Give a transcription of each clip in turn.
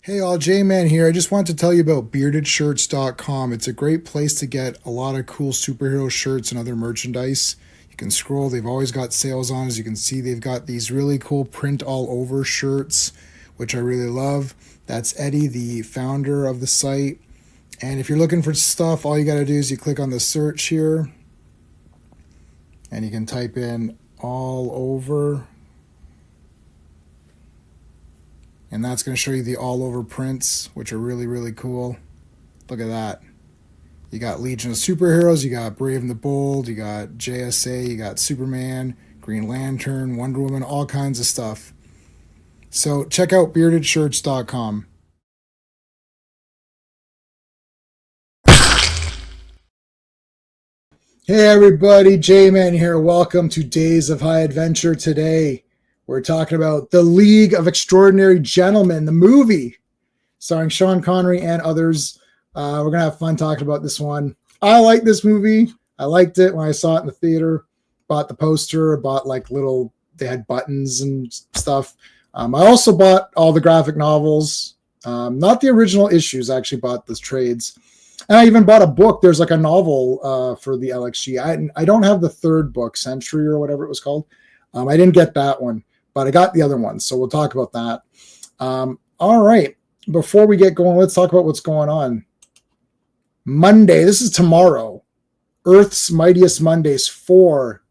Hey all, J-Man here. I just want to tell you about beardedshirts.com. It's a great place to get a lot of cool superhero shirts and other merchandise. You can scroll, they've always got sales on. As you can see, they've got these really cool print all over shirts, which I really love. That's Eddie, the founder of the site. And if you're looking for stuff, all you got to do is you click on the search here and you can type in all over. And that's going to show you the all over prints, which are really, really cool. Look at that. You got Legion of Superheroes, you got Brave and the Bold, you got JSA, you got Superman, Green Lantern, Wonder Woman, all kinds of stuff. So check out beardedshirts.com. Hey everybody, J-Man here. Welcome to Days of High Adventure. Today we're talking about The League of Extraordinary Gentlemen, the movie starring Sean Connery and others. We're going to have fun talking about this one. I like this movie. I liked it when I saw it in the theater. Bought the poster, bought they had buttons and stuff. I also bought all the graphic novels, not the original issues. I actually bought the trades. And I even bought a book. There's like a novel for the LXG. I don't have the third book, Century or whatever it was called. I didn't get that one, but I got the other one. So we'll talk about that. All right. Before we get going, let's talk about what's going on. Monday, this is tomorrow. Earth's Mightiest Mondays, 4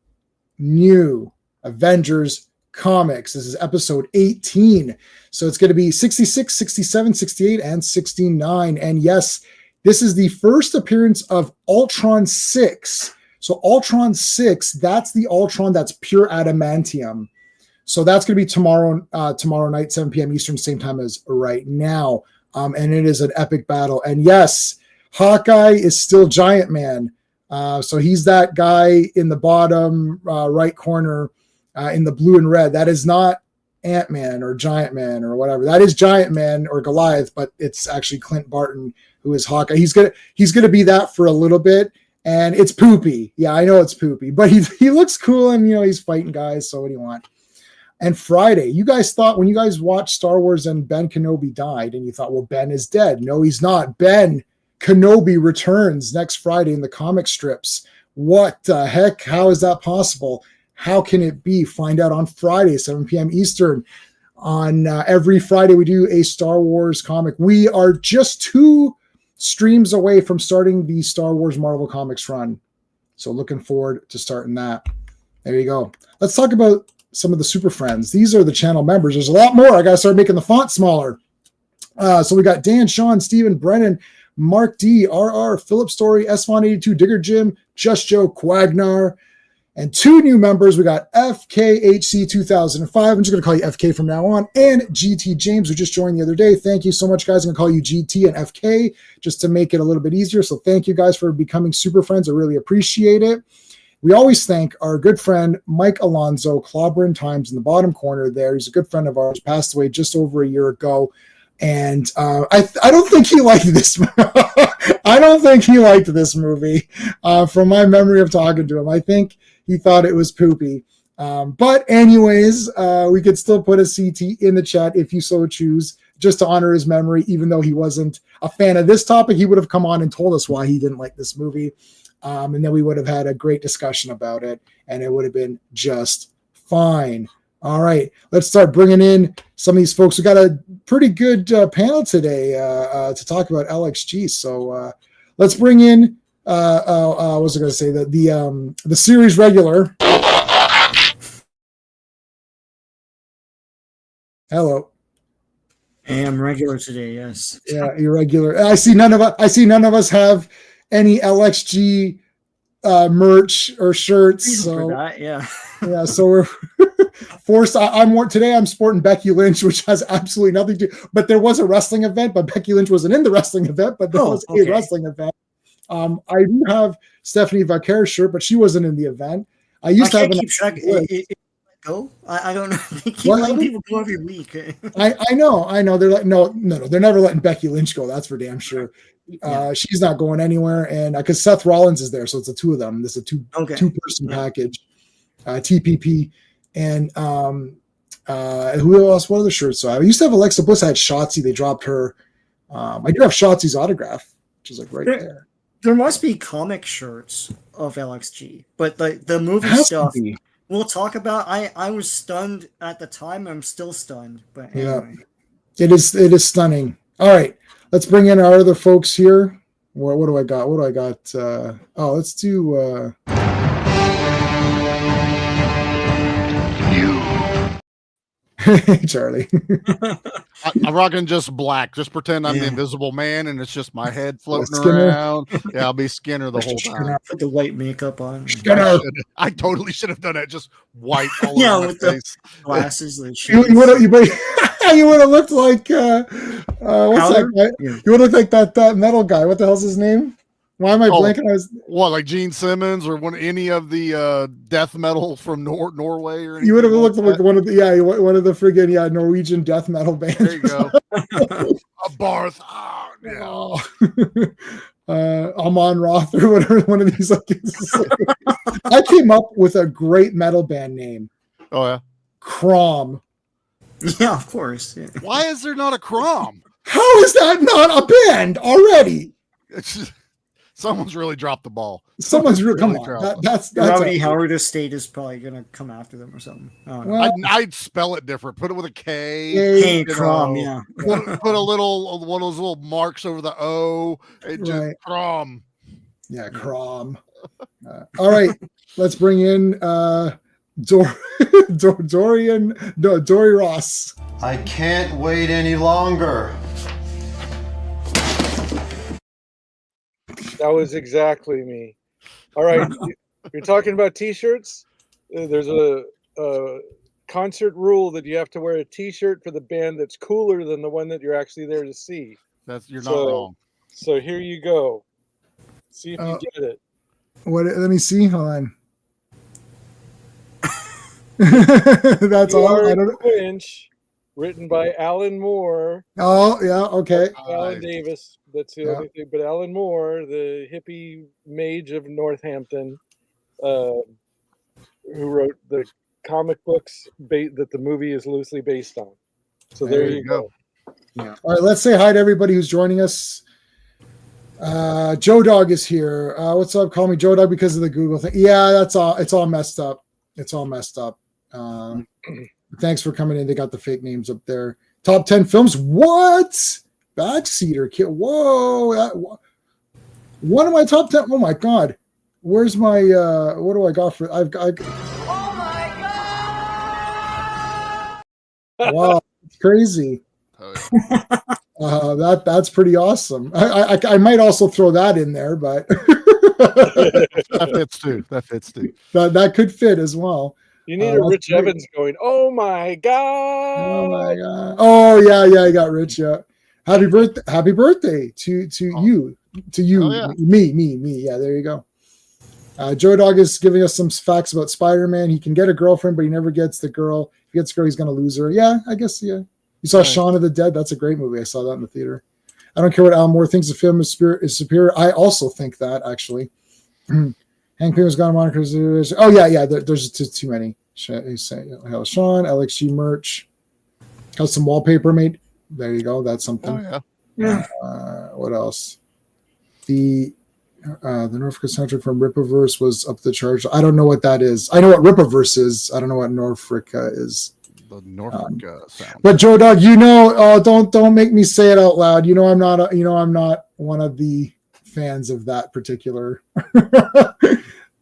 new Avengers comics. This is episode 18. So it's going to be 66, 67, 68, and 69. And yes, this is the first appearance of Ultron 6. So Ultron 6, that's the Ultron that's pure adamantium. So that's going to be tomorrow night, 7 p.m. Eastern, same time as right now. And it is an epic battle. And yes, Hawkeye is still Giant Man. So he's that guy in the bottom right corner in the blue and red. That is not Ant-Man or Giant Man or whatever. That is Giant Man or Goliath, but it's actually Clint Barton who is Hawkeye. He's gonna be that for a little bit, and it's poopy. Yeah, I know it's poopy, but he looks cool, and he's fighting guys. So what do you want? And Friday, you guys thought when you guys watched Star Wars and Ben Kenobi died, and you thought, well, Ben is dead. No, he's not. Ben Kenobi returns next Friday in the comic strips. What the heck? How is that possible? How can it be? Find out on Friday, 7 p.m. Eastern. On every Friday, we do a Star Wars comic. We are just 2 streams away from starting the Star Wars Marvel Comics run. So looking forward to starting that. There you go. Let's talk about some of the Super Friends. These are the channel members. There's a lot more. I got to start making the font smaller. So we got Dan, Sean, Steven, Brennan, Mark D, RR, Philip Story, S182, Digger Jim, Just Joe, Quagnar, and 2 new members. We got FKHC 2005. I'm just going to call you FK from now on. And GT James, who just joined the other day. Thank you so much, guys. I'm going to call you GT and FK just to make it a little bit easier. So thank you guys for becoming super friends. I really appreciate it. We always thank our good friend, Mike Alonzo, Clobberin Times in the bottom corner there. He's a good friend of ours, passed away just over a year ago. And I don't think he liked this. I don't think he liked this movie from my memory of talking to him. I think he thought it was poopy. But anyways, we could still put a CT in the chat if you so choose, just to honor his memory. Even though he wasn't a fan of this topic, he would have come on and told us why he didn't like this movie. And then we would have had a great discussion about it, and it would have been just fine. All right, let's start bringing in some of these folks. We got a pretty good panel today to talk about LXG. So let's bring in what was I going to say? The series regular. Hello. Hey, I'm regular today. Yes. Yeah, you're regular. I see none of us have any LXG merch or shirts. So for that, yeah. Yeah, so we're forced. I'm sporting Becky Lynch, which has absolutely nothing to. But there was a wrestling event, but Becky Lynch wasn't in the wrestling event. But there was a wrestling event. I do have Stephanie Vaquer's shirt, but she wasn't in the event. I used to have keep track. Go. I don't know. They keep letting people go every week. I know. They're like no. They're never letting Becky Lynch go. That's for damn sure. She's not going anywhere, and because Seth Rollins is there, so it's the 2 of them. This is a two-person package. TPP, and Who else? What other shirts do I have? I used to have Alexa Bliss. I had Shotzi. They dropped her. I do have Shotzi's autograph, which is like right there. There must be comic shirts of LXG, but the movie stuff we'll talk about. I was stunned at the time. I'm still stunned, but anyway. Yeah. It is stunning. All right, let's bring in our other folks here. What do I got? What do I got? Let's do Hey, Charlie. I'm rocking just black. Just pretend I'm the Invisible Man, and it's just my head floating around. Yeah, I'll be Skinner the whole time. Put the white makeup on. I totally should have done that. Just white all over my face. Glasses. You would have looked like what's that guy? Yeah. You would have looked like that metal guy. What the hell's his name? Why am I blanking? What, like Gene Simmons or any of the death metal from Norway or anything? You would have looked like one of the friggin' Norwegian death metal bands. There you go. A Barth. Oh, yeah. Amon Roth or whatever. One of these. I came up with a great metal band name. Oh yeah, Crom. Yeah, of course. Yeah. Why is there not a Crom? How is that not a band already? It's just, someone's really dropped the ball. Someone's really come on. That's Rowdy Howard Estate is probably gonna come after them or something. Well, I'd spell it different. Put it with a K. Hey, Crom, yeah. Put one of those little marks over the O. Just Crom. Yeah, Crom. All right, let's bring in Dory Ross. I can't wait any longer. That was exactly me. All right, you're talking about T-shirts. There's a concert rule that you have to wear a T-shirt for the band that's cooler than the one that you're actually there to see. You're not wrong. So here you go. See if you get it. Let me see. Hold on. That's all. I don't know. Quinch, written by Alan Moore. Oh yeah, okay. Alan Davis. That's the only thing. But Alan Moore, the hippie mage of Northampton, who wrote the comic books that the movie is loosely based on. So there you go. Yeah. All right, let's say hi to everybody who's joining us. Joe Dog is here. What's up? Call me Joe Dog because of the Google thing. Yeah, that's all. It's all messed up. Thanks for coming in. They got the fake names up there. Top 10 films. What? Backseater kid. Whoa. One of my top 10. Oh my God. Where's my, what do I got for, oh my God. Wow. It's crazy. That's pretty awesome. I might also throw that in there, but that fits too. That could fit as well. You need a Rich Evans going, oh my God. Oh my God. Oh yeah, I got Rich. Yeah. Happy birthday to you. To you. Oh, yeah. Me. Yeah, there you go. Joe Dog is giving us some facts about Spider-Man. He can get a girlfriend, but he never gets the girl. If he gets a girl, he's gonna lose her. Yeah, I guess, yeah. You saw Shaun of the Dead. That's a great movie. I saw that in the theater. I don't care what Alan Moore thinks the film is superior. I also think that, actually. Hank Pym has got a moniker. Oh, yeah. There's too many. Hell, Sean, LXG merch. Got some wallpaper made. There you go. That's something. Oh, yeah. What else? The Norfolk Centric from Rippaverse was up the charge. I don't know what that is. I know what Rippaverse is. I don't know what Norfolk is. The Norfolk sound. But Joe Dog, don't make me say it out loud. I'm not one of the fans of that particular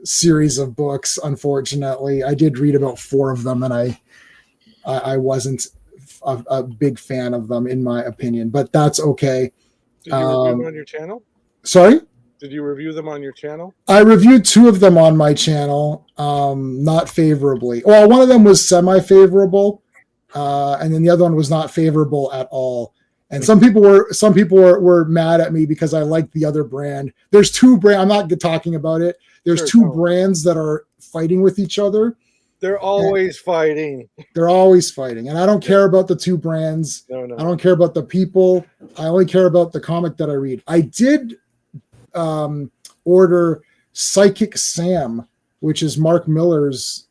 series of books. Unfortunately, I did read about 4 of them, and I wasn't a big fan of them, in my opinion. But that's okay. Did you review them on your channel? Sorry? Did you review them on your channel? I reviewed 2 of them on my channel, not favorably. Well, one of them was semi-favorable, and then the other one was not favorable at all. And some people were mad at me because I liked the other brand. There's 2 brands. I'm not talking about it. There's 2 brands that are fighting with each other. They're always fighting. They're always fighting. And I don't care about the 2 brands. No. I don't care about the people. I only care about the comic that I read. I did order Psychic Sam, which is Mark Miller's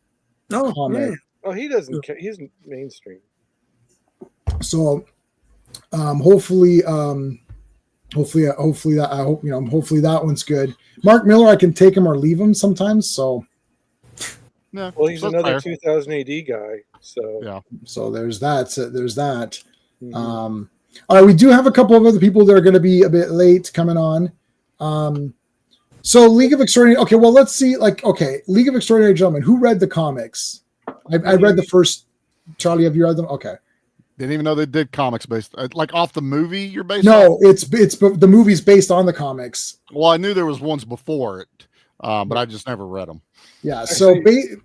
comic. Oh, he doesn't care. He's mainstream. So hopefully hopefully that one's good. Mark Miller, I can take him or leave him sometimes. So Yeah, Well, he's that's another fair. 2000 AD guy. So Yeah. so there's that. Mhm. All right, we do have a couple of other people that are going to be a bit late coming on. So League of Extraordinary. Okay, well let's see. League of Extraordinary Gentlemen. Who read the comics? I read the first. Charlie, have you read them? Okay. Didn't even know they did comics based like off the movie. You're based. No, it's the movie's based on the comics. Well, I knew there was ones before it, but I just never read them. Yeah. So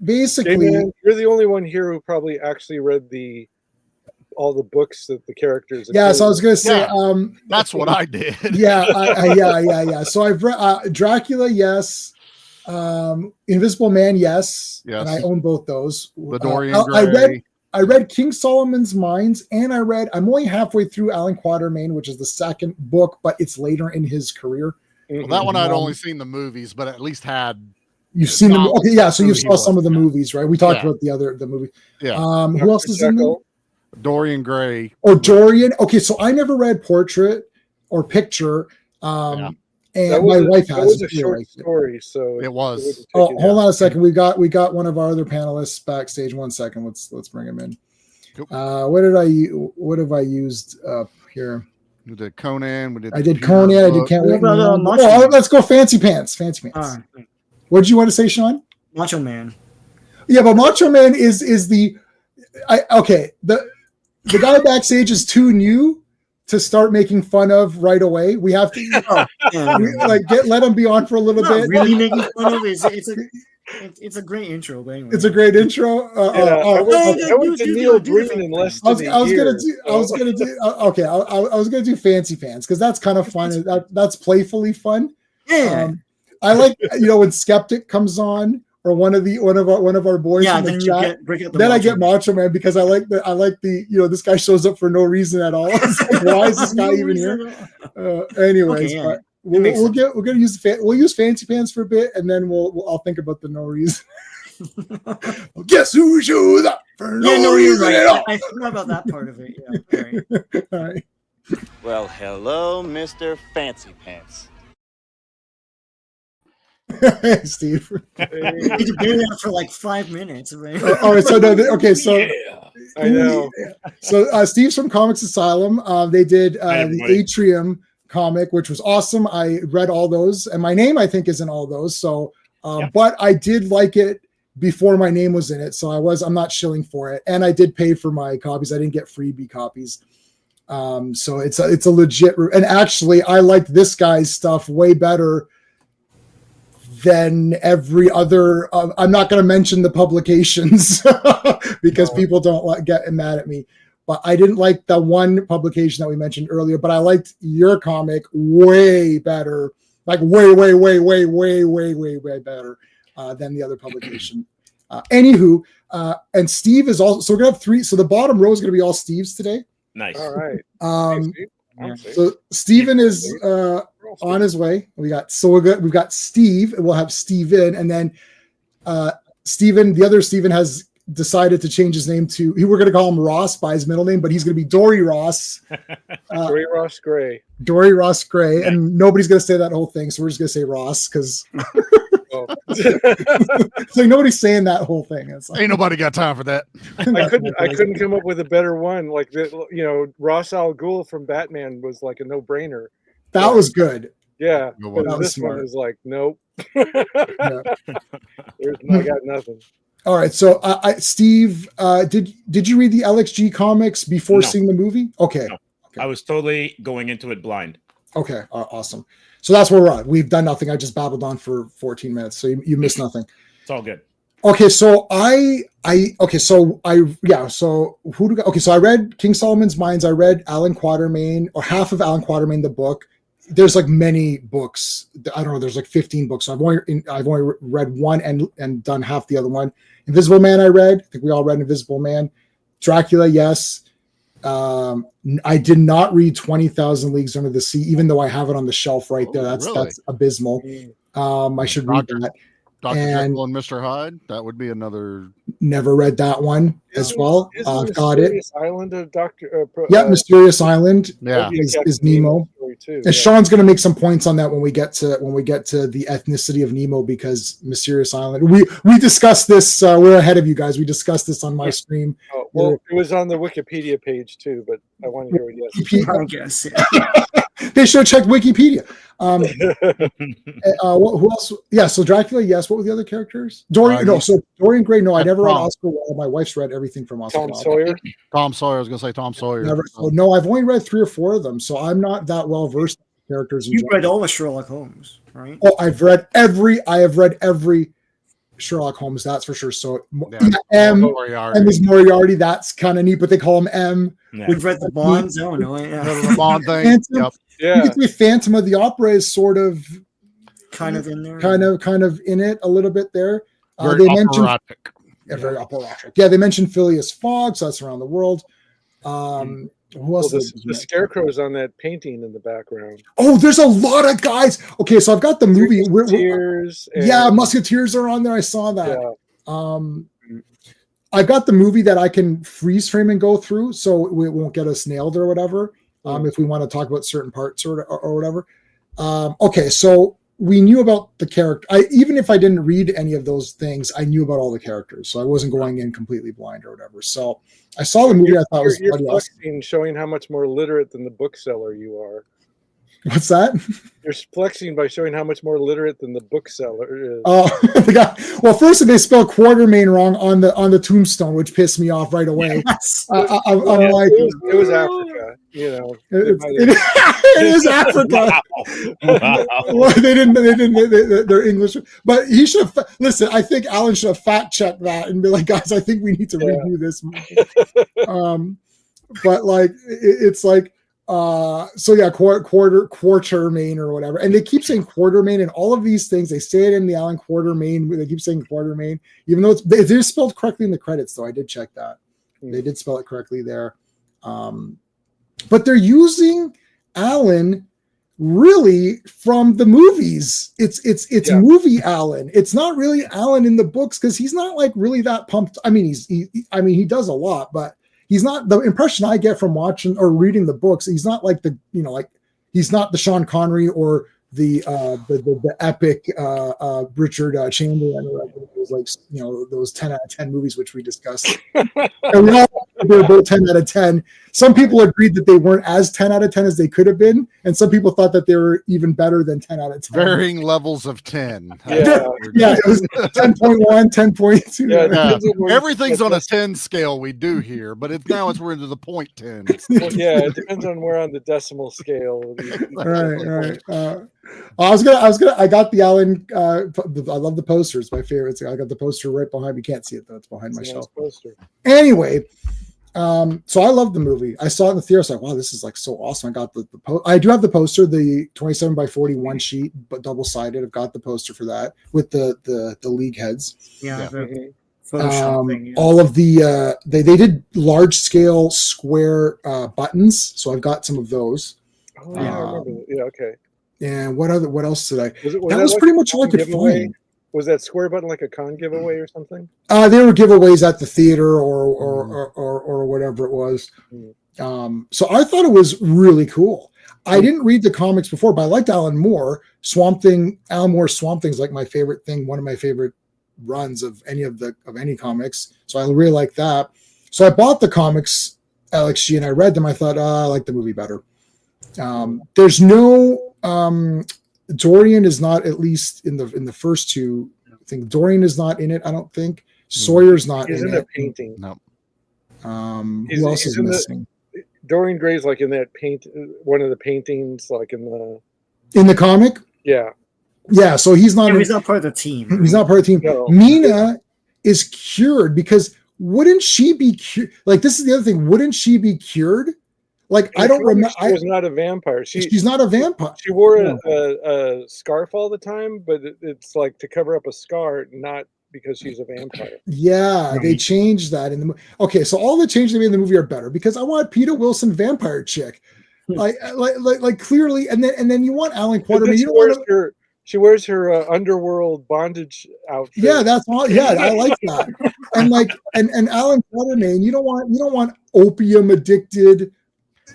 basically, J-Man, you're the only one here who probably actually read all the books that the characters. yeah. So I was going to say, Yeah. That's what I did. yeah. Yeah. So I've read Dracula, yes. Invisible Man, yes. Yes. And I own both those. The Dorian Gray. I read King Solomon's Mines, and I'm only halfway through Alan Quatermain, which is the second book, but it's later in his career. Well, that one I'd only seen the movies, but at least had. You've seen them. Okay, yeah. So you saw some of the Yeah. movies, right? We talked about the movie. Yeah. Who else is in there? Dorian Gray. Oh, Dorian. Okay, so I never read Portrait or Picture. And my wife has. It was a short story, so it was. Oh, hold on a second. We got one of our other panelists backstage. 1 second. Let's bring him in. Yep. What have I used up here? We did Conan. I did Conan. I did Can't Wait. Let's go Fancy Pants. What did you want to say, Sean? Macho Man. Yeah, but Macho Man is the the guy backstage is too new to start making fun of right away. We have to let him be on for a little bit. Really making fun of it's a great intro, but anyway. It's a great intro. I went to Neil Breen in less than I was gonna do Fancy Pants because that's kind of fun. That's playfully fun. Yeah. I like when Skeptic comes on or one of our boys in the chat. Then I get Macho Man because I like the this guy shows up for no reason at all. Like, why is this guy even here? Anyways, okay, yeah. we're gonna use Fancy Pants for a bit, and then I'll think about the no reason. Well, guess who shows up for no reason at all? I forgot about that part of it. Yeah. All right. Well, hello, Mr. Fancy Pants. Steve. You debated that for like 5 minutes, right? All right, so so I know. So Steve's from Comics Asylum. They did the Atrium comic, which was awesome. I read all those, and my name I think is in all those. So, but I did like it before my name was in it, so I'm not shilling for it, and I did pay for my copies. I didn't get freebie copies. So it's a legit. And actually, I liked this guy's stuff way better than every other. I'm not going to mention the publications because people don't get mad at me. But I didn't like the one publication that we mentioned earlier. But I liked your comic way better, like way better than the other publication. Anywho, and Steve is also. So we're gonna have 3. So the bottom row is going to be all Steve's today. Nice. All right. So Steven is on his way. We've got Steve, and we'll have Steven, and then Steven, the other Steven has decided to change his name to we're going to call him Ross by his middle name, but he's going to be Dory Ross. Dory Ross Gray. Dory Ross Gray, and nobody's going to say that whole thing, so we're just going to say Ross because it's like nobody's saying that whole thing. It's like, Ain't nobody got time for that. I couldn't come up with a better one. Like Ra's al Ghul from Batman was like a no-brainer. That was good. Yeah, That was this smart. one is like nope. Yeah. I got nothing. All right, so Steve, did you read the LXG comics before seeing the movie? Okay. No. I was totally going into it blind. Okay, awesome. So that's where we're at. We've done nothing. I just babbled on for 14 minutes, so you missed nothing. It's all good. Okay, so so I read King Solomon's Mines. I read Alan Quatermain, or half of Alan Quatermain, the book. There's like many books. I don't know. There's like 15 books. So I've only read one and done half the other one. Invisible Man, I read. I think we all read Invisible Man. Dracula, yes. I did not read 20,000 Leagues Under the Sea, even though I have it on the shelf right there. That's abysmal. I should read that. Dr. And Jekyll and Mr. Hyde. That would be another. never read that one as well. I've got it. Mysterious Island of Doctor. Yeah, Mysterious Island Yeah. is Nemo. Too, And Sean's going to make some points on that when we get to the ethnicity of Nemo, because Mysterious Island. We discussed this. We're ahead of you guys. We discussed this on my stream. Oh, well, it was on the Wikipedia page too, but I want to hear what you I guess. They should have checked Wikipedia. Who else? Yeah, so Dracula, yes. What were the other characters? Dorian Gray. No, I never read Oscar Wilde. My wife's read everything from Oscar Wilde. Sawyer. Tom Sawyer. I was going to say Tom Sawyer. No, I've only read 3 or 4 of them, so I'm not that well versed in characters. You read all the Sherlock Holmes, right? Oh, I have read every Sherlock Holmes. That's for sure. So M is Moriarty. That's kind of neat, but they call him M. Yeah. We've read the Bonds. Oh no, yeah. The Bond thing. Phantom, Yep. You could say Phantom of the Opera is sort of kind of in there. kind of in it a little bit there. Very They mentioned operatic. very operatic. Yeah, they mentioned Phileas Fogg, so that's around the world. Who else? The scarecrow's on that painting in the background. Oh, there's a lot of guys. Okay, so I've got the movie. Musketeers. Musketeers are on there. I saw that. Yeah. I've got the movie that I can freeze frame and go through, so it won't get us nailed or whatever. If we want to talk about certain parts or whatever. Okay, so we knew about the character. Even if I didn't read any of those things, I knew about all the characters, so I wasn't going in completely blind or whatever. So I saw the movie. I thought it was bloody awesome. Showing how much more literate than the bookseller you are. What's that? You're flexing by showing how much more literate than the bookseller is. Oh, well, first they spelled Quartermain wrong on the tombstone, which pissed me off right away. Yes. I'm like, it was Africa, you know. It is Africa. Well, they're English, but he should have listen. I think Alan should have fact checked that and be like, guys, I think we need to redo this movie. But like, it's like. So yeah, Quartermain or whatever, and they keep saying Quartermain and all of these things. They say it in the Alan Quartermain. They keep saying Quartermain, even though they're spelled correctly in the credits. Though I did check that they did spell it correctly there, but they're using Alan really from the movies. It's movie Alan. It's not really Alan in the books because he's not like really that pumped. I mean, he does a lot, but. He's not the impression I get from watching or reading the books. He's not like he's not the Sean Connery or the epic Richard Chamberlain, or like those 10 out of 10 movies which we discussed. And we all they're both 10 out of 10. Some people agreed that they weren't as 10 out of 10 as they could have been, and some people thought that they were even better than 10 out of 10. Varying levels of 10. Yeah, it was 10.1, 10.2. Yeah. Everything's on a 10 scale we do here, but we're into the 0.10. Well, yeah, it depends on where on the decimal scale. Right. I got the Alan. I love the posters. My favorite. I got the poster right behind. You can't see it though. It's behind my shelf. Poster. Anyway, so I love the movie. I saw it in the theater. I was like, wow, this is like so awesome. I got the I do have the poster, the 27 by 41 sheet, but double sided. I've got the poster for that with the league heads. Yeah. All of the they did large scale square buttons, so I've got some of those. Oh yeah, I remember that. Yeah, okay. And what else did I? That was pretty much all I could find. Was that square button like a con giveaway or something? They were giveaways at the theater or whatever it was. So I thought it was really cool. I didn't read the comics before, but I liked Alan Moore. Alan Moore's Swamp Thing is like my favorite thing. One of my favorite runs of any comics. So I really like that. So I bought the comics, LXG, and I read them. I thought, I like the movie better. There's no Dorian is not, at least in the first two. I think Dorian is not in it. I don't think Sawyer's not in it. He's in a painting. No. Who else is missing? Dorian Gray's like in that one of the paintings, like in the comic. Yeah. So he's not. He's not part of the team. He's not part of the team. No. Mina is cured because wouldn't she be cured? Like, this is the other thing. Wouldn't she be cured? Like, I don't remember. She was not a vampire. She's not a vampire. She wore a scarf all the time, but it's like to cover up a scar, not because she's a vampire. Yeah, they changed that in the movie. Okay, so all the changes they made in the movie are better because I want Peter Wilson vampire chick, like clearly, and then you want Alan Quartermain. You don't want She wears her underworld bondage outfit. Yeah, that's all. Yeah, I like that. And like, and Alan Quatermain, you don't want opium addicted.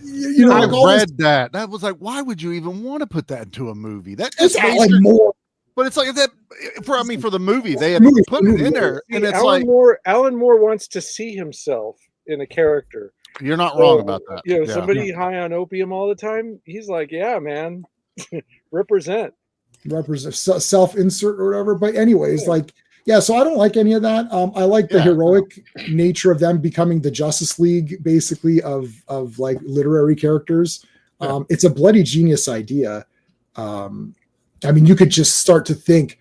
You know, I like all this. read that. That was like, why would you even want to put that into a movie? That It's just makes Alan Moore. but it's like that for the movie, they had put it in there, and it's Alan Moore wants to see himself in a character. You're not wrong about that. You know, somebody high on opium all the time. He's like, yeah, man, represent self-insert or whatever. But anyways, like, yeah, so I don't like any of that. I like the heroic nature of them becoming the Justice League, basically, of like literary characters. It's a bloody genius idea. I mean, you could just start to think.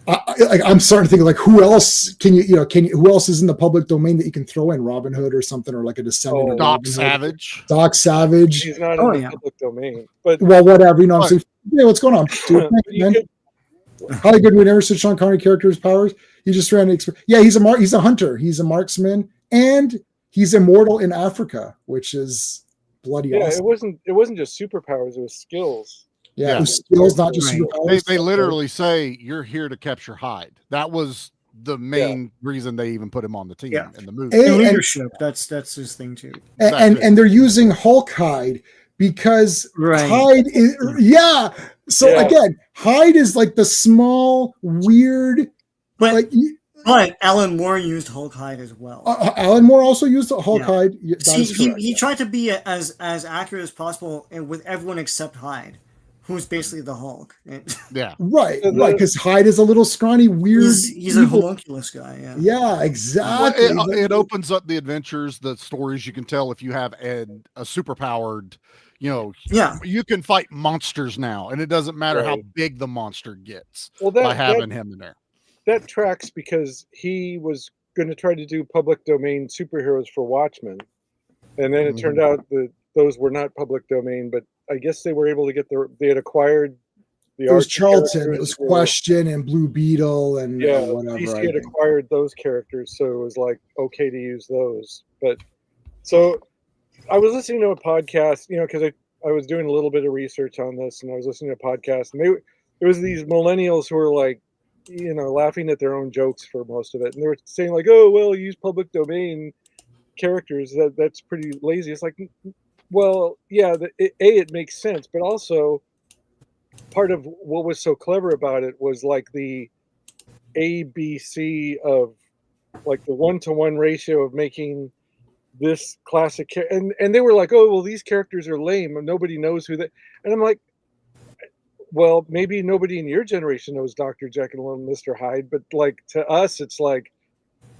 I'm starting to think like, who else who else is in the public domain that you can throw in? Robin Hood or something, or like a descendant of Doc Savage. Doc Savage. He's not in the public domain, but well, whatever. You know, I'm saying, yeah, what's going on? Dude, Hollywood would never switch Sean Connery character's powers. He just ran he's a hunter, he's a marksman, and he's immortal in Africa, which is bloody awesome. It wasn't just superpowers, it was skills. Yeah, it was skills, not just superpowers. They literally say you're here to capture Hyde. That was the main reason they even put him on the team in the movie. And leadership, that's his thing too. And they're using Hulk Hyde because Hyde is again, Hyde is like the small, weird, but Alan Moore used Hulk Hyde as well. Alan Moore also used Hulk Hyde. He tried to be as accurate as possible with everyone except Hyde, who's basically the Hulk. Right, because Hyde is a little scrawny, weird. He's a homunculus guy. Yeah, exactly. Well, it opens up the adventures, the stories you can tell if you have a superpowered. You can fight monsters now, and it doesn't matter how big the monster gets by having him in there. That tracks because he was going to try to do public domain superheroes for Watchmen, and then it turned out that those were not public domain, but I guess they were able to get they had acquired the. It was Charlton, it was Question and Blue Beetle and whatever. DC had acquired those characters, so it was like okay to use those. But so I was listening to a podcast, because I was doing a little bit of research on this, and I was listening to a podcast, and it was these millennials who were like, laughing at their own jokes for most of it, and they were saying like, "Oh, well, use public domain characters. That's pretty lazy." It's like, well, yeah, it makes sense, but also part of what was so clever about it was like the ABC of like the 1-to-1 ratio of making this classic and they were like, oh, well, these characters are lame and nobody knows who they. And I'm like, well, maybe nobody in your generation knows Dr. Jekyll and Mr. Hyde, but like to us, it's like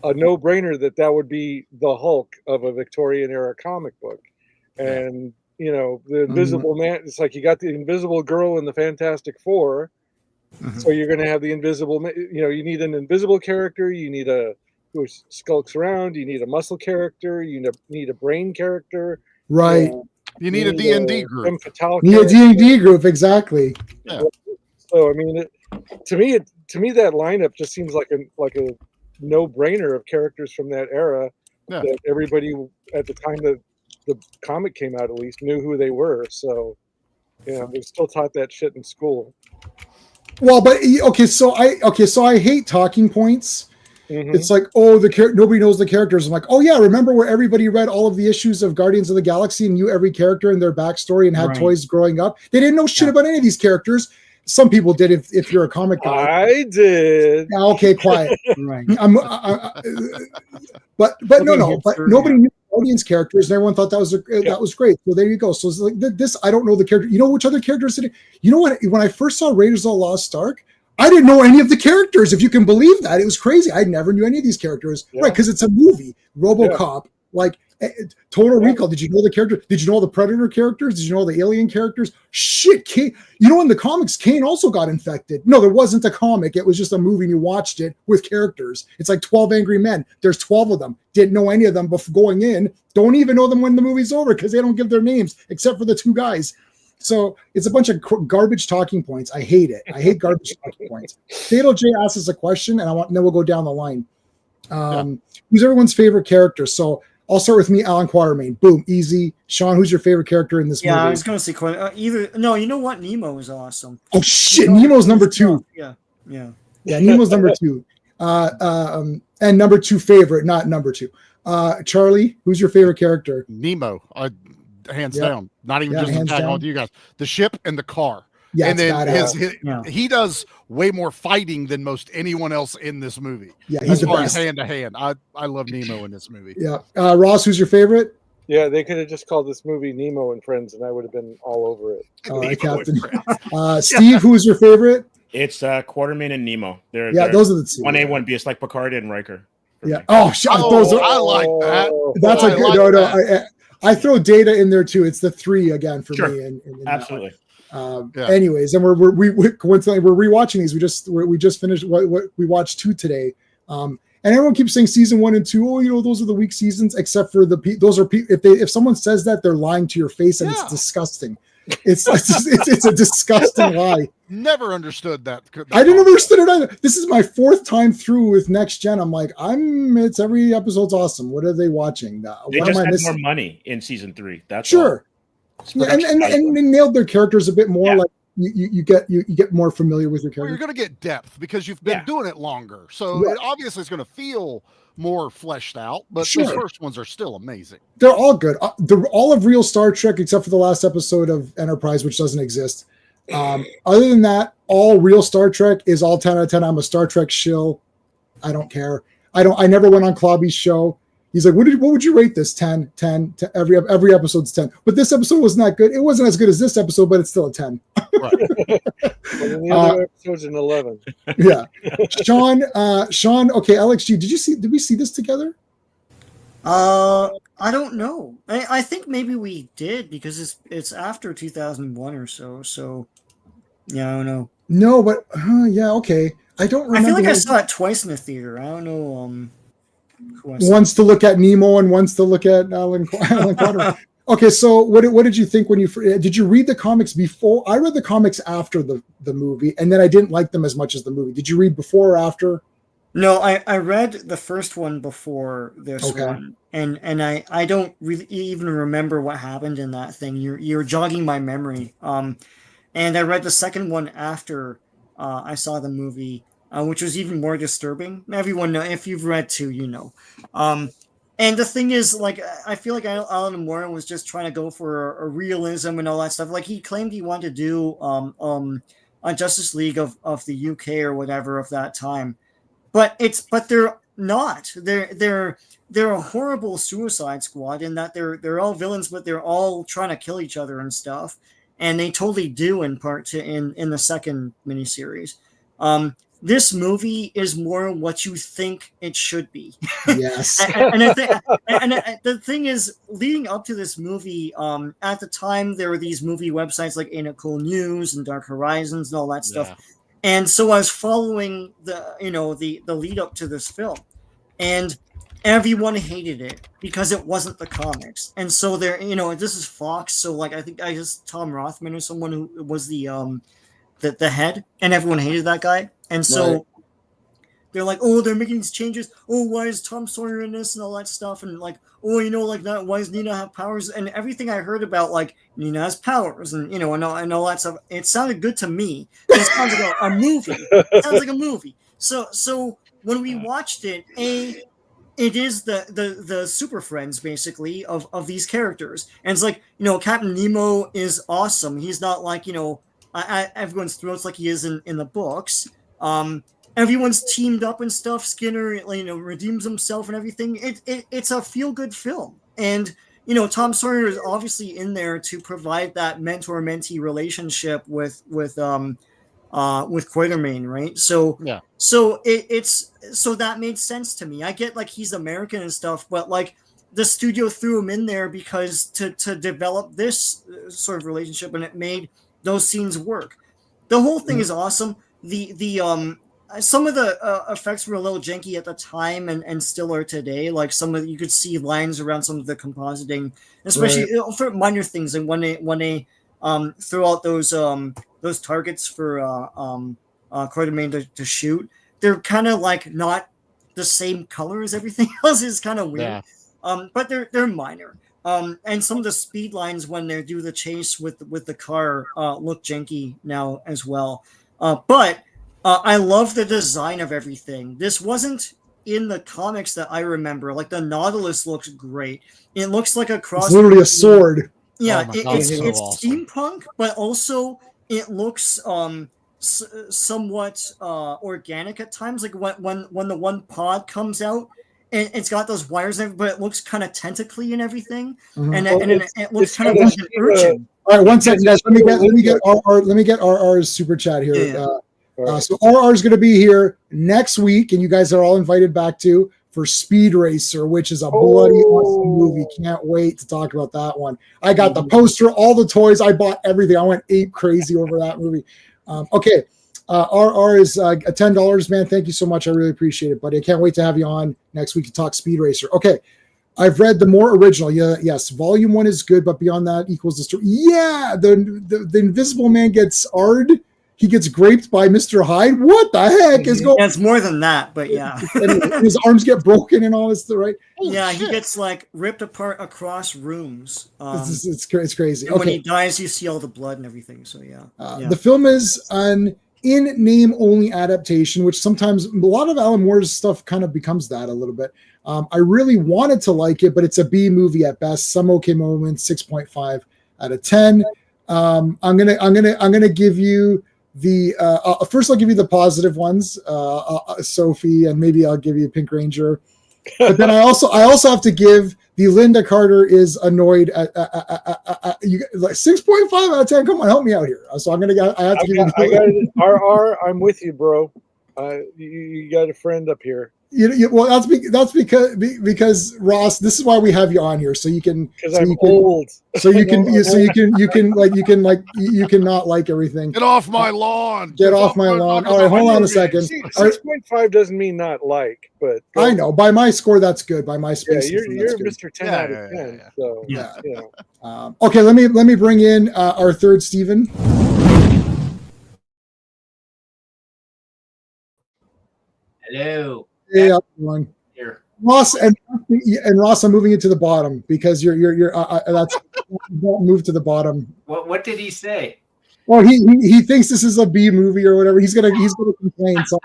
a no-brainer that would be the Hulk of a Victorian era comic book. And the Invisible Man, it's like you got the Invisible Girl and the Fantastic Four, so you're going to have the Invisible Man. You need an invisible character, you need who skulks around, you need a muscle character, you need a brain character, right? You need a D&D group. You need a D&D group, exactly. Yeah. So I mean, to me that lineup just seems like a no-brainer of characters from that era that everybody at the time that the comic came out at least knew who they were. So they still taught that shit in school. Well, but so I hate talking points. It's like, oh, nobody knows the characters. I'm like, oh yeah, remember where everybody read all of the issues of Guardians of the Galaxy and knew every character and their backstory and had toys growing up? They didn't know shit about any of these characters. Some people did if you're a comic guy. I did. Okay, quiet. Right. But nobody knew Guardians characters, and everyone thought that was great. So there you go. So it's like this. I don't know the character. You know which other characters? You know what? When I first saw Raiders of the Lost Ark, I didn't know any of the characters. If you can believe that, it was crazy. I never knew any of these characters. Yeah. Right? Because it's a movie. RoboCop, like Total Recall. Did you know the character? Did you know all the Predator characters? Did you know all the Alien characters? Shit, Kane. In the comics, Kane also got infected. No, there wasn't a comic. It was just a movie and you watched it with characters. It's like 12 Angry Men. There's 12 of them. Didn't know any of them before going in. Don't even know them when the movie's over because they don't give their names except for the two guys. So it's a bunch of garbage talking points. I hate it. I hate garbage talking points. Fatal J asks us a question, and then we'll go down the line. Who's everyone's favorite character? So I'll start with me, Alan Quatermain. Boom, easy. Sean, who's your favorite character in this movie? Yeah, I was going to say either. You know what? Nemo is awesome. Oh shit, Nemo's number 2. Yeah. Nemo's number 2. And number 2 favorite, not number 2. Charlie, who's your favorite character? Nemo, hands down. Not even just to tag on to you guys. The ship and the car. Yeah, and then he does way more fighting than most anyone else in this movie. Yeah, he's the best. Hand to hand. I love Nemo in this movie. Yeah. Ross, who's your favorite? Yeah, they could have just called this movie Nemo and Friends, and I would have been all over it. All right, Captain. Steve, who's your favorite? It's Quatermain and Nemo. They're those are the 2. 1A, 1B. It's like Picard and Riker. Yeah. Oh, those are. I like that. That's a good. No. I throw Data in there too. It's the 3 again for me. And absolutely. Anyways, and we coincidentally we're rewatching these. We just finished what we watched 2 today. And everyone keeps saying season 1 and 2. Oh, those are the weak seasons. Except for those are if someone says that, they're lying to your face, and it's disgusting. It's a disgusting lie. Never understood that. I didn't understand it either. This is my 4th time through with Next Gen. I'm like, it's every episode's awesome. What are they watching? They just had more money in season 3. That's sure. And they nailed their characters a bit more. Yeah. Like you get more familiar with your characters. Well, you're going to get depth because you've been doing it longer. So it obviously it's going to feel more fleshed out, but the first ones are still amazing. They're all good. They're all of real Star Trek except for the last episode of Enterprise, which doesn't exist. Other than that, all real Star Trek is all 10 out of 10. I'm a Star Trek shill. I don't care. I never went on Clobby's show. He's like, what would you rate this? 10, 10, 10 every episode's 10. But this episode was not good. It wasn't as good as this episode, but it's still a 10. Right. Well, the other episode's an 11. Yeah. Sean, okay, LXG, did we see this together? I don't know. I think maybe we did because it's after 2001 or so. So yeah, I don't know. No, but yeah, okay. I don't remember. I feel like I saw it twice in the theater. I don't know. Once to look at Nemo and once to look at Alan Quatermain. Okay, so what did you think when did you read the comics before? I read the comics after the movie, and then I didn't like them as much as the movie. Did you read before or after? No, I read the first one before this one, and I don't really even remember what happened in that thing. You're jogging my memory. And I read the second one after I saw the movie. Which was even more disturbing. Everyone know, if you've read 2, you know. And the thing is, like, I feel like Alan Moore was just trying to go for a realism and all that stuff. Like, he claimed he wanted to do a Justice League of the UK or whatever of that time, but they're not. They're a horrible Suicide Squad in that they're all villains, but they're all trying to kill each other and stuff. And they totally do in part in the second miniseries. This movie is more what you think it should be. Yes. and the thing is, leading up to this movie, at the time there were these movie websites like Ain't It Cool News and Dark Horizons and all that stuff. Yeah. And so I was following the lead up to this film, and everyone hated it because it wasn't the comics. And so this is Fox, so like I think Tom Rothman or someone who was the head, and everyone hated that guy. And so they're like, oh, they're making these changes. Oh, why is Tom Sawyer in this and all that stuff? And like, oh, like that. Why does Nina have powers? And everything I heard about, like, Nina has powers and, and all that stuff. It sounded good to me. It sounds like a movie. It sounds like a movie. So when we watched it, it is the Super Friends, basically, of these characters. And it's like, Captain Nemo is awesome. He's not like, everyone's throats like he is in the books. Everyone's teamed up and stuff. Skinner, redeems himself and everything. It's a feel-good film, and Tom Sawyer is obviously in there to provide that mentor-mentee relationship with Quatermain, right? So yeah. So so that made sense to me. I get like he's American and stuff, but like the studio threw him in there because to develop this sort of relationship, and it made those scenes work. The whole thing is awesome. The some of the effects were a little janky at the time and still are today. Like you could see lines around some of the compositing, especially for minor things. And when they throw out those targets for Quatermain to shoot, they're kind of like not the same color as everything else. Is kind of weird. but they're minor. And some of the speed lines when they do the chase with the car look janky now as well. But I love the design of everything. This wasn't in the comics that I remember. Like the Nautilus looks great. It looks like a cross. It's literally a sword. Yeah, God, it's awesome. steampunk, but also it looks somewhat organic at times. Like when the one pod comes out, and it's got those wires, but it looks kind of tentacly and everything, and it looks kind of like an urchin. All right, one second, guys. Let me get RR's super chat here. Yeah. So RR is going to be here next week, and you guys are all invited back for Speed Racer, which is a bloody awesome movie. Can't wait to talk about that one. I got the poster, all the toys. I bought everything. I went ape crazy over that movie. Okay. RR is $10, man. Thank you so much. I really appreciate it, buddy. I can't wait to have you on next week to talk Speed Racer. Okay. I've read the more original. Yeah, yes. Volume 1 is good, but beyond that equals the story. Yeah, the Invisible Man gets Ard. He gets graped by Mr. Hyde. What the heck is going on? It's more than that, but yeah. His arms get broken and all this, right? Yeah, he gets like ripped apart across rooms. It's crazy. And when he dies, you see all the blood and everything. So yeah. The film is an in-name only adaptation, which sometimes a lot of Alan Moore's stuff kind of becomes that a little bit. I really wanted to like it, but it's a B movie at best. Some okay moments, 6.5 out of 10. I'm gonna give you the first. I'll give you the positive ones, Sophie, and maybe I'll give you Pink Ranger. But then I also have to give the Linda Carter is annoyed at you like 6.5 out of 10. Come on, help me out here. So I have to give you. RR, I'm with you, bro. You got a friend up here. Well, that's because Ross. This is why we have you on here, so you can. Because I'm old. So you can not like everything. Get off my lawn. Get off my lawn. All right, hold on a second. 6.5 doesn't mean not like, but I know by my score that's good. By my space, you're Mr. 10 out of 10. So yeah. Okay, let me bring in our third Steven. Hello. Hey, everyone. Here. Ross and Ross, I'm moving it to the bottom because you're that's don't move to the bottom. What did he say? Well, he thinks this is a B movie or whatever. He's gonna complain. So.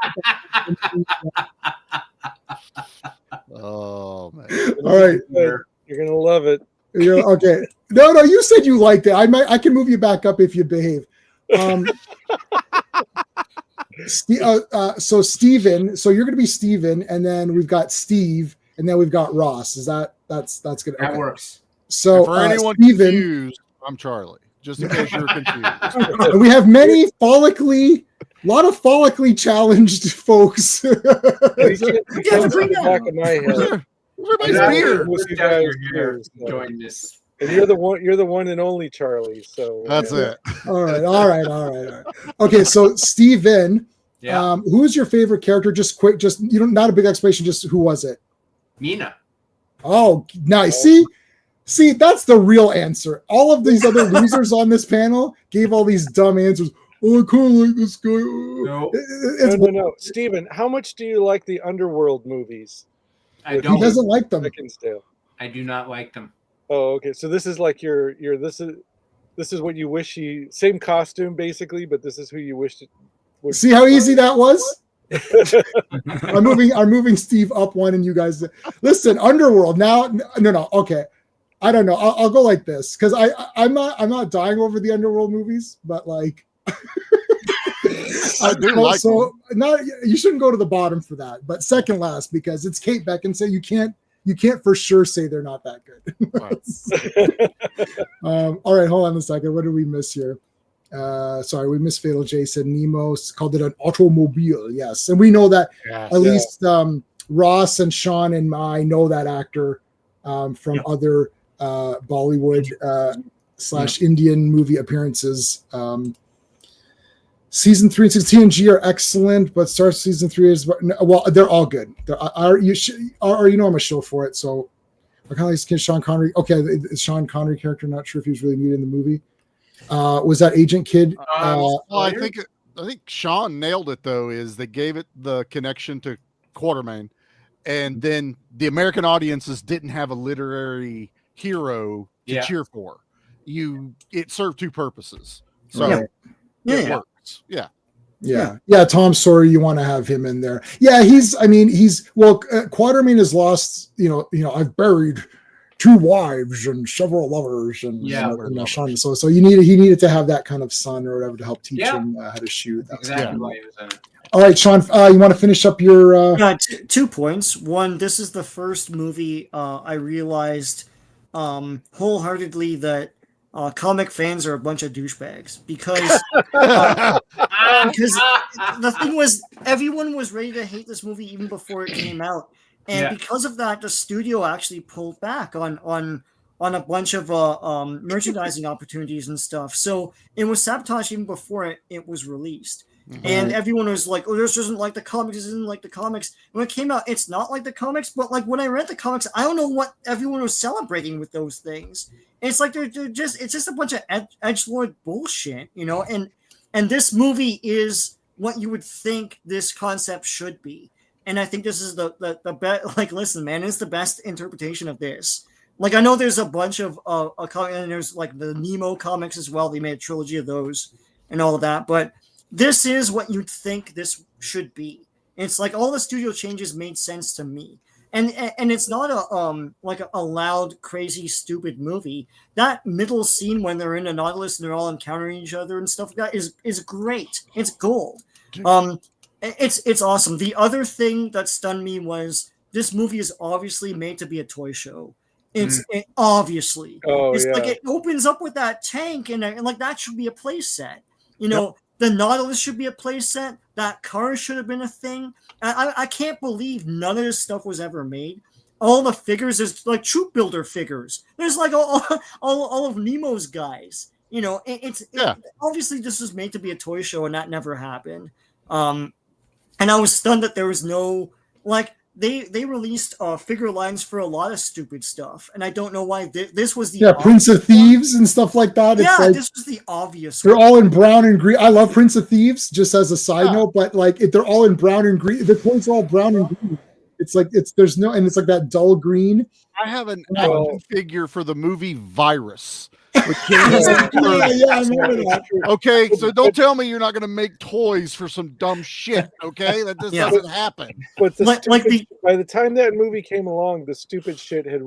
Oh man! All right, you're gonna love it. Okay. No, you said you liked it. I can move you back up if you behave. So Steven, so you're going to be Steven, and then we've got Steve, and then we've got Ross. Is that's good? That works. So and for anyone Steven, confused, I'm Charlie. Just in case you're confused. And we have many a lot of follically challenged folks. Everybody's here. Join this. And you're the one and only Charlie. So that's it. All right. Okay, so Steven, who is your favorite character? Just quick, not a big explanation. Just who was it? Mina. Oh, nice. See, that's the real answer. All of these other losers on this panel gave all these dumb answers. Oh, I kind of like this guy. No. Steven, how much do you like the Underworld movies? I don't. He doesn't like them. I do not like them. Oh, okay. So this is like this is what you wish same costume basically, but this is who you wished it would. See how easy that was? I'm moving Steve up one, and you guys listen. Underworld now. No. Okay, I don't know. I'll go like this because I'm not dying over the Underworld movies, but like. I do like so them. Not you shouldn't go to the bottom for that, but second last because it's Kate Beckinsale. You can't for sure say they're not that good. All right, hold on a second. What did we miss here? Sorry, we missed Fatal Jason. Nemo called it an automobile. Yes, and we know that at least Ross and Sean and I know that actor from other Bollywood / Indian movie appearances. Season 3 and 16 TNG are excellent, but Star Season 3 is they're all good. I'm a show for it, so I kind of like Sean Connery. Okay, the Sean Connery character. Not sure if he was really needed in the movie. Was that Agent Kid? Well, I think Sean nailed it though. Is they gave it the connection to Quartermain, and then the American audiences didn't have a literary hero to cheer for. It served two purposes. So it works. Yeah. Tom Sawyer, you want to have him in there. Yeah, Quatermain has lost, I've buried 2 wives and several lovers and so he needed to have that kind of son or whatever to help teach him how to shoot. That's exactly why he was in it. All right, Sean, you want to finish up your 2 points. One, this is the first movie I realized wholeheartedly that comic fans are a bunch of douchebags because the thing was everyone was ready to hate this movie even before it came out, and because of that, the studio actually pulled back on a bunch of merchandising opportunities and stuff. So it was sabotaged even before it was released. Mm-hmm. And everyone was like, "Oh, this isn't like the comics. This isn't like the comics." When it came out, it's not like the comics. But like when I read the comics, I don't know what everyone was celebrating with those things. It's like it's just a bunch of edgelord bullshit, And this movie is what you would think this concept should be. And I think this is the best. Like, listen, man, it's the best interpretation of this. Like, I know there's a bunch of and there's like the Nemo comics as well. They made a trilogy of those and all of that, but this is what you'd think this should be. It's like all the studio changes made sense to me, and it's not a loud, crazy, stupid movie. That middle scene when they're in a Nautilus and they're all encountering each other and stuff like that is great. It's gold. It's awesome. The other thing that stunned me was this movie is obviously made to be a toy show. Obviously. Like it opens up with that tank and like that should be a play set. The Nautilus should be a play set. That car should have been a thing. I can't believe none of this stuff was ever made. All the figures is like troop builder figures. There's like all of Nemo's guys. Obviously this was made to be a toy show and that never happened. And I was stunned that there was no they released figure lines for a lot of stupid stuff, and I don't know why this was the Prince of Thieves and stuff like that. This was the obvious. They're all in brown and green. I love Prince of Thieves, just as a side note, but they're all in brown and green. The toys are all brown and green. It's like it's like that dull green. I have an action figure for the movie Virus. I remember that. Okay, so don't tell me you're not going to make toys for some dumb shit. Okay, that just doesn't happen. But by the time that movie came along, the stupid shit had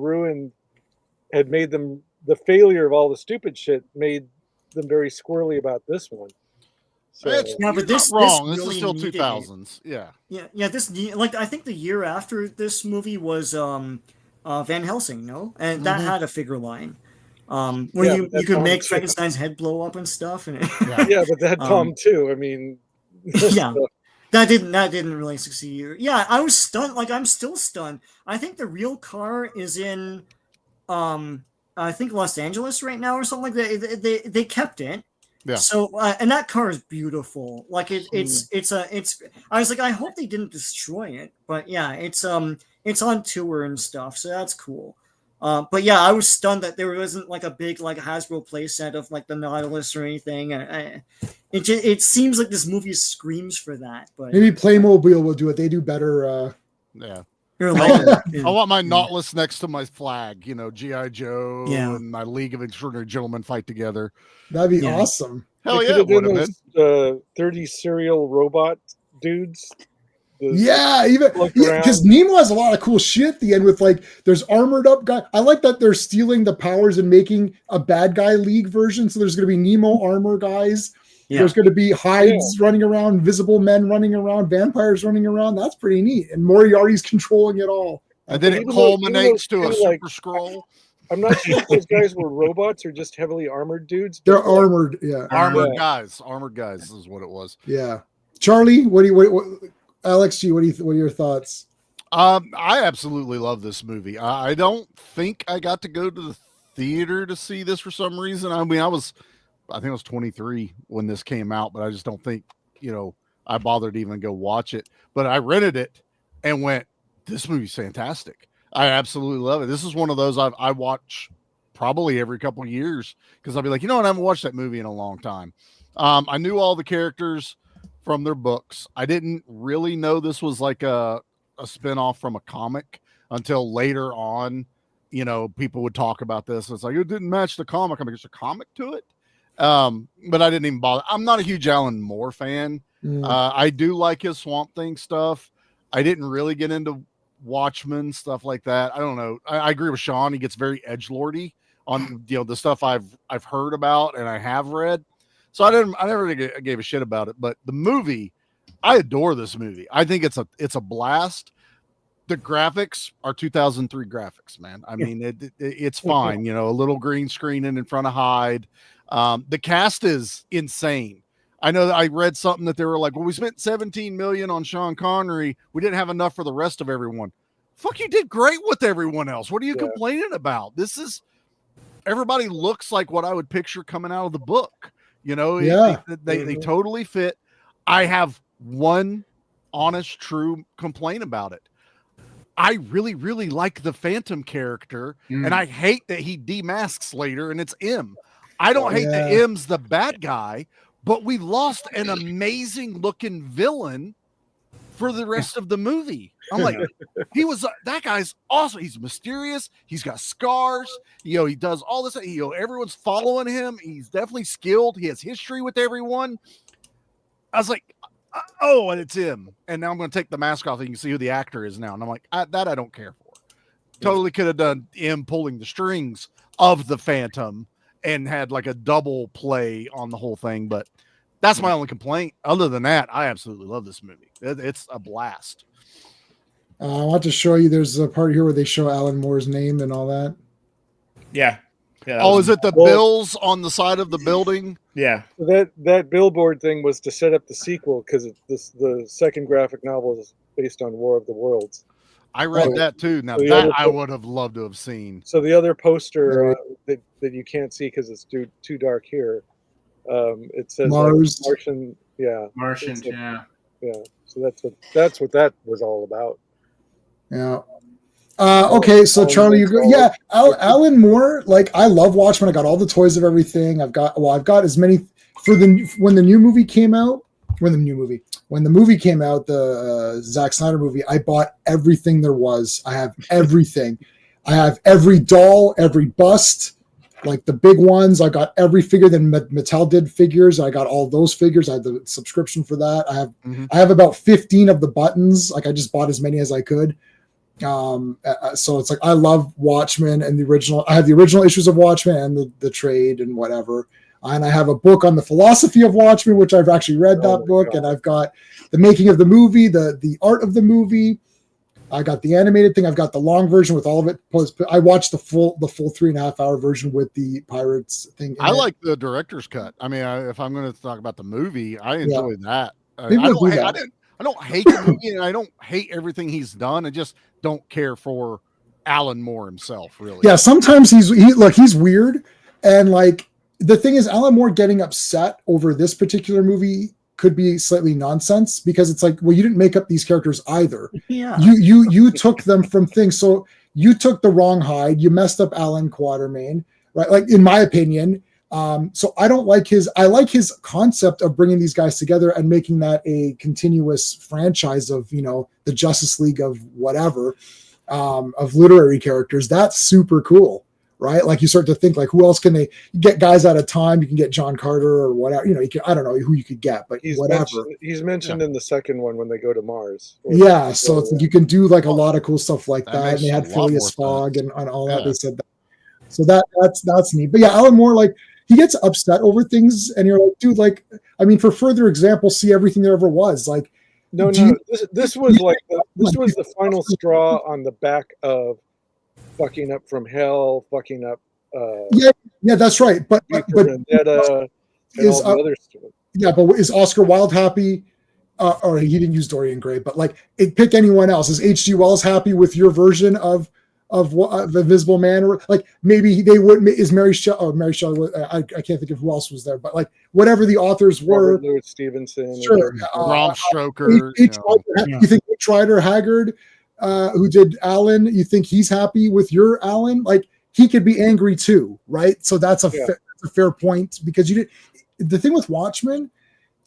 made them. The failure of all the stupid shit made them very squirrely about this one. So, but this wrong. This is still 2000s. Yeah. This I think the year after this movie was Van Helsing, no, and that had a figure line. Where you could make Frankenstein's head blow up and stuff, and but that bombed too. I mean, that didn't really succeed. Yeah, I was stunned. Like I'm still stunned. I think the real car is in, I think Los Angeles right now or something like that. They kept it. Yeah. So and that car is beautiful. Like it's. I was like, I hope they didn't destroy it, but yeah, it's on tour and stuff, so that's cool. But yeah, I was stunned that there wasn't like a big Hasbro playset of like the Nautilus or anything. It seems like this movie screams for that. But maybe Playmobil will do it. They do better. I want my Nautilus next to my flag. G.I. Joe and my League of Extraordinary Gentlemen fight together. That'd be awesome. Hell yeah, it would have been. 30 serial robot dudes. Because Nemo has a lot of cool shit at the end with there's armored up guy. I like that they're stealing the powers and making a bad guy league version. So there's going to be Nemo armor guys. Yeah. There's going to be hides running around, invisible men running around, vampires running around. That's pretty neat. And Moriarty's controlling it all. And then it culminates to a super scroll. I'm not sure if those guys were robots or just heavily armored dudes. They're armored, Armored guys. Armored guys is what it was. Yeah. Charlie, what Alex G, what are your thoughts? I absolutely love this movie. I don't think I got to go to the theater to see this for some reason. I mean, I think I was 23 when this came out, but I just don't think, I bothered to even go watch it. But I rented it and went, this movie's fantastic. I absolutely love it. This is one of those I watch probably every couple of years because I'll be like, I haven't watched that movie in a long time. I knew all the characters from their books. I didn't really know this was like a a spinoff from a comic until later on. You know, people would talk about this. It's like, it didn't match the comic. I mean, there's a comic to it. But I didn't even bother. I'm not a huge Alan Moore fan. I do like his Swamp Thing stuff. I didn't really get into Watchmen, stuff like that. I don't know. I agree with Sean. He gets very edgelordy on, you know, the stuff I've heard about and I have read. So I never really gave a shit about it. But the movie, I adore this movie. I think it's a blast. The graphics are 2003 graphics, man. I mean, it's fine. You know, a little green screen in front of Hyde. The cast is insane. I know that I read something that they were like, well, we spent 17 million on Sean Connery. We didn't have enough for the rest of everyone. Fuck, you did great with everyone else. What are you complaining about? Everybody looks like what I would picture coming out of the book. You know, they totally fit. I have one honest, true complaint about it. I really, really like the Phantom character, and I hate that he demasks later and it's M. I don't hate that M's the bad guy, but we lost an amazing looking villain for the rest of the movie. I'm like, that guy's awesome. He's mysterious. He's got scars. You know, he does all this. You know, everyone's following him. He's definitely skilled. He has history with everyone. I was like, oh, and it's him. And now I'm going to take the mask off and you can see who the actor is now. And I'm like, I don't care for. Totally could have done him pulling the strings of the Phantom and had like a double play on the whole thing. But that's my only complaint. Other than that, I absolutely love this movie. It's a blast. I want to show you, there's a part here where they show Alan Moore's name and all that. Yeah. Is it the bills on the side of the building? Yeah. That billboard thing was to set up the sequel because the second graphic novel is based on War of the Worlds. I read that too. Now that I would have loved to have seen. So the other poster that you can't see because it's too dark here. It says Mars. Martian. Yeah. Martian. Yeah. So that's what that was all about. Yeah. Okay, so Charlie, you go. Yeah, Alan Moore. Like, I love Watchmen. I got all the toys of everything. I've got as many when the movie came out, the Zack Snyder movie. I bought everything there was. I have everything. I have every doll, every bust, like the big ones. I got every figure that Mattel did figures. I got all those figures. I had the subscription for that. I have about 15 of the buttons. Like, I just bought as many as I could. So it's like, I love Watchmen and the original. I have the original issues of Watchmen and the trade and whatever. And I have a book on the philosophy of Watchmen, which I've actually read that book. God. And I've got the making of the movie, the art of the movie. I got the animated thing. I've got the long version with all of it. I watched the full 3.5 hour version with the Pirates thing. I like the director's cut. I mean, if I'm going to talk about the movie, I enjoy that. I don't hate the movie, and I don't hate everything he's done. I just don't care for Alan Moore himself, really. Yeah, sometimes he's weird, and like the thing is, Alan Moore getting upset over this particular movie could be slightly nonsense because it's like, well, you didn't make up these characters either. Yeah, you took them from things. So you took the wrong Hyde. You messed up Alan Quatermain, right? Like, in my opinion. So I like his concept of bringing these guys together and making that a continuous franchise of, you know, the Justice League of whatever, of literary characters. That's super cool, right? Like, you start to think, like, who else can they get guys at a time? You can get John Carter or whatever, you know, I don't know who you could get, but whatever. He's mentioned in the second one when they go to Mars. Yeah. So it's like, you can do like a lot of cool stuff like that. And they had Phileas Fogg and all that. They said that. So that's neat. But yeah, Alan Moore, like, he gets upset over things, and you're like, dude, like, I mean, for further example, see everything there ever was. Like, this was the final straw on the back of fucking up from hell, fucking up. Yeah, that's right. But Vendetta and all the other stuff. Yeah, but is Oscar Wilde happy? Or he didn't use Dorian Gray, but like, pick anyone else. Is H.G. Wells happy with your version of the Invisible Man? Or like, maybe they would. Is Mary Shelley? I can't think of who else was there, but like, whatever the authors were. Robert Louis Stevenson. Sure. Bram Stoker. You think H. Rider Haggard, who did Alan, you think he's happy with your Alan? Like, he could be angry too, right? So that's a fair point, because you did. The thing with Watchmen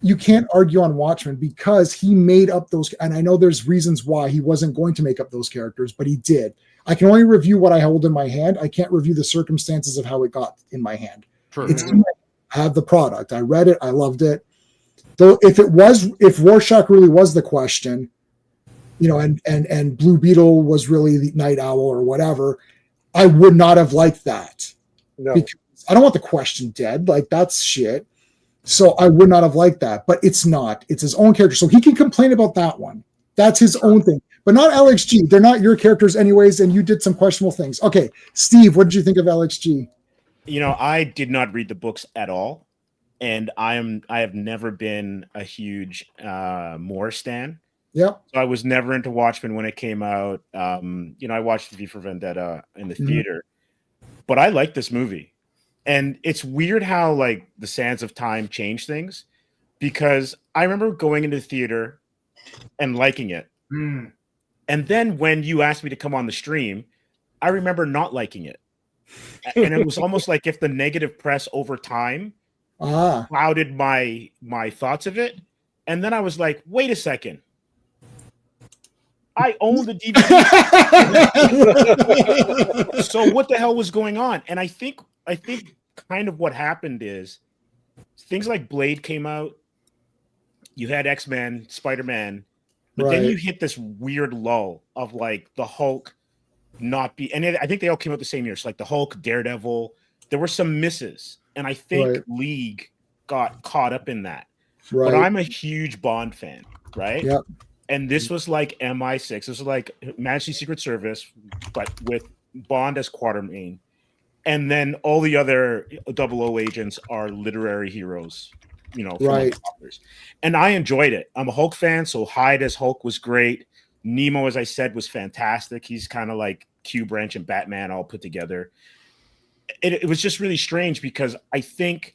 you can't argue on Watchmen because he made up those, and I know there's reasons why he wasn't going to make up those characters, but he did. I can only review what I hold in my hand. I can't review the circumstances of how it got in my hand. True. I have the product. I read it. I loved it. Though if Rorschach really was the question, and Blue Beetle was really the Night Owl or whatever, I would not have liked that. No. Because I don't want the question dead. Like, that's shit. So I would not have liked that, but it's not. It's his own character. So he can complain about that one. That's his own thing, but not LXG. They're not your characters anyways, and you did some questionable things. Okay, Steve, what did you think of LXG? I did not read the books at all, and I have never been a huge Moore stan. Yep. So I was never into Watchmen when it came out. I watched V for Vendetta in the theater, but I like this movie. And it's weird how like the sands of time change things, because I remember going into the theater and liking it. Mm. And then when you asked me to come on the stream, I remember not liking it. And it was almost like if the negative press over time clouded my thoughts of it. And then I was like, wait a second. I own the DVD. So what the hell was going on? And I think kind of what happened is things like Blade came out. You had X-Men, Spider-Man, but then you hit this weird lull of like the Hulk not be, and I think they all came out the same year. So like the Hulk, Daredevil, there were some misses, and I think League got caught up in that. But I'm a huge Bond fan, right? Yep. And this was like MI6. This was like Majesty's Secret Service, but with Bond as Quatermain. And then all the other 00 agents are literary heroes, from authors. And I enjoyed it. I'm a Hulk fan, so Hyde as Hulk was great. Nemo, as I said, was fantastic. He's kind of like Q Branch and Batman all put together. It was just really strange because I think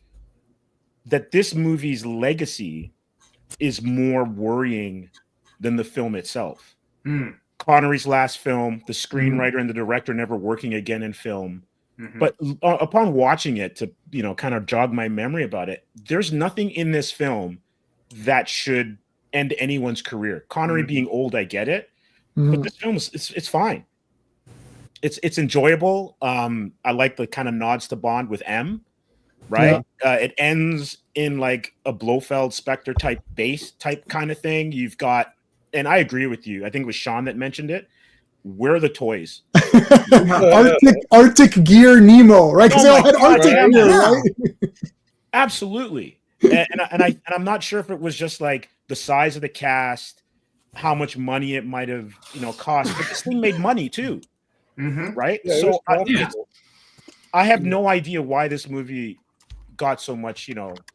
that this movie's legacy is more worrying than the film itself. Connery's last film, the screenwriter and the director never working again in film. But upon watching it to, kind of jog my memory about it, there's nothing in this film that should end anyone's career. Connery being old, I get it, but this film it's fine. It's enjoyable. I like the kind of nods to Bond with M, right? Yeah. It ends in like a Blofeld Spectre type base type kind of thing. You've got, and I agree with you. I think it was Sean that mentioned it. Where are the toys? Arctic Gear Nemo, right? Because they all had Arctic Gear, right? Absolutely. And I'm not sure if it was just like the size of the cast, how much money it might have, cost. But this thing made money too, right? Yeah, so I have no idea why this movie got so much,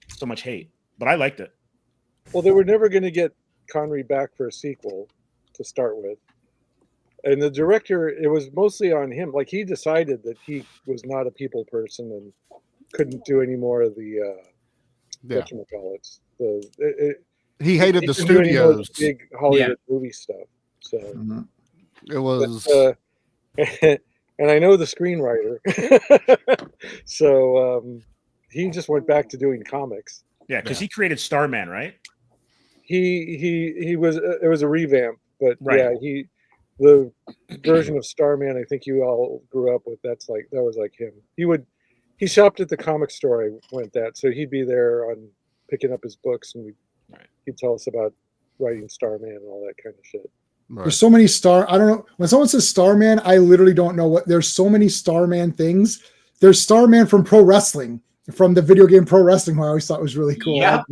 so much hate. But I liked it. Well, they were never going to get Connery back for a sequel to start with. And the director, it was mostly on him. Like, he decided that he was not a people person and couldn't do any more of the whatchamacallits. He hated the studios. Big Hollywood movie stuff. So it was. But, and I know the screenwriter. So he just went back to doing comics. Yeah, because he created Starman, right? He was it was a revamp, but the version of Starman I think you all grew up with, that was like him. He shopped at the comic store I went that, so he'd be there on picking up his books, and he'd tell us about writing Starman and all that kind of shit. Right. There's so many I don't know, when someone says Starman, I literally don't know there's so many Starman things. There's Starman from pro wrestling, from the video game Pro Wrestling, who I always thought was really cool. Yeah.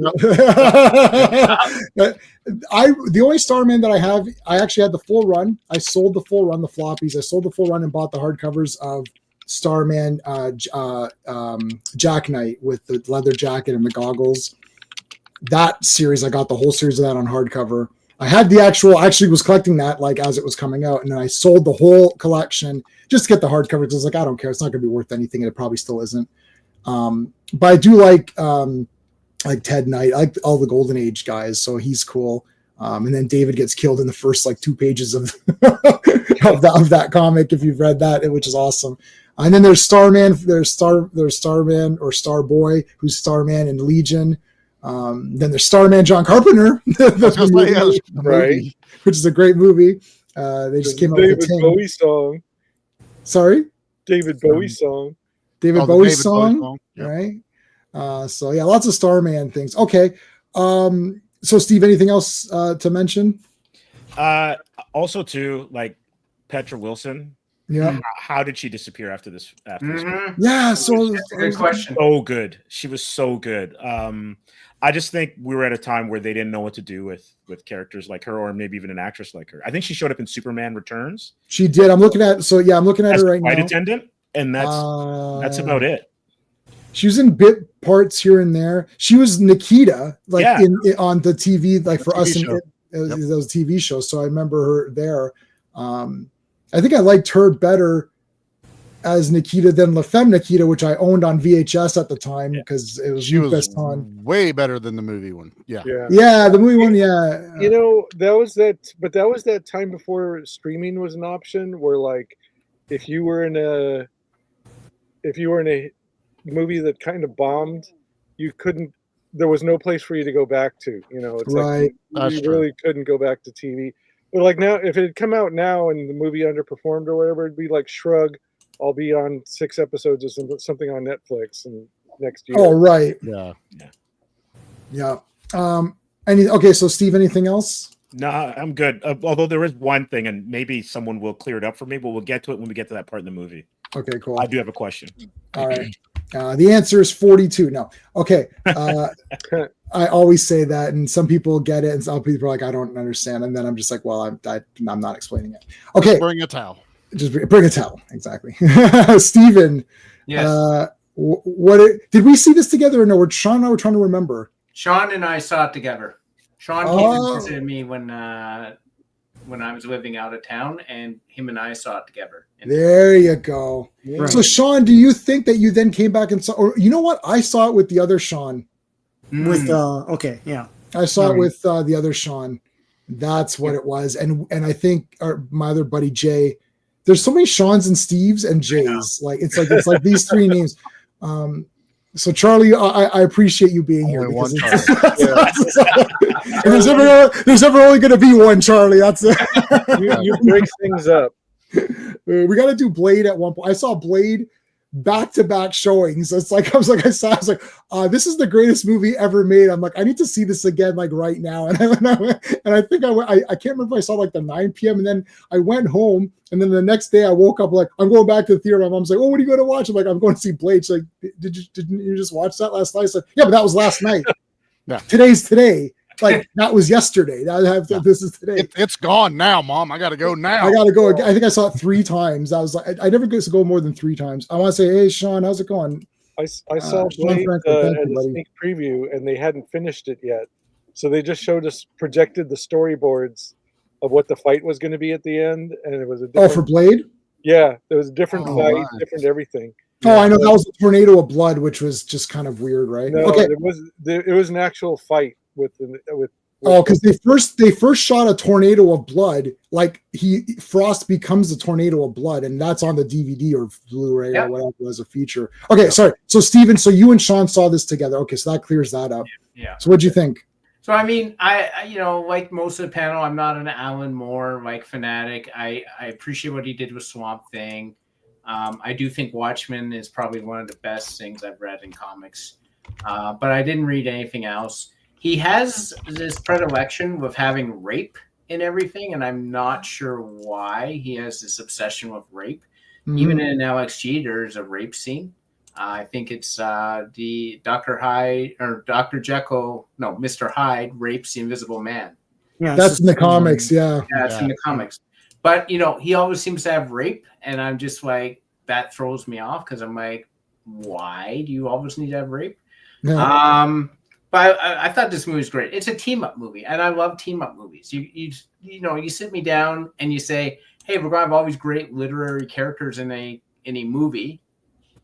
The only Starman that I have, I actually had the full run. I sold the full run, the floppies. I sold the full run and bought the hardcovers of Starman Jack Knight with the leather jacket and the goggles. That series, I got the whole series of that on hardcover. I had the actually was collecting that like as it was coming out, and then I sold the whole collection just to get the hardcover because I was like, I don't care, it's not going to be worth anything, and it probably still isn't. But I do like Ted Knight. I like all the Golden Age guys, so he's cool. And then David gets killed in the first like 2 pages of of that comic, if you've read that, which is awesome. And then there's Starman, there's Starman or Starboy, who's Starman in Legion. Then there's Starman John Carpenter, right, which is a great movie. They just came out with David Bowie song. Sorry, David Bowie song. David Bowie song, yep. Right? So yeah, lots of Starman things. Okay, so Steve, anything else to mention? Also, too, like Petra Wilson. Yeah. How did she disappear after this? Yeah, so that's a good question. So good. She was so good. I just think we were at a time where they didn't know what to do with characters like her, or maybe even an actress like her. I think she showed up in Superman Returns. She did. I'm looking at her right now. Flight attendant, and that's about it. She was in bit parts here and there. She was Nikita, like on the TV, like for us, those TV shows. So I remember her there. I think I liked her better as Nikita than La Femme Nikita, which I owned on VHS at the time because it was she was way better than the movie one. Yeah, the movie one. Yeah, you know, that was that time before streaming was an option. Where like, if you were in a movie that kind of bombed, you couldn't. There was no place for you to go back to. You know, it's right. Like you really couldn't go back to TV. But like now, if it had come out now and the movie underperformed or whatever, it'd be like Shrug. I'll be on 6 episodes of something on Netflix and next year. Oh, right. Yeah. Okay, so Steve, anything else? No, I'm good. Although there is one thing, and maybe someone will clear it up for me, but we'll get to it when we get to that part in the movie. Okay, cool. I do have a question. All right. The answer is 42. No. Okay. I always say that, and some people get it, and some people are like, I don't understand. And then I'm just like, well, I'm not explaining it. Okay. Just bring a towel. Just bring a towel. Exactly. Steven. Yes. Did we see this together or no? Sean and I were trying to remember. Sean and I saw it together. Sean came and visited me when I was living out of town, and him and I saw it together. There you go. Right. So, Sean, do you think that you then came back and saw, or you know what? I saw it with the other Sean. With yeah. I saw it with the other Sean. That's what it was. And I think my other buddy Jay. There's so many Seans and Steves and Jays. Like it's like these 3 names. So Charlie, I appreciate you being here. There's ever only going to be one Charlie. That's it. You break things up. We got to do Blade at one point. I saw Blade back-to-back showings. It's like I was like, this is the greatest movie ever made. I'm like, I need to see this again, like right now. And I think I can't remember if I saw like the 9 p.m. and then I went home, and then the next day I woke up like I'm going back to the theater. My mom's like, "Oh, what are you going to watch?" I'm like, "I'm going to see Blade." She's like, "Didn't you just watch that last night?" I said, "Yeah, but that was last night. Yeah. Today's today." Like that was yesterday. This is today. It's gone now, Mom. I got to go now. I got to go. I think I saw it 3 times. I was like, I never get to go more than 3 times. I want to say, hey, Sean, how's it going? I saw Blade at a sneak preview, and they hadn't finished it yet, so they just projected the storyboards of what the fight was going to be at the end, and it was a different, for Blade. Yeah, there was a different fight, different everything. Oh, I know that was a tornado of blood, which was just kind of weird, right? No, okay, it was an actual fight with because they first shot a tornado of blood, like Frost becomes a tornado of blood, and that's on the DVD or Blu-ray or whatever as a feature. Okay, sorry. So Steven, so you and Sean saw this together. Okay, so that clears that up. Yeah. So what'd you think? So I mean, I like most of the panel, I'm not an Alan Moore fanatic. I appreciate what he did with Swamp Thing. I do think Watchmen is probably one of the best things I've read in comics, but I didn't read anything else. He has this predilection with having rape in everything, and I'm not sure why he has this obsession with rape. Mm-hmm. Even in LXG, there's a rape scene. I think it's the Dr. Hyde or Dr. Jekyll, no, Mr. Hyde rapes the Invisible Man. Yeah, that's in the comics, Yeah, it's in the comics. But, he always seems to have rape, and I'm just like, that throws me off because I'm like, why do you always need to have rape? Yeah. But I thought this movie was great. It's a team-up movie, and I love team-up movies. You sit me down and you say, hey, we're going to have all these great literary characters in a movie.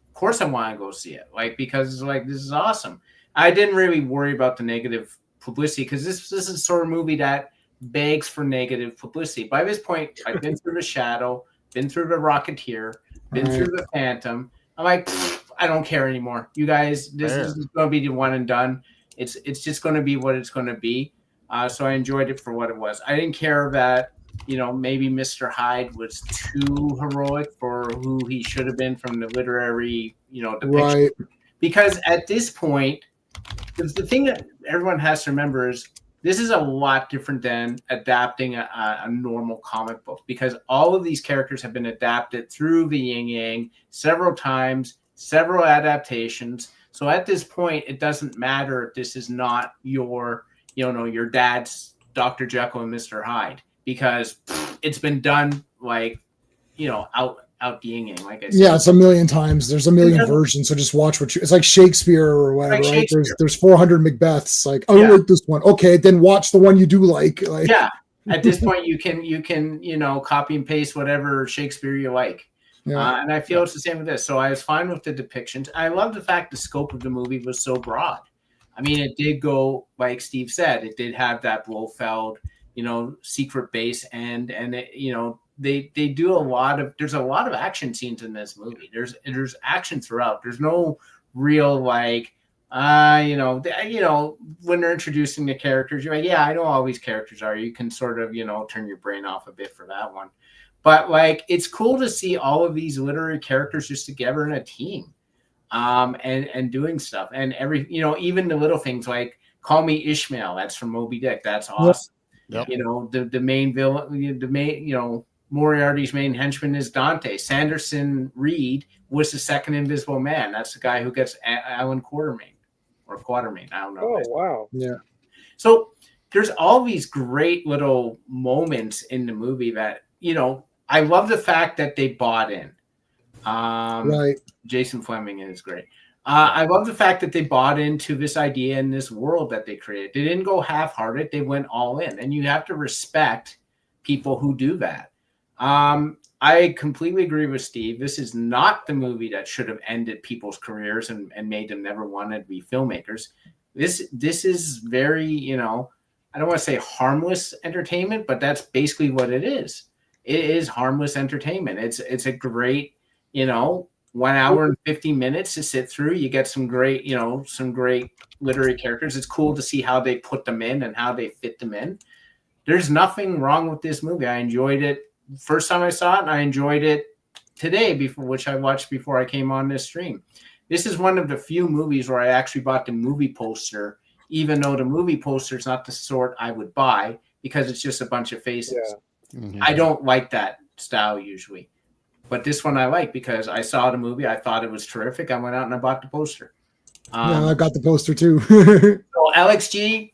Of course I want to go see it, because it's like, this is awesome. I didn't really worry about the negative publicity because this is the sort of movie that begs for negative publicity. By this point, I've been through The Shadow, been through The Rocketeer, been through The Phantom. I'm like, I don't care anymore. You guys, this is going to be the one and done. It's just going to be what it's going to be. So I enjoyed it for what it was. I didn't care that, maybe Mr. Hyde was too heroic for who he should have been from the literary, depiction. Right. Because at this point, the thing that everyone has to remember is this is a lot different than adapting a normal comic book, because all of these characters have been adapted through the yin yang several times, several adaptations. So at this point, it doesn't matter if this is not your dad's Dr. Jekyll and Mr. Hyde, because it's been done out the yin yang, like I said. Yeah, it's a million times. There's a million versions, so just watch it's like Shakespeare or whatever, right? There's 400 Macbeths. Like, I don't like this one. Okay, then watch the one you do like. Yeah. At this point, you can copy and paste whatever Shakespeare you like. Yeah. And I feel it's the same with this. So I was fine with the depictions. I love the fact the scope of the movie was so broad. I mean, it did go, like Steve said, it did have that Blofeld, secret base, and it, they do there's a lot of action scenes in this movie. There's action throughout. There's no real when they're introducing the characters, you're like, yeah, I know all these characters are. You can sort of, turn your brain off a bit for that one. But it's cool to see all of these literary characters just together in a team, and doing stuff. And even the little things like Call Me Ishmael, that's from Moby Dick. That's awesome. Yep. The main villain, Moriarty's main henchman is Dante. Sanderson Reed was the second Invisible Man. That's the guy who gets Alan Quatermain. I don't know. Oh, wow. Yeah. So there's all these great little moments in the movie that, I love the fact that they bought in. Right. Jason Fleming is great. I love the fact that they bought into this idea and this world that they created. They didn't go half-hearted. They went all in. And you have to respect people who do that. I completely agree with Steve. This is not the movie that should have ended people's careers and made them never want to be filmmakers. This is very, I don't want to say harmless entertainment, but that's basically what it is. It is harmless entertainment. It's a great, 1 hour and 50 minutes to sit through. You get some great literary characters. It's cool to see how they put them in and how they fit them in. There's nothing wrong with this movie. I enjoyed it first time I saw it, and I enjoyed it today, which I watched before I came on this stream. This is one of the few movies where I actually bought the movie poster, even though the movie poster is not the sort I would buy, because it's just a bunch of faces. Yeah. Mm-hmm. I don't like that style usually, but this one I like because I saw the movie. I thought it was terrific. I went out and I bought the poster. Yeah, I got the poster too. So LXG,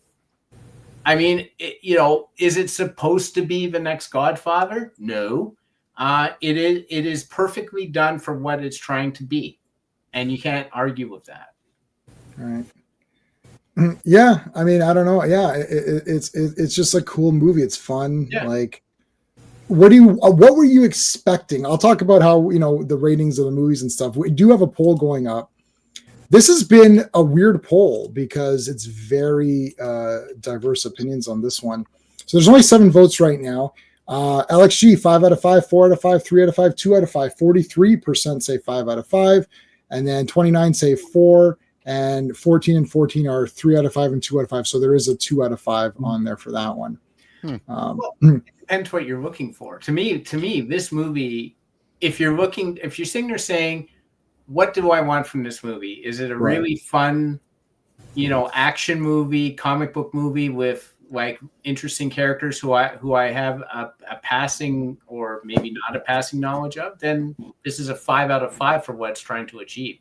I mean, is it supposed to be the next Godfather? No. It is perfectly done for what it's trying to be, and you can't argue with that. All right. Yeah, I mean, I don't know. Yeah, it's just a cool movie. It's fun. Yeah. What were you expecting? I'll talk about how the ratings of the movies and stuff. We do have a poll going up. This has been a weird poll because it's very diverse opinions on this one. So there's only 7 votes right now. LXG, 5 out of 5, 4 out of 5, 3 out of 5, 2 out of 5. 43% say 5 out of 5. And then 29 say 4. And 14 and 14 are 3 out of 5 and 2 out of 5. So there is a 2 out of 5 on there for that one. It depends what you're looking for. To me, this movie, if you're sitting there saying, what do I want from this movie? Is it a really fun, action movie, comic book movie with interesting characters who I have a passing or maybe not a passing knowledge of? Then this is a 5 out of 5 for what it's trying to achieve.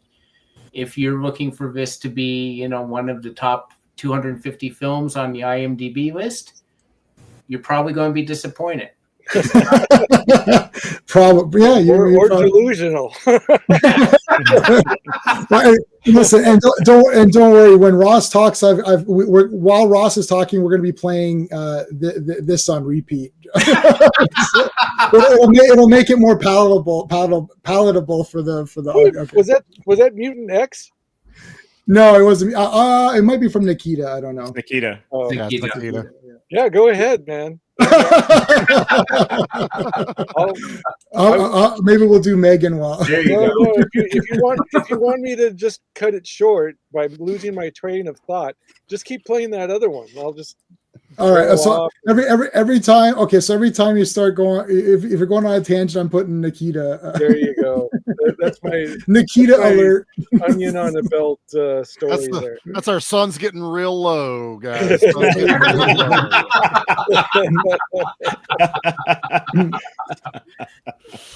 If you're looking for this to be, one of the top 250 films on the IMDb list, you're probably going to be disappointed. Probably, yeah. You're delusional. Listen, and don't worry. When Ross talks, while Ross is talking, we're going to be playing this on repeat. It'll make it more palatable for the. Okay. Was that Mutant X? No, it wasn't. It might be from Nikita. I don't know. Nikita. Oh. Nikita. Yeah, go ahead, man. Maybe we'll do Megan while. There you go. No, if you want me to just cut it short by losing my train of thought, just keep playing that other one. I'll just. All right. So every time, okay. So every time you start going, if you're going on a tangent, I'm putting Nikita. There you go. That's my Nikita alert. Onion on a belt story there. That's our sun's getting real low, guys.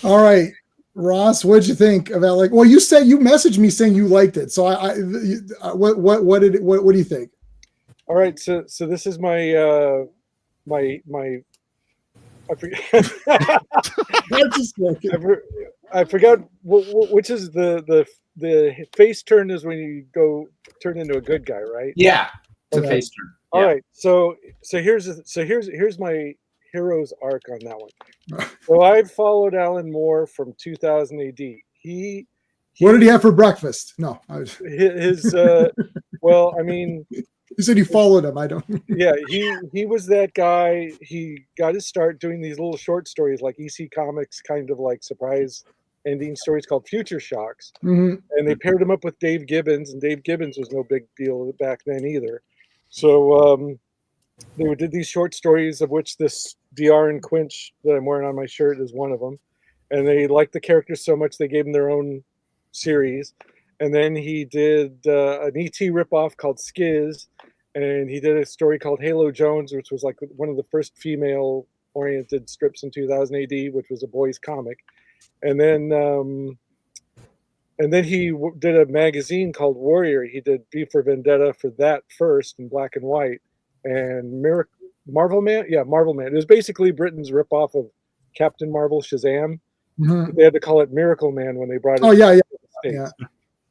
All right, Ross, what'd you think about Well, you said you messaged me saying you liked it. So what do you think? All right, so this is my I forget. I forgot which is the face turn is when you go turn into a good guy, right? Yeah, it's a face turn. All right, so here's my hero's arc on that one. So I followed Alan Moore from 2000 AD. What did he have for breakfast? No, his well, I mean. You said you followed him. I don't. Yeah, he was that guy. He got his start doing these little short stories like EC Comics, kind of like surprise ending stories called Future Shocks. Mm-hmm. And they paired him up with Dave Gibbons, and Dave Gibbons was no big deal back then either. So they did these short stories, of which this DR and Quinch that I'm wearing on my shirt is one of them. And they liked the characters so much they gave them their own series. And then he did an ET ripoff called Skiz, and he did a story called Halo Jones, which was like one of the first female-oriented strips in 2000 AD, which was a boys' comic. And then he did a magazine called Warrior. He did V for Vendetta for that first in black and white, and Marvel Man. Yeah, Marvel Man. It was basically Britain's ripoff of Captain Marvel, Shazam. Mm-hmm. They had to call it Miracle Man when they brought it. Oh yeah.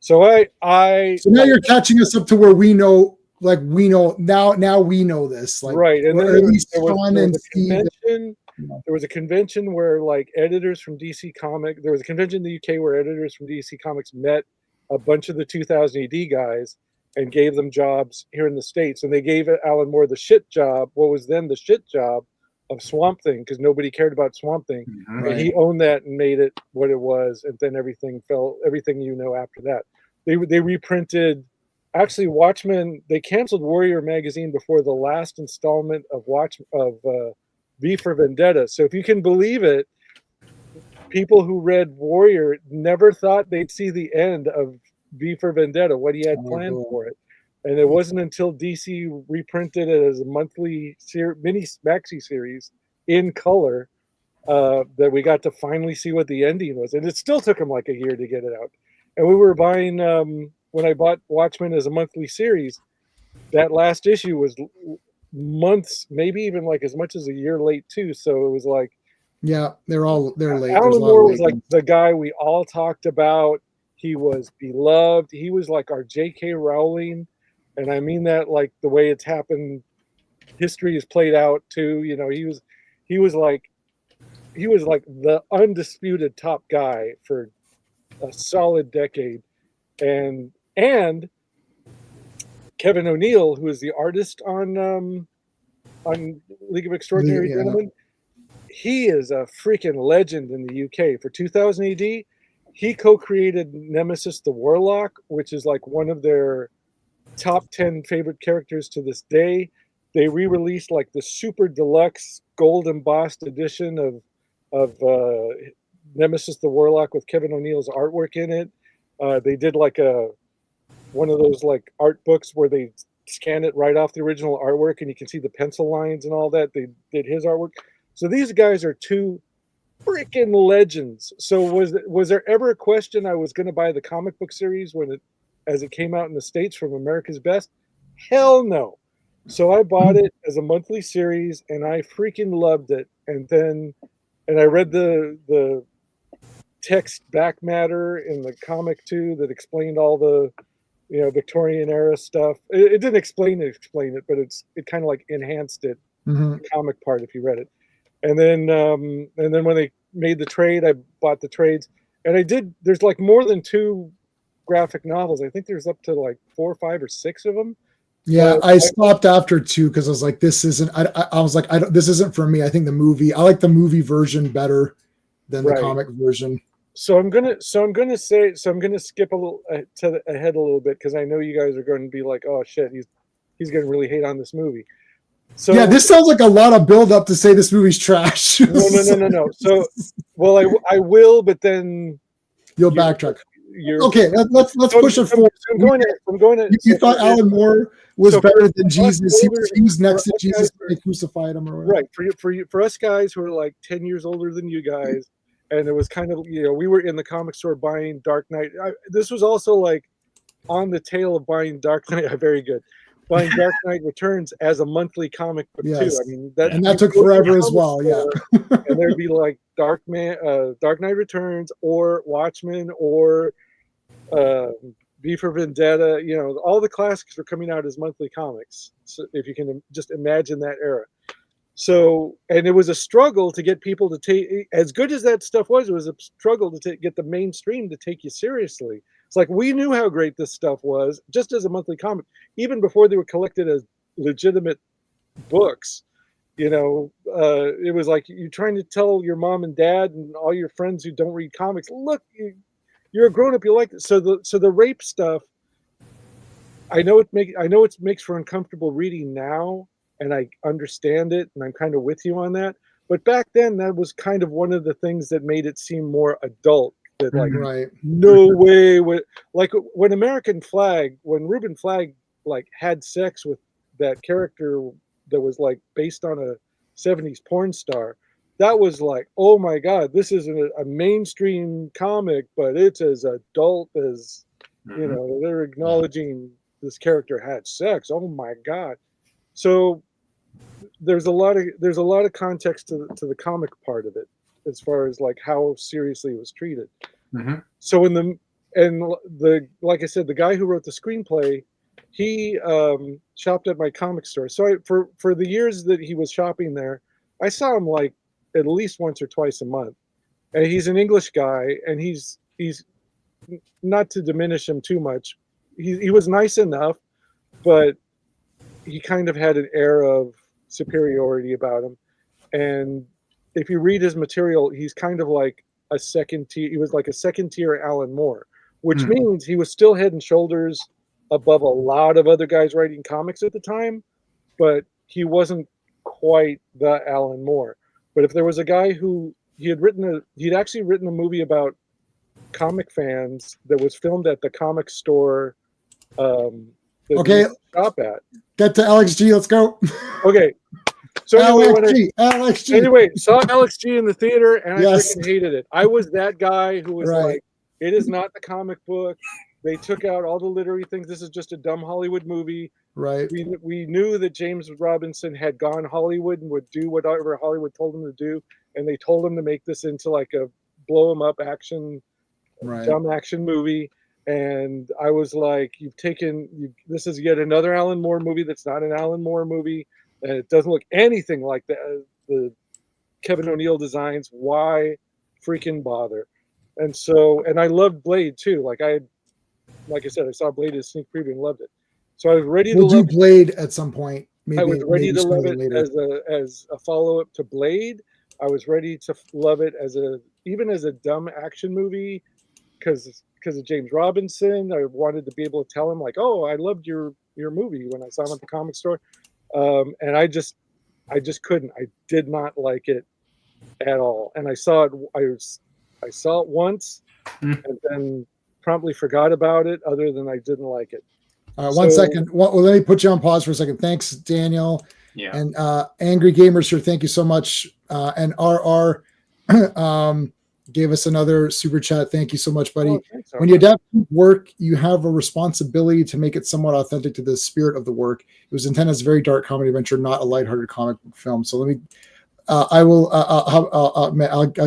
So so now you're catching us up to where we know. Like we know now we know this, like, right? And then at least Sean and Steve. There was a convention where like editors from DC Comics. There was a convention in the UK where editors from DC Comics met a bunch of the 2000 AD guys and gave them jobs here in the States. And they gave Alan Moore the shit job. What was then the shit job of Swamp Thing, because nobody cared about Swamp Thing. Mm-hmm. And he owned that and made it what it was. And then everything after that. They reprinted. Actually, Watchmen, they canceled Warrior magazine before the last installment of V for Vendetta. So if you can believe it, people who read Warrior never thought they'd see the end of V for Vendetta, what he had planned for it. And it wasn't until DC reprinted it as a monthly mini maxi series in color that we got to finally see what the ending was. And it still took them like a year to get it out. And we were buying... when I bought Watchmen as a monthly series, that last issue was months, maybe even like as much as a year late too. So it was like, yeah, they're late. Alan Moore was like the guy we all talked about. He was beloved. He was like our J.K. Rowling, and I mean that like the way it's happened. History is played out too. You know, he was like the undisputed top guy for a solid decade. And Kevin O'Neill, who is the artist on League of Extraordinary Gentlemen, he is a freaking legend in the UK. For 2000 AD, he co-created Nemesis the Warlock, which is like one of their top 10 favorite characters to this day. They re-released like the super deluxe gold embossed edition of Nemesis the Warlock with Kevin O'Neill's artwork in it. They did like one of those like art books where they scan it right off the original artwork and you can see the pencil lines and all that. They did his artwork. So these guys are two freaking legends. So was there ever a question I was going to buy the comic book series as it came out in the States from America's Best? Hell no. So I bought it as a monthly series and I freaking loved it. And I read the text back matter in the comic too that explained all the Victorian era stuff. It didn't explain it, but it kind of like enhanced it, the comic part if you read it. And then when they made the trade, I bought the trades, and there's like more than 2 graphic novels. I think there's up to like 4, 5, or 6 of them Yeah, I stopped after 2 because I was like, this isn't. I was like, this isn't for me. I think the movie. I like the movie version better than the comic version. So I'm gonna skip a little ahead a little bit because I know you guys are going to be like, oh shit, he's going to really hate on this movie. So yeah, this sounds like a lot of build up to say this movie's trash. No. So, well, I will, but then you'll backtrack. Okay, let's push it forward. I'm going to. You thought Alan Moore was better than Jesus? He was next to Jesus. They crucified him, or right? For us guys who are like 10 years older than you guys, and it was kind of, we were in the comic store buying Dark Knight. This was also like on the tail of buying Dark Knight. Very good. Buying Dark Knight Returns as a monthly comic book too. I mean, that took forever as well. Yeah, and there'd be like Dark Knight Returns, or Watchmen, or V for Vendetta. All the classics were coming out as monthly comics. So if you can just imagine that era. So, and it was a struggle to get people to take, as good as that stuff was, it was a struggle to get the mainstream to take you seriously. It's like, we knew how great this stuff was just as a monthly comic, even before they were collected as legitimate books. It was like you're trying to tell your mom and dad and all your friends who don't read comics, look, you're a grown up, you like it. So the rape stuff, I know it makes for uncomfortable reading now, and I understand it, and I'm kind of with you on that. But back then, that was kind of one of the things that made it seem more adult. That no way would, like, when Reuben Flagg had sex with that character that was like based on a 70s porn star, that was like, oh my God, this isn't a mainstream comic, but it's as adult as, they're acknowledging this character had sex. Oh my God. So there's a lot of context to the comic part of it, as far as like how seriously it was treated. Mm-hmm. So like I said, the guy who wrote the screenplay, he shopped at my comic store. So for the years that he was shopping there, I saw him like at least once or twice a month. And he's an English guy, and he's not to diminish him too much. He was nice enough, but he kind of had an air of superiority about him. And if you read his material, he's kind of like a second tier. He was like a second tier Alan Moore, which means he was still head and shoulders above a lot of other guys writing comics at the time, but he wasn't quite the Alan Moore. But if there was a guy who he'd actually written a movie about comic fans that was filmed at the comic store. Okay, shop at. Get to Alex G. Let's go. Okay. So Alex G. Anyway, saw Alex G in the theater, and I freaking hated it. I was that guy who was like, it is not the comic book. They took out all the literary things. This is just a dumb Hollywood movie. Right. We knew that James Robinson had gone Hollywood and would do whatever Hollywood told him to do, and they told him to make this into like a blow 'em up action, dumb action movie. And I was like, this is yet another Alan Moore movie that's not an Alan Moore movie. And it doesn't look anything like the Kevin O'Neill designs. Why freaking bother? And I loved Blade too. Like I said, I saw Blade as a sneak preview and loved it. So I was ready to love Blade at some point. I was ready to love it as a follow-up to Blade. I was ready to love it even as a dumb action movie because of James Robinson. I wanted to be able to tell him like, oh, I loved your movie when I saw him at the comic store. And I just couldn't. I did not like it at all. And I saw it. I saw it once, and then promptly forgot about it. Other than I didn't like it. 1 second. Well, let me put you on pause for a second. Thanks, Daniel. Yeah. And Angry Gamers here. Thank you so much. And RR gave us another super chat. Thank you so much, buddy. Oh, thanks, when you adapt work, you have a responsibility to make it somewhat authentic to the spirit of the work. It was intended as a very dark comedy adventure, not a lighthearted comic book film. So let me, I'll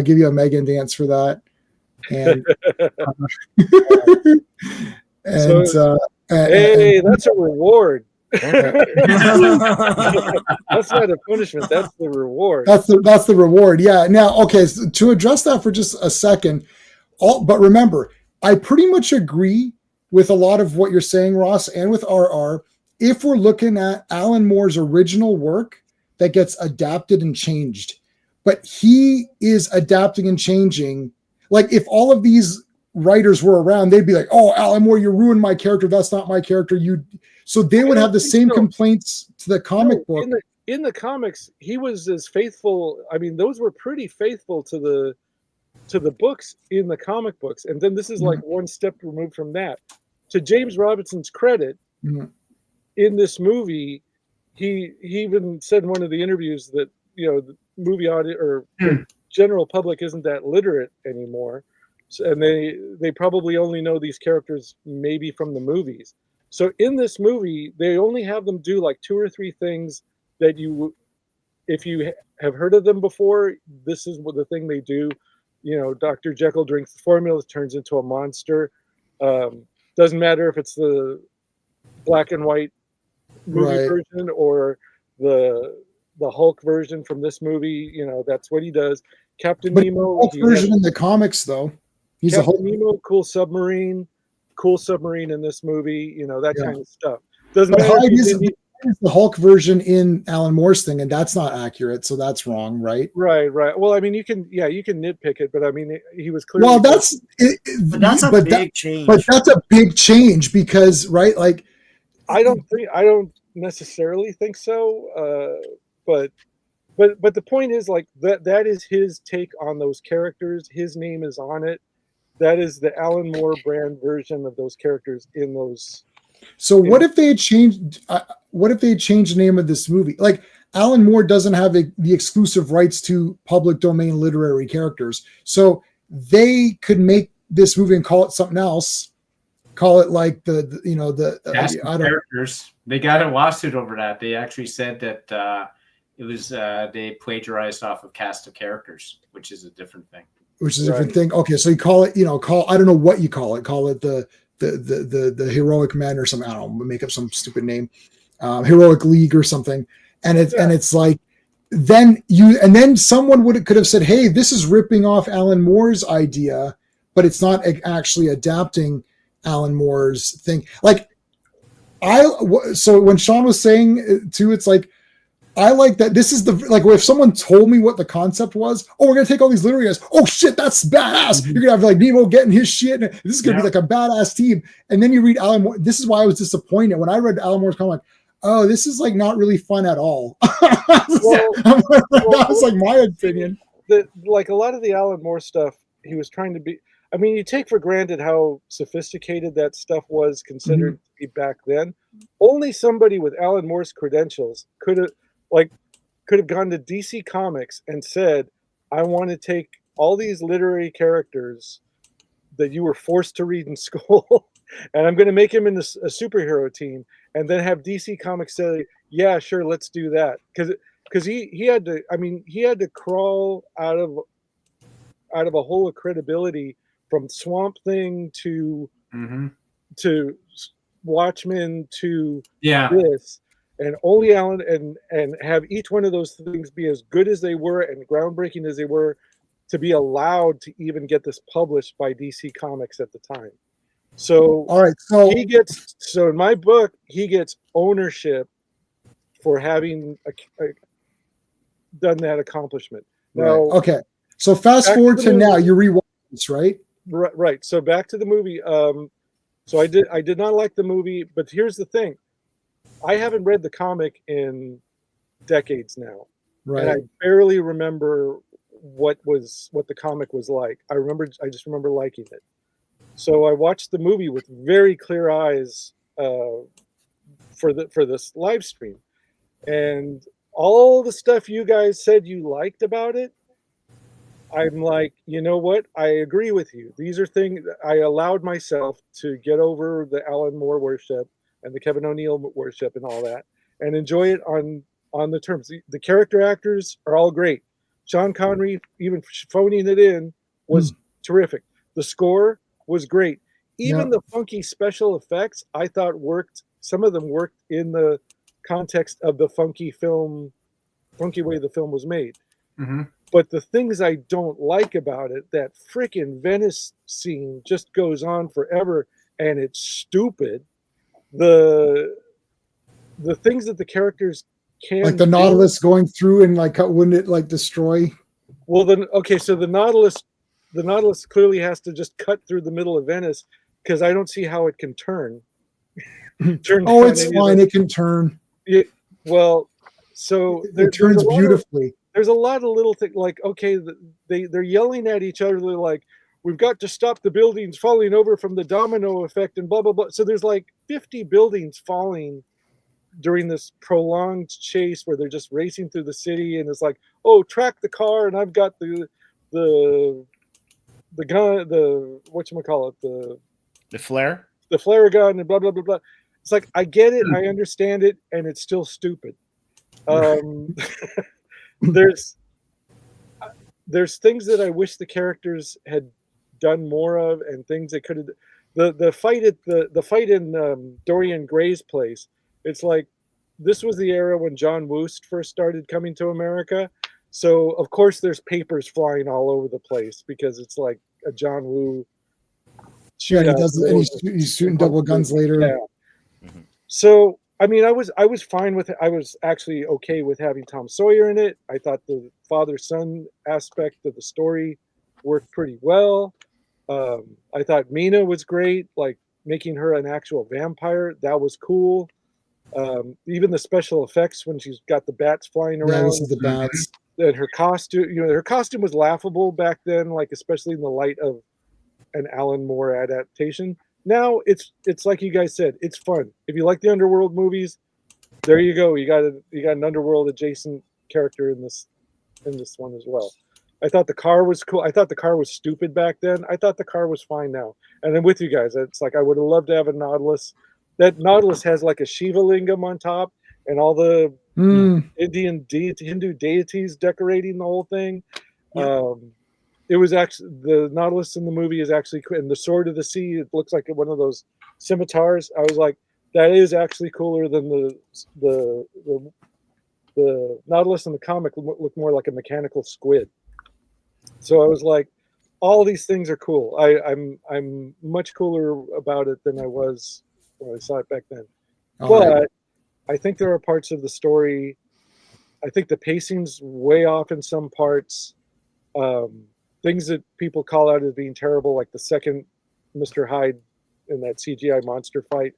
give you a Megan dance for that. And, hey, that's a reward. That's not a punishment. That's the reward. That's the reward. Yeah. Now, okay. So to address that for just a second, but remember, I pretty much agree with a lot of what you're saying, Ross, and with RR. if we're looking at Alan Moore's original work that gets adapted and changed, but he is adapting and changing. Like if all of these writers were around, they'd be like, "Oh, Alan Moore, you ruined my character. That's not my character." So they would have the same complaints to the comic book. In the comics, he was as faithful. I mean, those were pretty faithful to the books in the comic books. And then this is like one step removed from that. To James Robinson's credit, in this movie, he even said in one of the interviews that, the movie audience or the general public isn't that literate anymore. So, and they probably only know these characters maybe from the movies. So in this movie, they only have them do like 2 or 3 things that if you have heard of them before, this is what the thing they do. Dr. Jekyll drinks the formula, turns into a monster. Doesn't matter if it's the black and white movie version or the Hulk version from this movie. That's what he does. Captain Nemo. Hulk version in the comics, though. He's Captain a Hulk. Nemo, cool submarine in this movie. That kind of stuff. Doesn't matter. Is the Hulk version in Alan Moore's thing, and that's not accurate, so that's wrong, right? Right. Well, I mean, you can nitpick it, but I mean, he was clearly. Well, that's a big change. But that's a big change because, right? Like, I don't necessarily think so. But the point is, like, that is his take on those characters. His name is on it. That is the Alan Moore brand version of those characters in those. So what if they had changed? What if they had changed the name of this movie? Like Alan Moore doesn't have the exclusive rights to public domain literary characters, so they could make this movie and call it something else. Call it like the characters. They got a lawsuit over that. They actually said that it was they plagiarized off of cast of characters, which is a different thing. Which is a different thing. Okay, so you call it, I don't know what you call it. Call it the heroic men or something. I don't know, make up some stupid name, heroic league or something. And it's like, then someone could have said, hey, this is ripping off Alan Moore's idea, but it's not actually adapting Alan Moore's thing. Like so when Sean was saying too, it's like, I like that. This is if someone told me what the concept was, we're going to take all these literary guys. Oh shit, that's badass. You're going to have like Nemo getting his shit. And this is going to be like a badass team. And then you read Alan Moore. This is why I was disappointed when I read Alan Moore's comic. Oh, this is like not really fun at all. That was like my opinion. Like a lot of the Alan Moore stuff, he was trying to be. I mean, you take for granted how sophisticated that stuff was considered to be back then. Only somebody with Alan Moore's credentials could have gone to DC Comics and said, I want to take all these literary characters that you were forced to read in school, and I'm going to make him into a superhero team, and then have DC Comics say, yeah, sure, let's do that. Because he had to crawl out of a hole of credibility from Swamp Thing to Watchmen to this. And only Alan and have each one of those things be as good as they were and groundbreaking as they were to be allowed to even get this published by DC Comics at the time. So all right, so in my book, he gets ownership for having done that accomplishment. Now, okay. So fast forward to now, you rewatch this, right? Right. So back to the movie. So I did not like the movie, but here's the thing. I haven't read the comic in decades now. Right. And I barely remember what the comic was like. I just remember liking it. So I watched the movie with very clear eyes for this live stream. And all the stuff you guys said you liked about it, I'm like, you know what? I agree with you. These are things I allowed myself to get over the Alan Moore worship and the Kevin O'Neill worship and all that, and enjoy it on the terms. The character actors are all great. Sean Connery, even phoning it in, was terrific. The score was great. Even the funky special effects, I thought worked. Some of them worked in the context of the funky way the film was made. Mm-hmm. But the things I don't like about it, that freaking Venice scene just goes on forever, and it's stupid. The the things that the characters can, like the Nautilus going through and like wouldn't it like destroy? Well, then okay, so the Nautilus clearly has to just cut through the middle of Venice because I don't see how it can turn. Oh, it's fine. It can turn. Well, so it turns beautifully. There's a lot of little things like, okay, they're yelling at each other. They're like, we've got to stop the buildings falling over from the domino effect and blah, blah, blah. So there's like 50 buildings falling during this prolonged chase where they're just racing through the city. And it's like, oh, track the car. And I've got the gun, whatchamacallit, the flare gun and blah, blah, blah, blah. It's like, I get it. I understand it. And it's still stupid. There's things that I wish the characters had done more of, and things they could have. The fight in Dorian Gray's place. It's like this was the era when John Woost first started coming to America. So of course there's papers flying all over the place because it's like a John Woo. Yeah, he does, and he's shooting double guns later. Yeah. Mm-hmm. So I mean, I was fine with it. I was actually okay with having Tom Sawyer in it. I thought the father-son aspect of the story worked pretty well. I thought Mina was great, like making her an actual vampire. That was cool. Even the special effects when she's got the bats flying around. Yeah, this is the bats. And her costume, her costume was laughable back then, like especially in the light of an Alan Moore adaptation. Now it's like you guys said, it's fun. If you like the Underworld movies, there you go. You got an Underworld adjacent character in this one as well. I thought the car was cool. I thought the car was stupid back then. I thought the car was fine now. And then with you guys, it's like I would have loved to have a Nautilus. That Nautilus has like a Shiva lingam on top and all the Hindu deities decorating the whole thing. Yeah. It was actually, the Nautilus in the movie is actually, and the Sword of the Sea, it looks like one of those scimitars. I was like, that is actually cooler than the Nautilus in the comic looked more like a mechanical squid. So I was like, all these things are cool. I'm much cooler about it than I was when I saw it back then. But I think there are parts of the story, I think the pacing's way off in some parts. Things that people call out as being terrible, like the second Mr. Hyde in that CGI monster fight.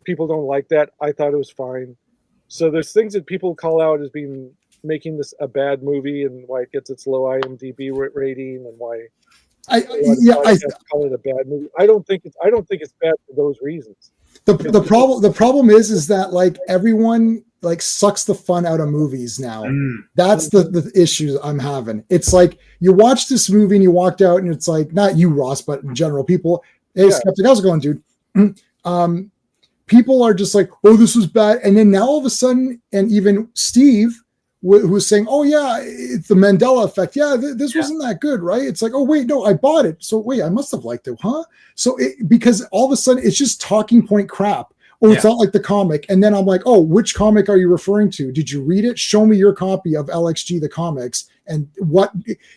People don't like that. I thought it was fine. So there's things that people call out as being making this a bad movie and why it gets its low IMDb rating and why I call it a bad movie. I don't think it's bad for those reasons. The problem is that like everyone like sucks the fun out of movies now. That's the issue I'm having. It's like you watch this movie and you walked out and it's like, not you, Ross, but in general, people, hey, Skeptic, how's it going, dude? People are just like, oh, this was bad. And then now all of a sudden, and even Steve, who was saying, oh yeah, it's the Mandela effect. Yeah, this wasn't that good, right? It's like, oh wait, no, I bought it. So wait, I must have liked it, huh? So because all of a sudden it's just talking point crap. Oh, it's not like the comic. And then I'm like, oh, which comic are you referring to? Did you read it? Show me your copy of LXG, the comics. And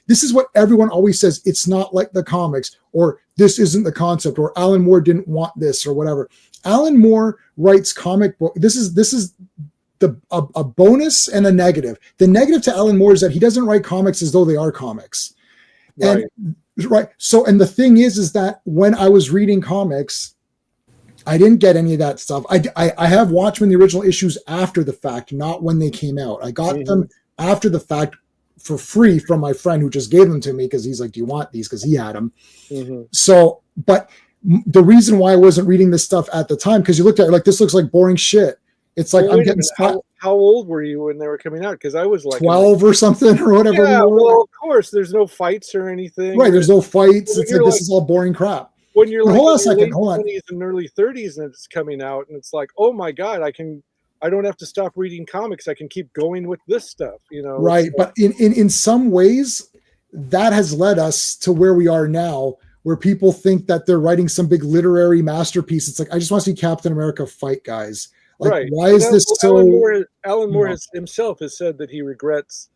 this is what everyone always says. It's not like the comics, or this isn't the concept, or Alan Moore didn't want this, or whatever. Alan Moore writes comic book. This is a bonus and a negative. The negative to Alan Moore is that he doesn't write comics as though they are comics. Right. So, and the thing is that when I was reading comics, I didn't get any of that stuff. I have Watchmen, the original issues, after the fact, not when they came out. I got them after the fact for free from my friend who just gave them to me because he's like, do you want these? Because he had them. So, but the reason why I wasn't reading this stuff at the time, because you looked at it like, this looks like boring shit. It's like, I'm getting how old were you when they were coming out? Because I was like 12 or something or whatever. Yeah, well, of course, there's no fights or anything. Right, there's no fights. It's like, this is all boring crap. When you're like hold on a in second, your late 20s and early 30s and it's coming out and it's like, oh my God, I don't have to stop reading comics. I can keep going with this stuff, Right. But in some ways, that has led us to where we are now, where people think that they're writing some big literary masterpiece. It's like, I just want to see Captain America fight, guys. Like, right. Why is this so? Alan Moore himself has said that he regrets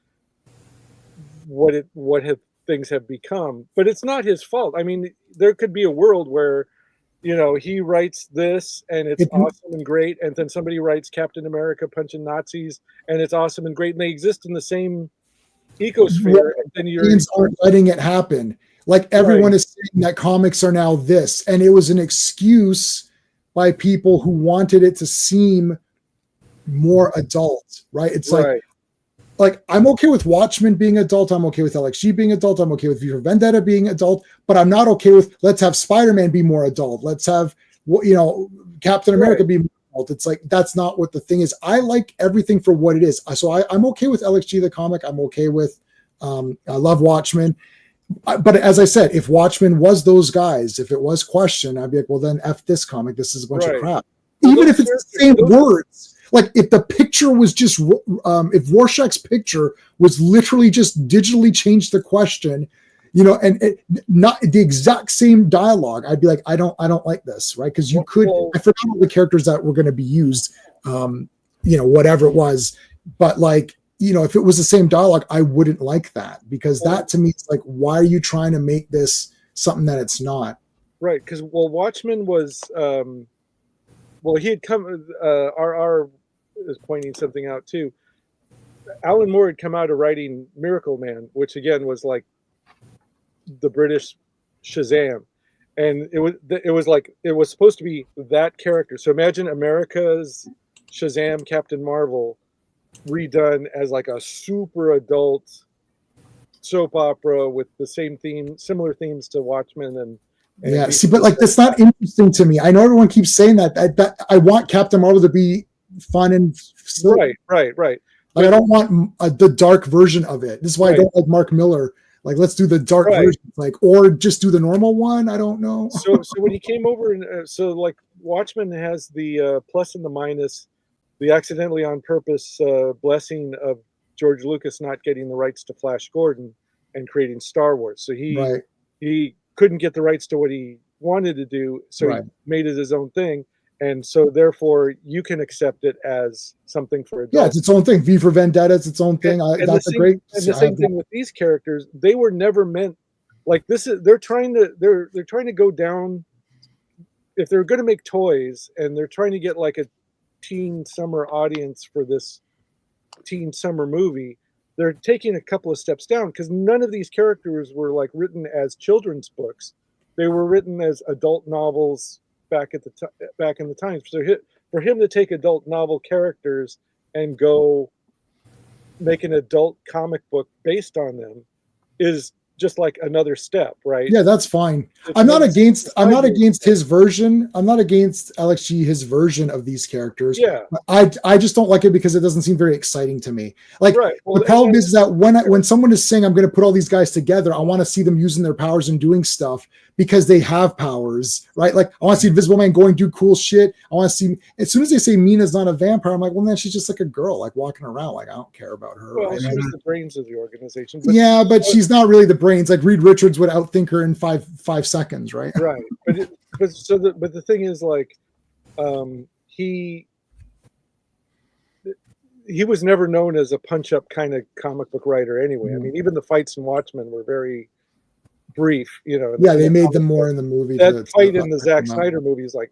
what things have become, but it's not his fault. I mean, there could be a world where, he writes this and it's awesome and great, and then somebody writes Captain America punching Nazis and it's awesome and great, and they exist in the same ecosphere, and then you're aren't letting it happen. Like everyone is saying that comics are now this, and it was an excuse by people who wanted it to seem more adult, right? It's like I'm okay with Watchmen being adult, I'm okay with LXG being adult, I'm okay with V for Vendetta being adult, but I'm not okay with let's have Spider-Man be more adult, let's have Captain America be more adult. It's like that's not what the thing is. I like everything for what it is. So I'm okay with LXG the comic. I'm okay with I love Watchmen. But as I said, if Watchmen was those guys, if it was Question, I'd be like, well, then F this comic. This is a bunch of crap. Even if it's the same words. Like if the picture was just, if Rorschach's picture was literally just digitally changed the question, and not the exact same dialogue, I'd be like, I don't like this, right? Because I forgot all the characters that were going to be used, whatever it was. But like, if it was the same dialogue, I wouldn't like that, because that to me is like, why are you trying to make this something that it's not? Right. Because Watchmen was, he had come. RR is pointing something out too. Alan Moore had come out of writing Miracle Man, which again was like the British Shazam, and it was supposed to be that character. So imagine America's Shazam, Captain Marvel, redone as like a super adult soap opera with the similar themes to Watchmen and yeah. See, but like that's not interesting to me. I know everyone keeps saying that I want Captain Marvel to be fun and silly. Right. Like I don't want the dark version of it. This is why I don't like Mark Miller. Like let's do the dark version, or just do the normal one. I don't know. So when he came over, and like Watchmen has the plus and the minus, the accidentally on purpose blessing of George Lucas not getting the rights to Flash Gordon and creating Star Wars. So he couldn't get the rights to what he wanted to do, so he made it his own thing. And so therefore you can accept it as something for adults. Yeah, it's its own thing. V for Vendetta, it's its own thing. That's a great. And the same thing with these characters. They were never meant like this. They're trying to go down. If they're going to make toys and they're trying to get like a teen summer audience for this teen summer movie, they're taking a couple of steps down, because none of these characters were like written as children's books. They were written as adult novels back in the times. So for him to take adult novel characters and go make an adult comic book based on them is just like another step, right? Yeah, that's fine. I'm not against his version. I'm not against LXG, his version of these characters. Yeah. I just don't like it because it doesn't seem very exciting to me. Like Well, the problem is that when someone is saying I'm going to put all these guys together, I want to see them using their powers and doing stuff because they have powers, right? Like I want to see Invisible Man going do cool shit. I want to see, as soon as they say Mina's not a vampire, I'm like, well, then she's just like a girl, like walking around. Like I don't care about her. Well, right? she's the brains of the organization. But she's not really the brains. Like Reed Richards would outthink her in five seconds, right? Right. But the thing is, like, he was never known as a punch-up kind of comic book writer anyway. I mean, even the fights in Watchmen were very brief, Yeah, they made them more in the movie. That fight in the Zack Snyder movie is like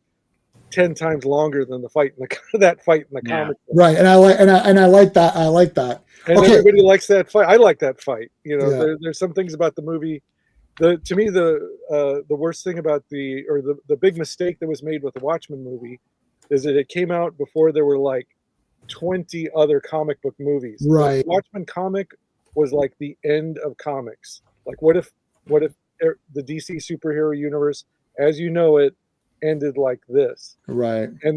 10 times longer than the fight in that fight in the comic book. Right, and I like that. I like that. And everybody likes that fight. I like that fight. There's some things about the movie. To me, the worst thing about the big mistake that was made with the Watchmen movie is that it came out before there were like 20 other comic book movies. Right. The Watchmen comic was like the end of comics. Like, what if the DC superhero universe, as you know it, ended like this? Right. But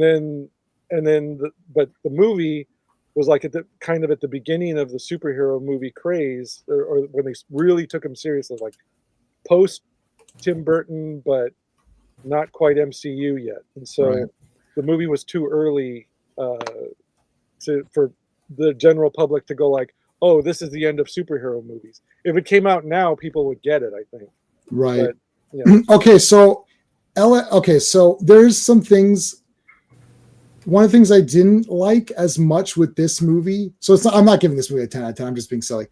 the movie was like at the beginning of the superhero movie craze, or when they really took them seriously, like post Tim Burton, but not quite MCU yet. And so the movie was too early for the general public to go like, oh, this is the end of superhero movies. If it came out now, people would get it, I think. Right. But, Okay, so there's some things. One of the things I didn't like as much with this movie, I'm not giving this movie a 10 out of 10. I'm just being silly.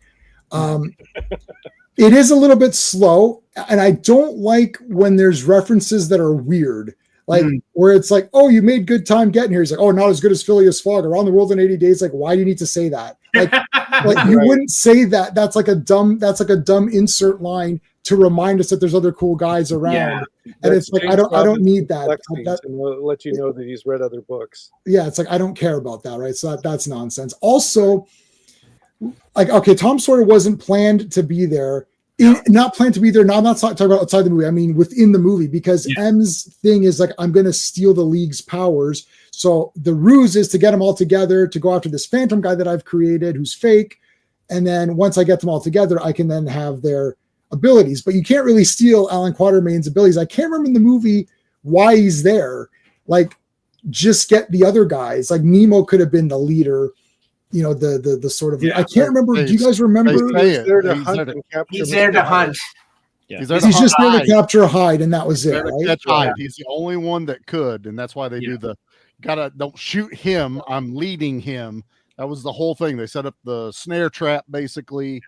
It is a little bit slow, and I don't like when there's references that are weird. Like where it's like, oh, you made good time getting here. He's like, oh, not as good as Phileas Fogg. Around the world in 80 days. Like, why do you need to say that? Like you wouldn't say that. That's like a dumb insert line to remind us that there's other cool guys around. And it's like, I don't need that. And let you know that he's read other books. Yeah, it's like, I don't care about that, right? So that's nonsense. Also, like, okay, Tom Sawyer wasn't planned to be there. Not planned to be there. No, I'm not talking about outside the movie. I mean, within the movie, because M's thing is like, I'm going to steal the League's powers. So the ruse is to get them all together to go after this Phantom guy that I've created who's fake. And then once I get them all together, I can then have their abilities. But you can't really steal Alan Quatermain's abilities. I can't remember in the movie why he's there. Like, just get the other guys. Like Nemo could have been the leader. You know, the sort of, I can't remember. Do you guys remember? He's there to hunt and capture. He's there to hunt. Yeah. He's just there to capture Hyde, and that was it. Right? Catch Hyde. He's the only one that could, and that's why they do the don't shoot him. I'm leading him. That was the whole thing. They set up the snare trap. Basically,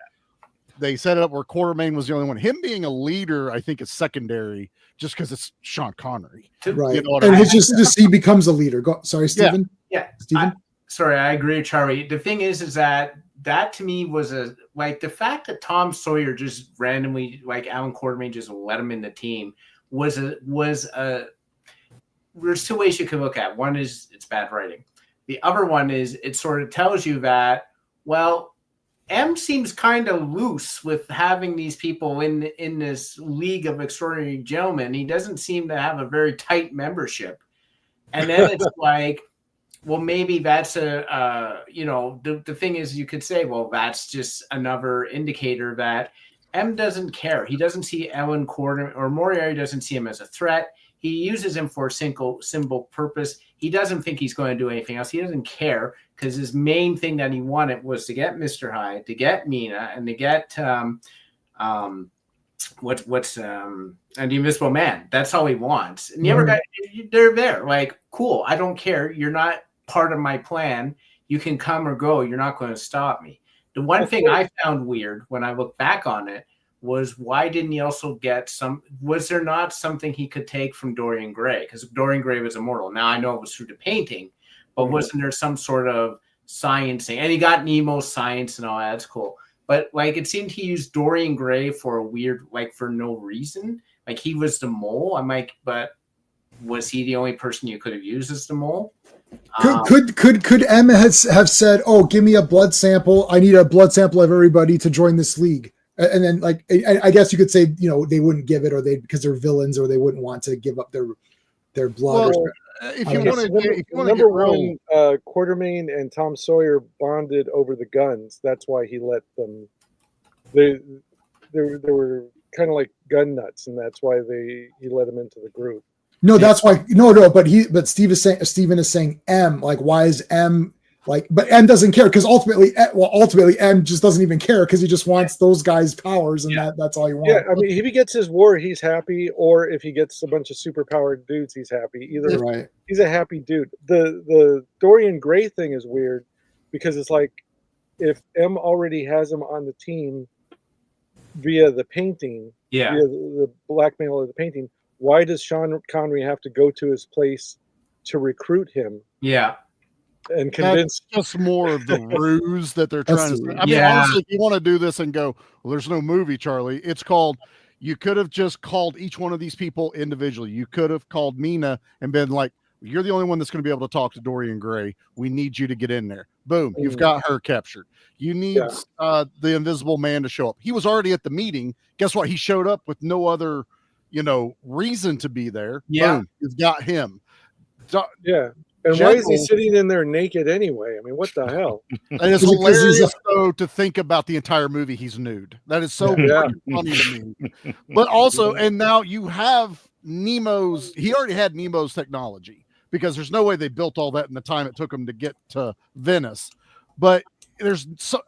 they set it up where Quatermain was the only one. Him being a leader, I think, is secondary, just because it's Sean Connery, right? You know, and it's just he becomes a leader. Sorry, Stephen. Yeah, Stephen. Sorry, I agree, Charlie. The thing is that to me was the fact that Tom Sawyer just randomly, like Alan Quatermain, just let him in the team was there's two ways you can look at. One is it's bad writing. The other one is it sort of tells you that, well, M seems kind of loose with having these people in this League of Extraordinary Gentlemen. He doesn't seem to have a very tight membership. And then it's like, well, maybe that's the thing is you could say, well, that's just another indicator that M doesn't care. He doesn't see Alan Quatermain or Moriarty doesn't see him as a threat. He uses him for a simple purpose. He doesn't think he's going to do anything else. He doesn't care because his main thing that he wanted was to get Mr. Hyde, to get Mina, and to get the Invisible Man. That's all he wants. And the other guy, they're there. Like, cool. I don't care. You're not part of my plan. You can come or go. You're not going to stop me. The one thing I found weird when I look back on it was why didn't he also get was there not something he could take from Dorian Gray? Because Dorian Gray was immortal. Now I know it was through the painting, but wasn't there some sort of science thing? And he got Nemo's science and all that. That's cool. But like, it seemed he used Dorian Gray for a weird, like for no reason. Like he was the mole. I'm like, but was he the only person you could have used as the mole? Could M have said, "Oh, give me a blood sample. I need a blood sample of everybody to join this league." And then, like, I guess you could say, you know, they wouldn't give it, or because they're villains, or they wouldn't want to give up their blood. Well, if you want to, number one, Quatermain and Tom Sawyer bonded over the guns. That's why he let them. They were kind of like gun nuts, and that's why he let them into the group. No, that's why. No. But Steven is saying M. Like, why is M like? But M doesn't care because ultimately M just doesn't even care because he just wants those guys' powers, and that's all he wants. Yeah, I mean, if he gets his war, he's happy, or if he gets a bunch of superpowered dudes, he's happy. Either way, he's a happy dude. The Dorian Gray thing is weird because it's like if M already has him on the team via the painting, via the blackmail of the painting. Why does Sean Connery have to go to his place to recruit him? Yeah. And convince. That's just more of the ruse that they're trying to say. I mean, honestly, if you want to do this and go, well, there's no movie, Charlie. It's called, you could have just called each one of these people individually. You could have called Mina and been like, you're the only one that's going to be able to talk to Dorian Gray. We need you to get in there. Boom. You've got her captured. You need the Invisible Man to show up. He was already at the meeting. Guess what? He showed up with no other reason to be there. Boom, you've got him. And why is he sitting in there naked anyway? I mean, what the hell? And it's hilarious though to think about the entire movie. He's nude. That is so funny to me. But also, and now you have Nemo's. He already had Nemo's technology because there's no way they built all that in the time it took him to get to Venice. But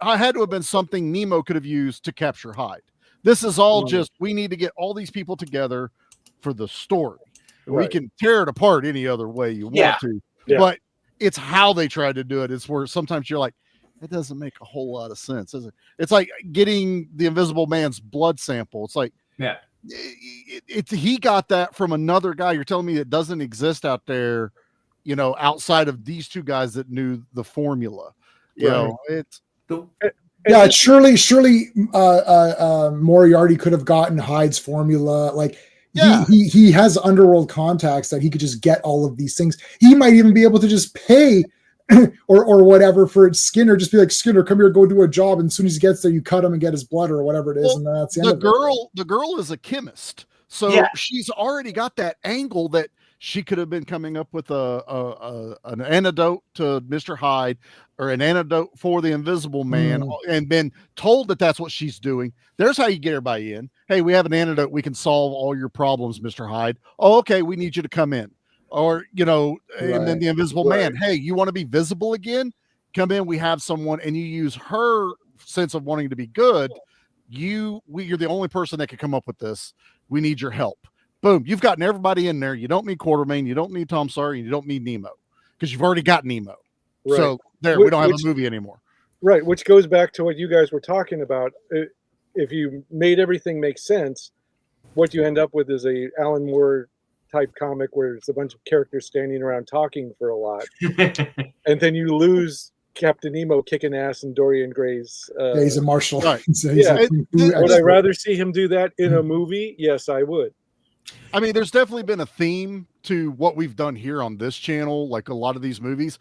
I had to have been something Nemo could have used to capture Hyde. This is all just, we need to get all these people together for the story. Right. We can tear it apart any other way you want to, but it's how they try to do it. It's where sometimes you're like, that doesn't make a whole lot of sense, is it? It's like getting the Invisible Man's blood sample. It's like, he got that from another guy. You're telling me it doesn't exist out there, outside of these two guys that knew the formula. It's surely Moriarty could have gotten Hyde's formula. Like he has underworld contacts that he could just get all of these things. He might even be able to just pay or whatever for Skinner, just be like, Skinner, come here, go do a job, and as soon as he gets there, you cut him and get his blood or whatever it is, and that's the end of it. The girl is a chemist, so she's already got that angle that she could have been coming up with an antidote to Mr. Hyde or an antidote for the Invisible Man, and been told that that's what she's doing. There's how you get everybody in. Hey, we have an antidote. We can solve all your problems, Mr. Hyde. Oh, okay. We need you to come in. Or, and then the Invisible Man. Hey, you want to be visible again? Come in. We have someone, and you use her sense of wanting to be good. You're the only person that can come up with this. We need your help. Boom. You've gotten everybody in there. You don't need Quartermain. You don't need Tom Sawyer. And you don't need Nemo because you've already got Nemo. Right. So we don't have a movie anymore. Right. Which goes back to what you guys were talking about. If you made everything make sense, what you end up with is a Alan Moore type comic where it's a bunch of characters standing around talking for a lot. And then you lose Captain Nemo kicking ass and Dorian Gray's. He's a marshal. Right. Would I rather see him do that in a movie? Yes, I would. I mean, there's definitely been a theme to what we've done here on this channel, like a lot of these movies.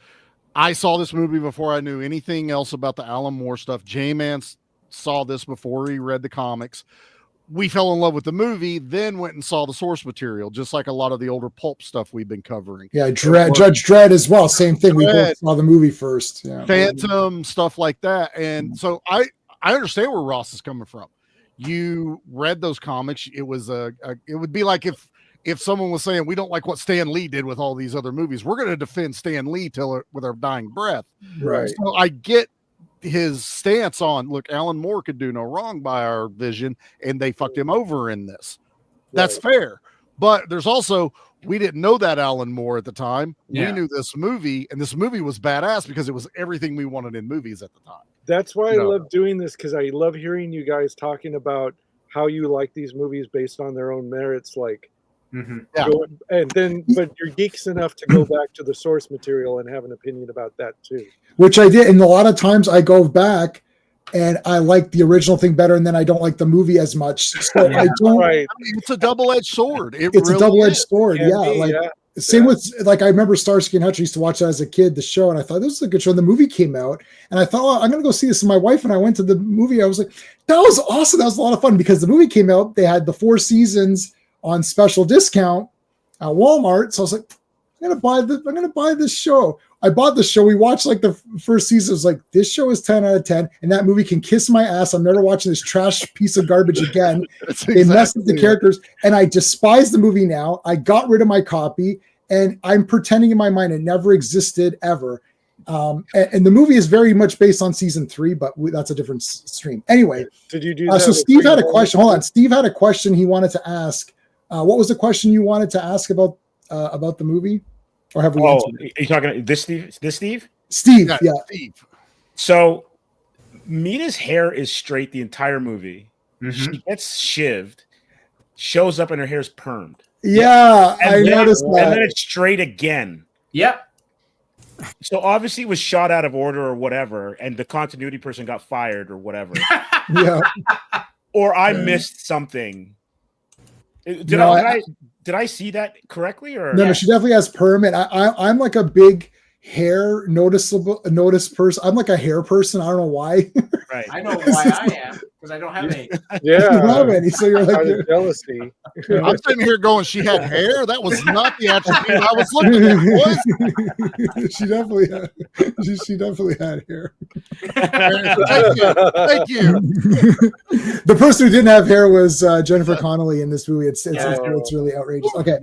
I saw this movie before I knew anything else about the Alan Moore stuff. J-Man saw this before he read the comics. We fell in love with the movie, then went and saw the source material, just like a lot of the older pulp stuff we've been covering. Yeah, Judge Dredd as well. Same thing. We both saw the movie first. Yeah. Phantom, stuff like that. And so I understand where Ross is coming from. You read those comics. It was it would be like if someone was saying, we don't like what Stan Lee did with all these other movies. We're going to defend Stan Lee with our dying breath. Right. So I get his stance on, look, Alan Moore could do no wrong by our vision, and they fucked him over in this. That's fair. But there's also, we didn't know that Alan Moore at the time. We knew this movie, and this movie was badass because it was everything we wanted in movies at the time. That's why I love doing this, because I love hearing you guys talking about how you like these movies based on their own merits. Like, but you're geeks enough to go back to the source material and have an opinion about that too. Which I did, and a lot of times I go back and I like the original thing better, and then I don't like the movie as much. So I don't. Right. I mean, it's a double-edged sword. It's really a double-edged sword. Same with, like, I remember Starsky and Hutch. I used to watch that as a kid, the show, and I thought this was a good show. And the movie came out, and I thought, well, I'm going to go see this. And my wife and I went to the movie. I was like, that was awesome. That was a lot of fun, because the movie came out. They had the 4 seasons on special discount at Walmart. So I was like, I'm gonna buy this show. I bought the show. We watched like the first season. It was like, this show is 10 out of 10, and that movie can kiss my ass. I'm never watching this trash piece of garbage again. They messed with the characters, and I despise the movie now. I got rid of my copy, and I'm pretending in my mind it never existed ever. And the movie is very much based on season 3, but that's a different stream. Anyway, did you do that? So Steve had a question. Hold on. Steve had a question he wanted to ask. What was the question you wanted to ask about the movie? Or have we answered it? Are you talking this Steve? Steve, yeah. Steve. So Mina's hair is straight the entire movie. Mm-hmm. She gets shivved, shows up, and her hair's permed. Yeah, I noticed that. And then it's straight again. Yep. So obviously it was shot out of order or whatever, and the continuity person got fired or whatever. Yeah. Or I missed something. Did I see that correctly? Or no, she definitely has perm, and I'm like a big hair notice person. I'm like a hair person. I don't know why. Right. I know why I am, because I don't have any. Yeah, you don't have any, so you're like jealousy. I'm sitting here going, she had hair. That was not the attribute I was looking at. She definitely had hair. Thank you. The person who didn't have hair was Jennifer Connelly in this movie. It's really outrageous. Okay.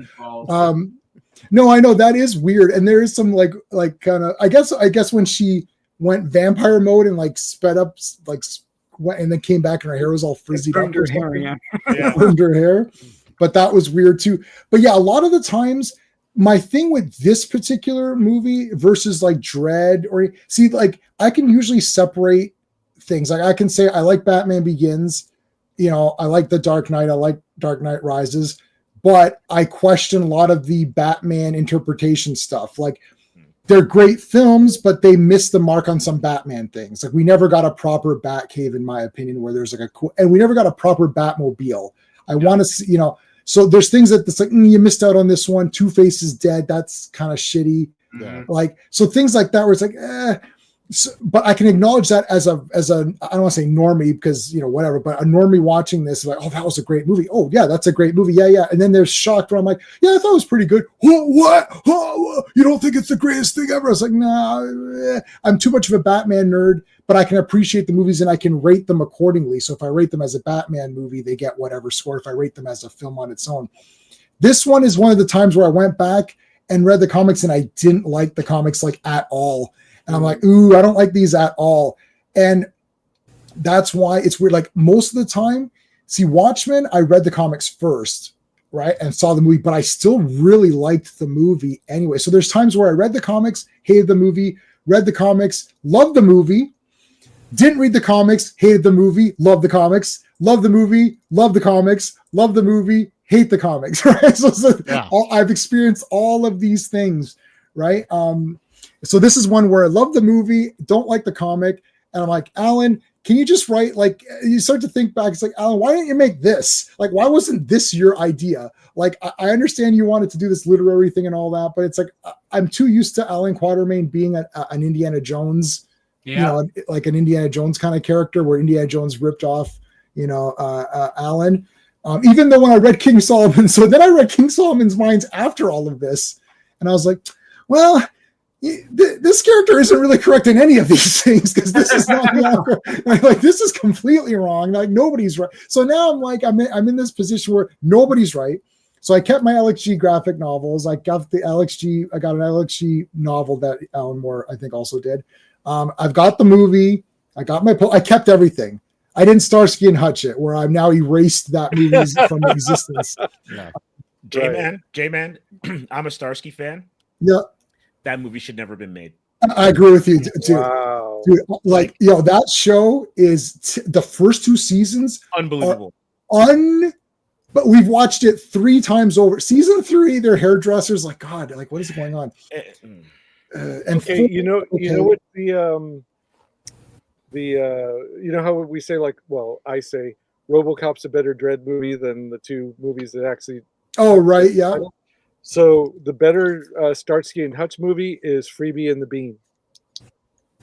No, I know that is weird, and there is some like kind of I guess when she went vampire mode and like sped up and then came back and her hair was all frizzy. Burned her hair, burned her hair. But that was weird too. But yeah, a lot of the times my thing with this particular movie versus like Dredd like I can usually separate things. Like I can say I like Batman Begins, I like The Dark Knight. I like Dark Knight Rises, but I question a lot of the Batman interpretation stuff. Like, they're great films, but they missed the mark on some Batman things. Like, we never got a proper Batcave, in my opinion, where there's like a cool, and we never got a proper Batmobile. I want to see, so there's things that it's like, you missed out on this one. Two-Face is dead. That's kind of shitty. Yeah. Like, so things like that where it's like, So, but I can acknowledge that as a I don't want to say normie because whatever, but a normie watching this is like, oh, that was a great movie. Oh yeah, that's a great movie. Yeah. And then they're shocked where I'm like, yeah, I thought it was pretty good. What? You don't think it's the greatest thing ever? I was like, nah, I'm too much of a Batman nerd, but I can appreciate the movies and I can rate them accordingly. So if I rate them as a Batman movie, they get whatever score. If I rate them as a film on its own, this one is one of the times where I went back and read the comics and I didn't like the comics like at all. And I'm like, ooh, I don't like these at all. And that's why it's weird. Like, most of the time, see, Watchmen, I read the comics first, right? And saw the movie, but I still really liked the movie anyway. So there's times where I read the comics, hated the movie, read the comics, loved the movie, didn't read the comics, hated the movie, loved the comics, loved the movie, loved the comics, loved the movie, hate the comics, right? I've experienced all of these things, right? So this is one where I love the movie, don't like the comic, and I'm like, Alan, can you just write, like, you start to think back, it's like, Alan, why didn't you make this? Like, why wasn't this your idea? Like, I understand you wanted to do this literary thing and all that, but it's like, I'm too used to Alan Quatermain being an Indiana Jones, like an Indiana Jones kind of character where Indiana Jones ripped off, Alan. Even though when I read King Solomon, so then I read King Solomon's Mines after all of this, and I was like, well, this character isn't really correct in any of these things because this is not like this is completely wrong. Like, nobody's right. So now I'm like, I'm in this position where nobody's right. So I kept my Alex G graphic novels. I got an Alex G novel that Alan Moore, I think, also did. I've got the movie. I got I kept everything. I didn't Starsky and Hutch it, where I've now erased that movie from existence. Yeah. J-Man, I'm a Starsky fan. Yeah. That movie should never have been made. I agree with you, dude. Wow. Dude, like, that show is the first 2 seasons unbelievable. But we've watched it 3 times over. Season 3, they're hairdressers. Like, God, like, what is going on? And okay, you know what how we say, like, well, I say RoboCop's a better Dredd movie than the 2 movies that actually. Oh, right, yeah. So the better Starsky and Hutch movie is Freebie and the Bean.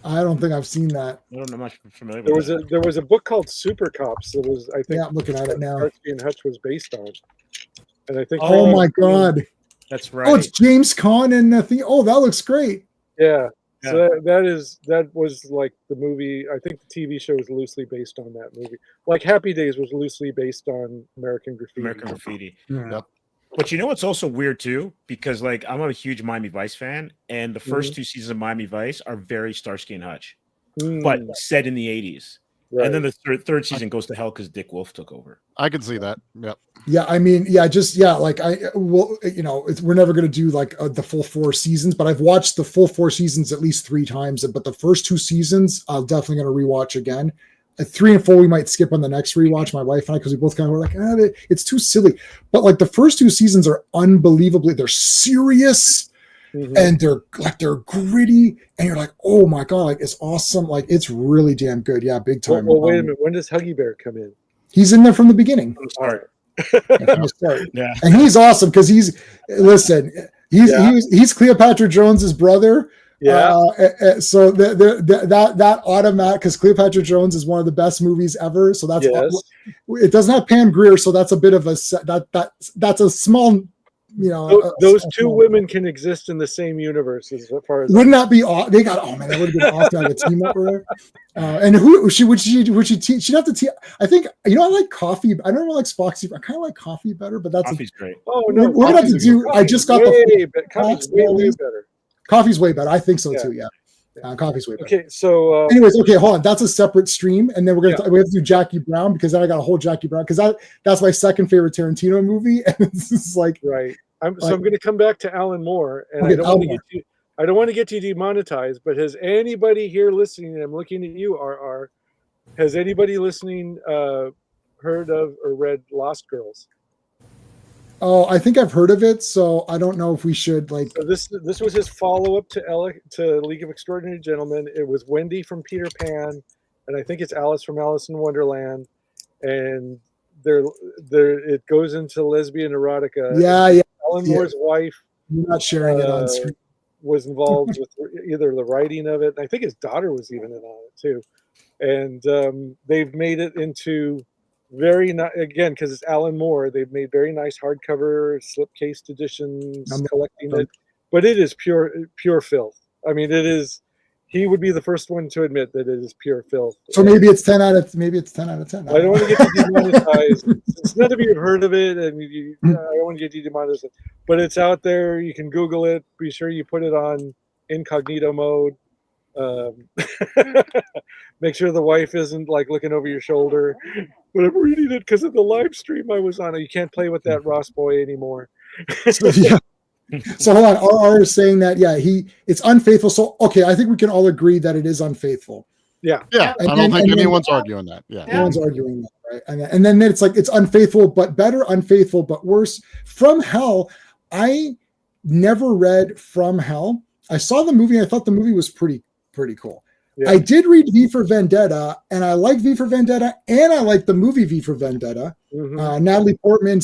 I don't think I've seen that. I don't know much familiar with that. There was a book called Super Cops that was, I think, I'm looking at it now. Starsky and Hutch was based on, and I think. Oh my God, that's right. Oh, it's James Caan and nothing. Oh, that looks great. Yeah. So that was like the movie. I think the TV show was loosely based on that movie. Like Happy Days was loosely based on American Graffiti. Yeah. Yep. But you know what's also weird too? Because, like, I'm a huge Miami Vice fan, and the first 2 seasons of Miami Vice are very Starsky and Hutch, but set in the 80s. Right. And then the third season goes to hell because Dick Wolf took over. I can see that. Yep. Yeah, I mean, like we're never going to do like the full 4 seasons, but I've watched the full 4 seasons at least 3 times. But the first 2 seasons, I'm definitely going to rewatch again. At 3 and 4, we might skip on the next rewatch, my wife and I, because we both kind of were like, it's too silly. But like the first 2 seasons are unbelievably, they're serious and they're gritty, and you're like, oh my God, like, it's awesome. Like, it's really damn good. Yeah, big time. Well, wait a minute. When does Huggy Bear come in? He's in there from the beginning. I'm sorry. Yeah. And he's awesome because he's Cleopatra Jones's brother. Yeah. So that automatic, because Cleopatra Jones is one of the best movies ever. So that's it doesn't have Pam Grier, so that's a bit of that's a small, those 2 women can exist in the same universe as far as. Wouldn't that be awesome? They got, oh man, that would have been awesome to have a team up there. And who would she teach? She'd have to teach. I think, I like Coffee. I don't really like Foxy. I kind of like Coffee better, but that's Coffee's great. Oh no, we're gonna have to do. I just got Coffee's way better. Coffee's way better. I think so too. Yeah. Coffee's way better. Okay, so anyways, hold on. That's a separate stream, and then we have to do Jackie Brown, because then I got a whole Jackie Brown, because that's my second favorite Tarantino movie, and it's just like right. I'm going to come back to Alan Moore, and I don't want to get you demonetized. But has anybody here listening? And I'm looking at you, RR. Has anybody listening heard of or read Lost Girls? Oh, I think I've heard of it, so I don't know if we should like. So this was his follow up to League of Extraordinary Gentlemen. It was Wendy from Peter Pan, and I think it's Alice from Alice in Wonderland, and there it goes into lesbian erotica. Yeah. Alan Moore's wife. You're not sharing it on screen. Was involved with either the writing of it. I think his daughter was even in on it too, and they've made it into very nice, again, because it's Alan Moore. They've made very nice hardcover slipcase editions, collecting it, but it is pure filth. I mean, it is. He would be the first one to admit that it is pure filth. So maybe it's 10 out of 10. I don't want to get you demonetized. Since none of you have heard of it, and I don't want to get you demonetized. But it's out there. You can Google it. Be sure you put it on incognito mode. Make sure the wife isn't like looking over your shoulder. But I'm reading it because of the live stream I was on. You can't play with that Ross boy anymore. So hold on. RR is saying that it's unfaithful. So okay, I think we can all agree that it is unfaithful. Yeah. I don't think anyone's arguing that. Yeah, no one's arguing that, right? And then it's like it's unfaithful, but better, unfaithful, but worse. From Hell, I never read From Hell. I saw the movie. And I thought the movie was pretty cool. Yeah. I did read V for Vendetta, and I like V for Vendetta, and I like the movie V for Vendetta. Mm-hmm. Natalie Portman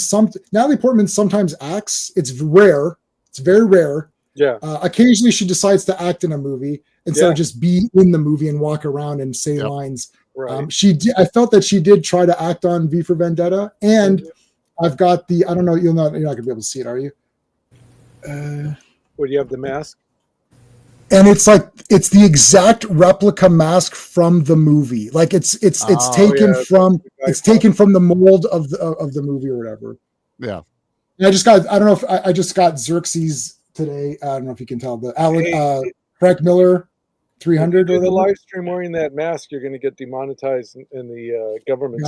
sometimes acts. It's rare. It's very rare. Yeah. Occasionally she decides to act in a movie instead of just be in the movie and walk around and say lines. Right. I felt that she did try to act on V for Vendetta, and I've got I don't know. You're not gonna be able to see it, are you? Would you have the mask? And it's the exact replica mask from the movie. Like it's taken from the mold of the movie or whatever. Yeah. And I just got Xerxes today. I don't know if you can tell the Frank Miller 300 or the live stream wearing that mask, you're going to get demonetized in the government.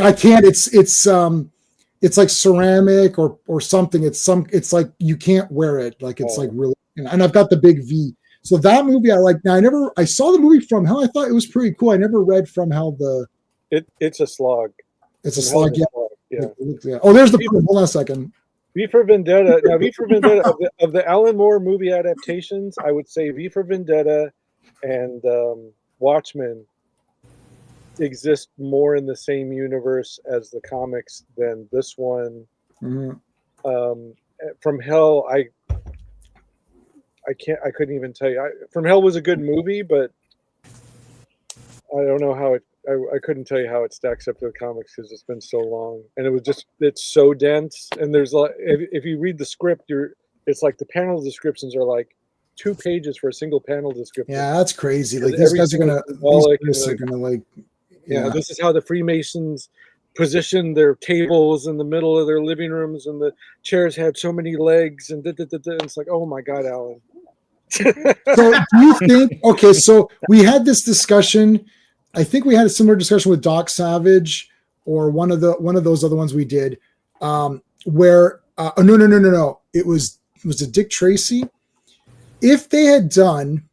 I can't. It's like ceramic or something. It's like you can't wear it. Like it's like really. And I've got the big V. So that movie I like. Now I saw the movie From Hell. I thought it was pretty cool. I never read From Hell. It's a slog. It's a slog. Yeah. Oh, there's the proof. Hold on a second. V for Vendetta. Now, V for Vendetta of the Alan Moore movie adaptations, I would say V for Vendetta and Watchmen exist more in the same universe as the comics than this one. Mm-hmm. From Hell, I couldn't even tell you. From Hell was a good movie, but I don't know how I couldn't tell you how it stacks up to the comics because it's been so long, and it's so dense. And there's if you read the script, it's like the panel descriptions are like 2 pages for a single panel description. Yeah, that's crazy. Like these guys are gonna this is how the Freemasons position their tables in the middle of their living rooms, and the chairs had so many legs, and it's like, oh my God, Alan. So do you think? Okay, so we had this discussion. I think we had a similar discussion with Doc Savage or one of those other ones we did, where no. It was a Dick Tracy. If they had done,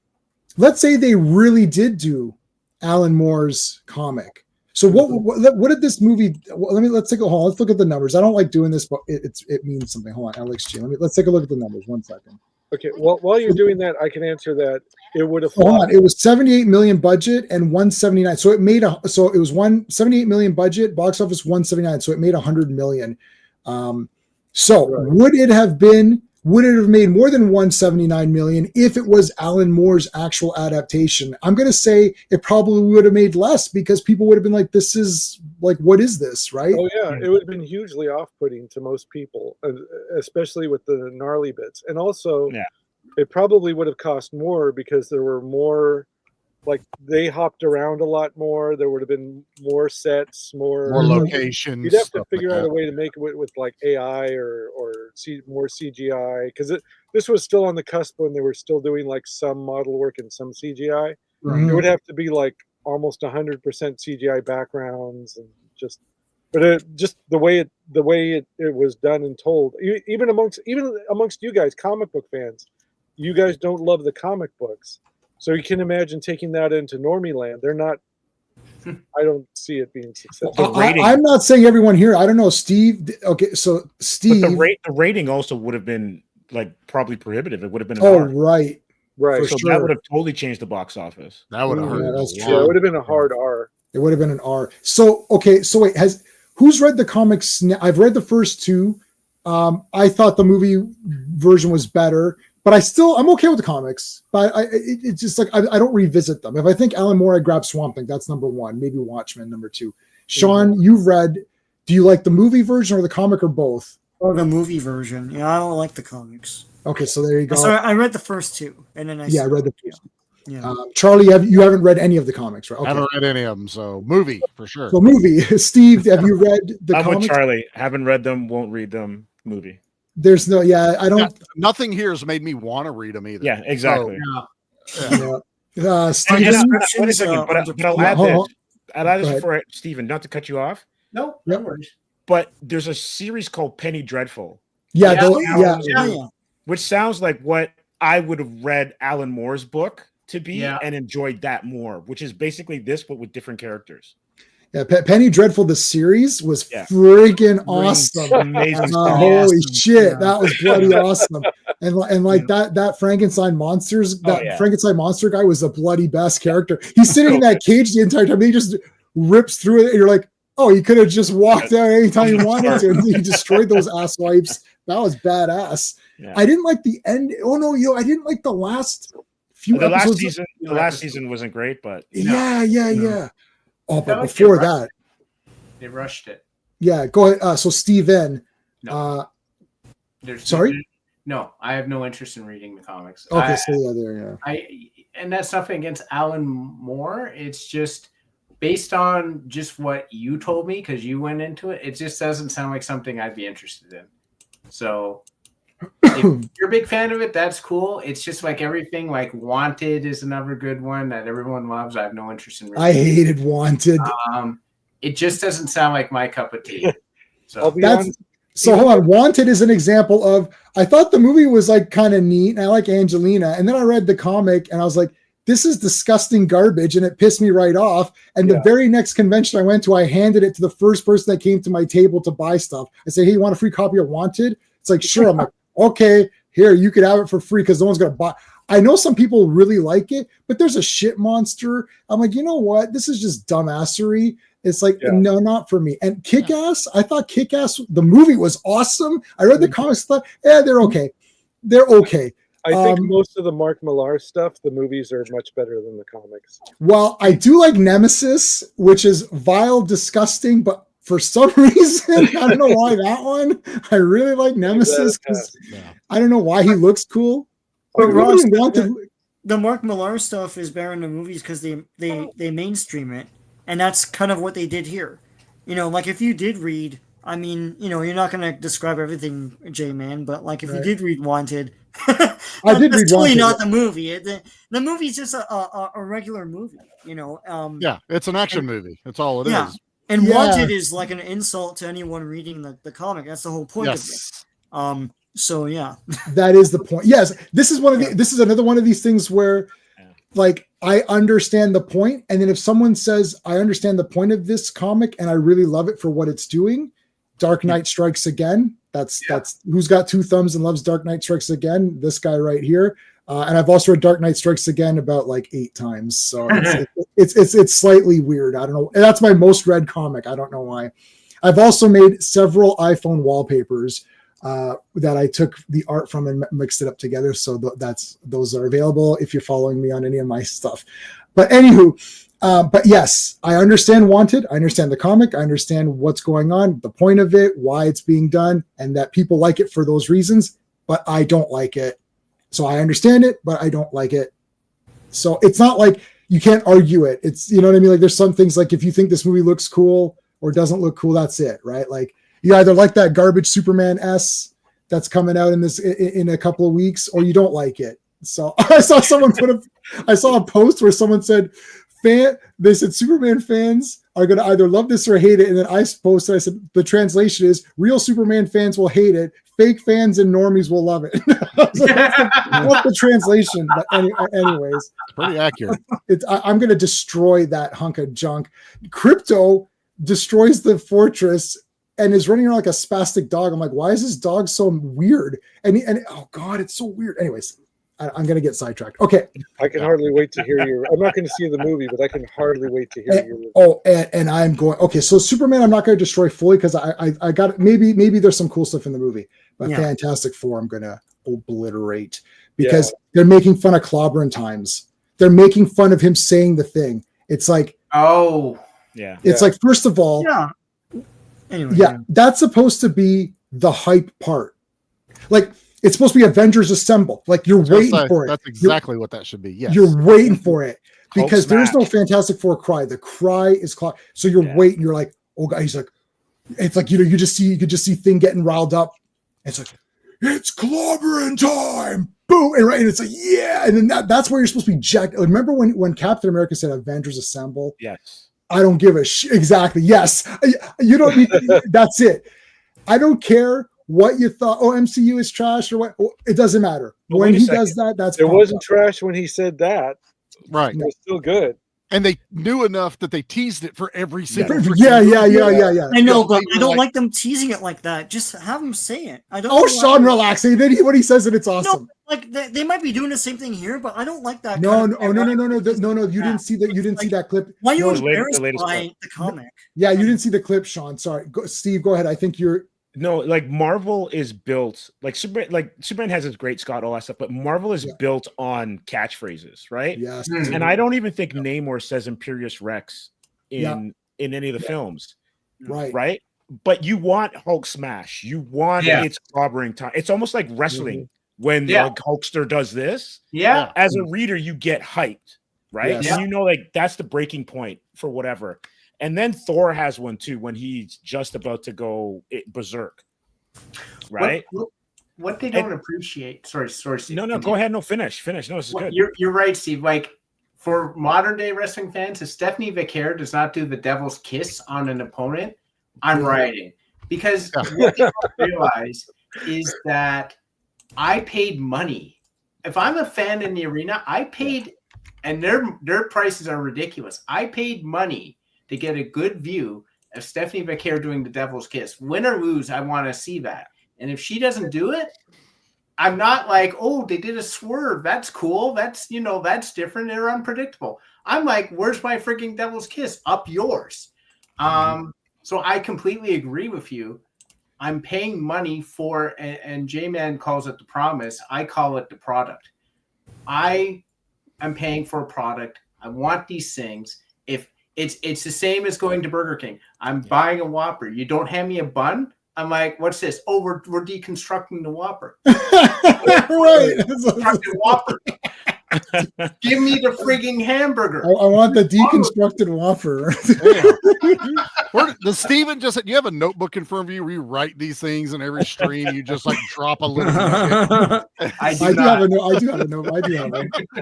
let's say they really did do Alan Moore's comic. So what did this movie? Let's take a hold. Let's look at the numbers. I don't like doing this, but it means something. Hold on, Alex G. Let's take a look at the numbers. 1 second. Okay. Well, while you're doing that, I can answer that. It would have. Hold on. It was 78 million budget and 179. So it made it was 178 million budget, box office 179. So it made 100 million. Would it have made more than 179 million if it was Alan Moore's actual adaptation? I'm going to say it probably would have made less because people would have been like, this is like, what is this? Right. Oh yeah. It would have been hugely off-putting to most people, especially with the gnarly bits. And also it probably would have cost more because there were more, like they hopped around a lot more. There would have been more sets, more locations. You'd have to figure out a way to make it with like AI or more CGI, because this was still on the cusp when they were still doing like some model work and some CGI. It would have to be like almost 100% CGI backgrounds and just the way it was done and told. Even amongst you guys, comic book fans, you guys don't love the comic books. So you can imagine taking that into normie land. They're not I don't see it being successful. I'm not saying everyone here. I don't know, Steve. Okay, so Steve, but the rating also would have been like probably prohibitive. It would have been. Right. For so sure. that would have totally changed the box office. That would have hurt. Yeah, that's Yeah, true. it would have been a hard R. It would have been an R. So okay, so wait, who's read the comics? I've read the first two. I thought the movie version was better, but I'm okay with the comics. But it's just like I don't revisit them. If I think Alan Moore, I grab Swamp Thing. That's number one. Maybe Watchmen, number two. Sean, you've read. Do you like the movie version or the comic or both? Oh, the movie version. Yeah, I don't like the comics. Okay, so there you go. So I read the first two, and then I read the first. Yeah. Charlie, you haven't read any of the comics, right? Okay. I haven't read any of them, so movie for sure. So movie. Steve, have you read the I'm comics? with Charlie. Haven't read them, won't read them. Movie. There's no, I don't. Nothing here has made me want to read them either. Yeah, exactly. Steve, wait a second, but I'll add this before Steven, not to cut you off. No, Yep. no worries. But there's a series called Penny Dreadful. Yeah. Which sounds like what I would have read Alan Moore's book to be and enjoyed that more, which is basically this, but with different characters. Yeah, Penny Dreadful, the series was freaking awesome. Amazing. Holy shit, that was bloody awesome. And like that Frankenstein Frankenstein monster guy was the bloody best character. He's sitting in that cage the entire time. He just rips through it, and you're like, oh, he could have just walked out anytime he wanted to, and he destroyed those ass wipes. That was badass. Yeah. I didn't like the end. Oh no, I didn't like the last few episodes. The last season wasn't great, but yeah. Oh, but before that, they rushed it. Yeah, go ahead. So Steven, sorry. No, I have no interest in reading the comics. Okay, and that's nothing against Alan Moore. It's just based on just what you told me because you went into it. It just doesn't sound like something I'd be interested in. So if you're a big fan of it, that's cool. It's just like everything. Like Wanted is another good one that everyone loves. I have no interest in reading. I hated Wanted. It just doesn't sound like my cup of tea. So hold on. Wanted is an example of, I thought the movie was like kind of neat. And I like Angelina. And then I read the comic and I was like, this is disgusting garbage. And it pissed me right off. And the very next convention I went to, I handed it to the first person that came to my table to buy stuff. I said, hey, you want a free copy of Wanted? It's like, sure. I'm like, okay, here, you could have it for free because no one's going to buy. I know some people really like it, but there's a shit monster. I'm like, you know what? This is just dumbassery. It's like, no, not for me. And Kick-Ass, I thought Kick-Ass, the movie was awesome. I read the comics, thought, they're okay. They're okay. I think most of the Mark Millar stuff, the movies are much better than the comics. Well, I do like Nemesis, which is vile, disgusting, but for some reason, I don't know why that one. I really like Nemesis because I don't know why he looks cool. But Ross, the Mark Millar stuff is better in the movies because they mainstream it. And that's kind of what they did here. Like if you did read, I mean, you're not going to describe everything, J-Man, but like if you did read Wanted, I did read totally Wanted. not the movie. The movie's just a regular movie, it's an action movie. That's all it is. And Wanted is like an insult to anyone reading the comic. That's the whole point of it. So yeah, that is the point. Yes, this is this is another one of these things where, like, I understand the point, and then if someone says I understand the point of this comic and I really love it for what it's doing, Dark Knight Strikes Again. That's who's got two thumbs and loves Dark Knight Strikes Again. This guy right here. And I've also read Dark Knight Strikes Again about like 8 times, so it's slightly weird. I don't know. And that's my most read comic. I don't know why. I've also made several iPhone wallpapers that I took the art from and mixed it up together. So those are available if you're following me on any of my stuff. But anywho, but yes, I understand Wanted. I understand the comic. I understand what's going on, the point of it, why it's being done, and that people like it for those reasons. But I don't like it. So I understand it, but I don't like it. So it's not like you can't argue it. It's, you know what I mean? Like there's some things like if you think this movie looks cool or doesn't look cool, that's it, right? Like you either like that garbage Superman S that's coming out in a couple of weeks, or you don't like it. So I saw someone I saw a post where someone said, they said Superman fans are going to either love this or hate it. And then I posted, I said, the translation is real Superman fans will hate it. Fake fans and normies will love it. So that's the translation. But anyways, it's pretty accurate. I'm going to destroy that hunk of junk. Crypto destroys the fortress and is running around like a spastic dog. I'm like, why is this dog so weird? And oh God, it's so weird. Anyways, I'm going to get sidetracked. Okay. I can hardly wait to hear your. I'm not going to see the movie, but I can hardly wait to hear your. Oh, and I'm going. Okay, so Superman, I'm not going to destroy fully because I got maybe there's some cool stuff in the movie, but Fantastic Four, I'm going to obliterate because they're making fun of Clobberin times. They're making fun of him saying the thing. It's like, it's like, first of all, anyway, that's supposed to be the hype part. Like, it's supposed to be Avengers Assemble. Like, you're waiting for it. That's exactly what that should be. Yes. You're waiting for it because there's no Fantastic Four cry. The cry is cry. So you're waiting. You're like, oh God, he's like, it's like, you could just see Thing getting riled up. It's like, it's Clobberin time. Boom. And it's like, yeah. And then that's where you're supposed to be jacked. Remember when Captain America said Avengers Assemble? Yes. I don't give a shit. Exactly. Yes. You don't need, that's it. I don't care what you thought. Oh, MCU is trash or what? It doesn't matter. But when he does that, it wasn't trash when he said that. Right. It was still good. And they knew enough that they teased it for every single. Yeah. I know, but I don't like them teasing it like that. Just have them say it. I don't. Oh, Sean, relax. And then when he says it, it's awesome. No, like they might be doing the same thing here, but I don't like that. No. You didn't see that. You didn't see that clip. Why are you embarrassed by the comic? Yeah, you didn't see the clip, Sean. Sorry, Steve. Go ahead. I think you're. No, like Marvel is built like Superman has his great Scott, all that stuff, but Marvel is built on catchphrases, right? Yes. And I don't even think Namor says Imperious Rex in any of the films. Right. But you want Hulk smash. You want it's clobbering time. It's almost like wrestling when the Hulkster does this. Yeah. As a reader, you get hyped, right? Yes. And you know, like that's the breaking point for whatever. And then Thor has one too when he's just about to go berserk, right? What they don't appreciate. Sorry, Steve. No, go ahead. No, finish. No, this is good. You're right, Steve. Like for modern day wrestling fans, if Stephanie Vaquer does not do the devil's kiss on an opponent, I'm rioting. Because what they don't realize is that I paid money. If I'm a fan in the arena, I paid, and their prices are ridiculous. I paid money to get a good view of Stephanie Vaquer doing the devil's kiss. Win or lose, I want to see that. And if she doesn't do it, I'm not like, oh, they did a swerve. That's cool. That's, that's different. They're unpredictable. I'm like, where's my freaking devil's kiss? Up yours. So I completely agree with you. I'm paying money for, and J-Man calls it the promise. I call it the product. I am paying for a product. I want these things. If it's the same as going to Burger King. I'm buying a Whopper. You don't hand me a bun. I'm like, what's this? Oh, we're deconstructing the Whopper. Right. Whopper. Give me the frigging hamburger. I want the deconstructed Whopper. Does Steven just said you have a notebook in front of you? Rewrite these things in every stream. You just like drop a little. I do have a note.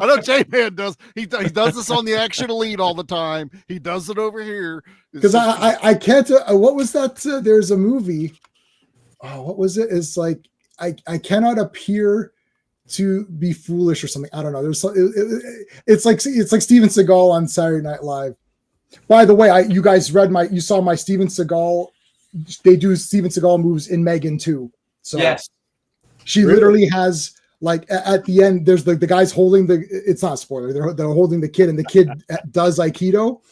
I know J-Man does. He does this on the Action Elite all the time. He does it over here. Because I can't. What was that? There's a movie. Oh, what was it? It's like I cannot appear to be foolish or something. I don't know. It's like Steven Seagal on Saturday Night Live. By the way, you guys you saw my Steven Seagal. They do Steven Seagal moves in Megan too. So yes, she literally has like at the end. There's the guys holding it's not a spoiler. They're holding the kid, and the kid does Aikido,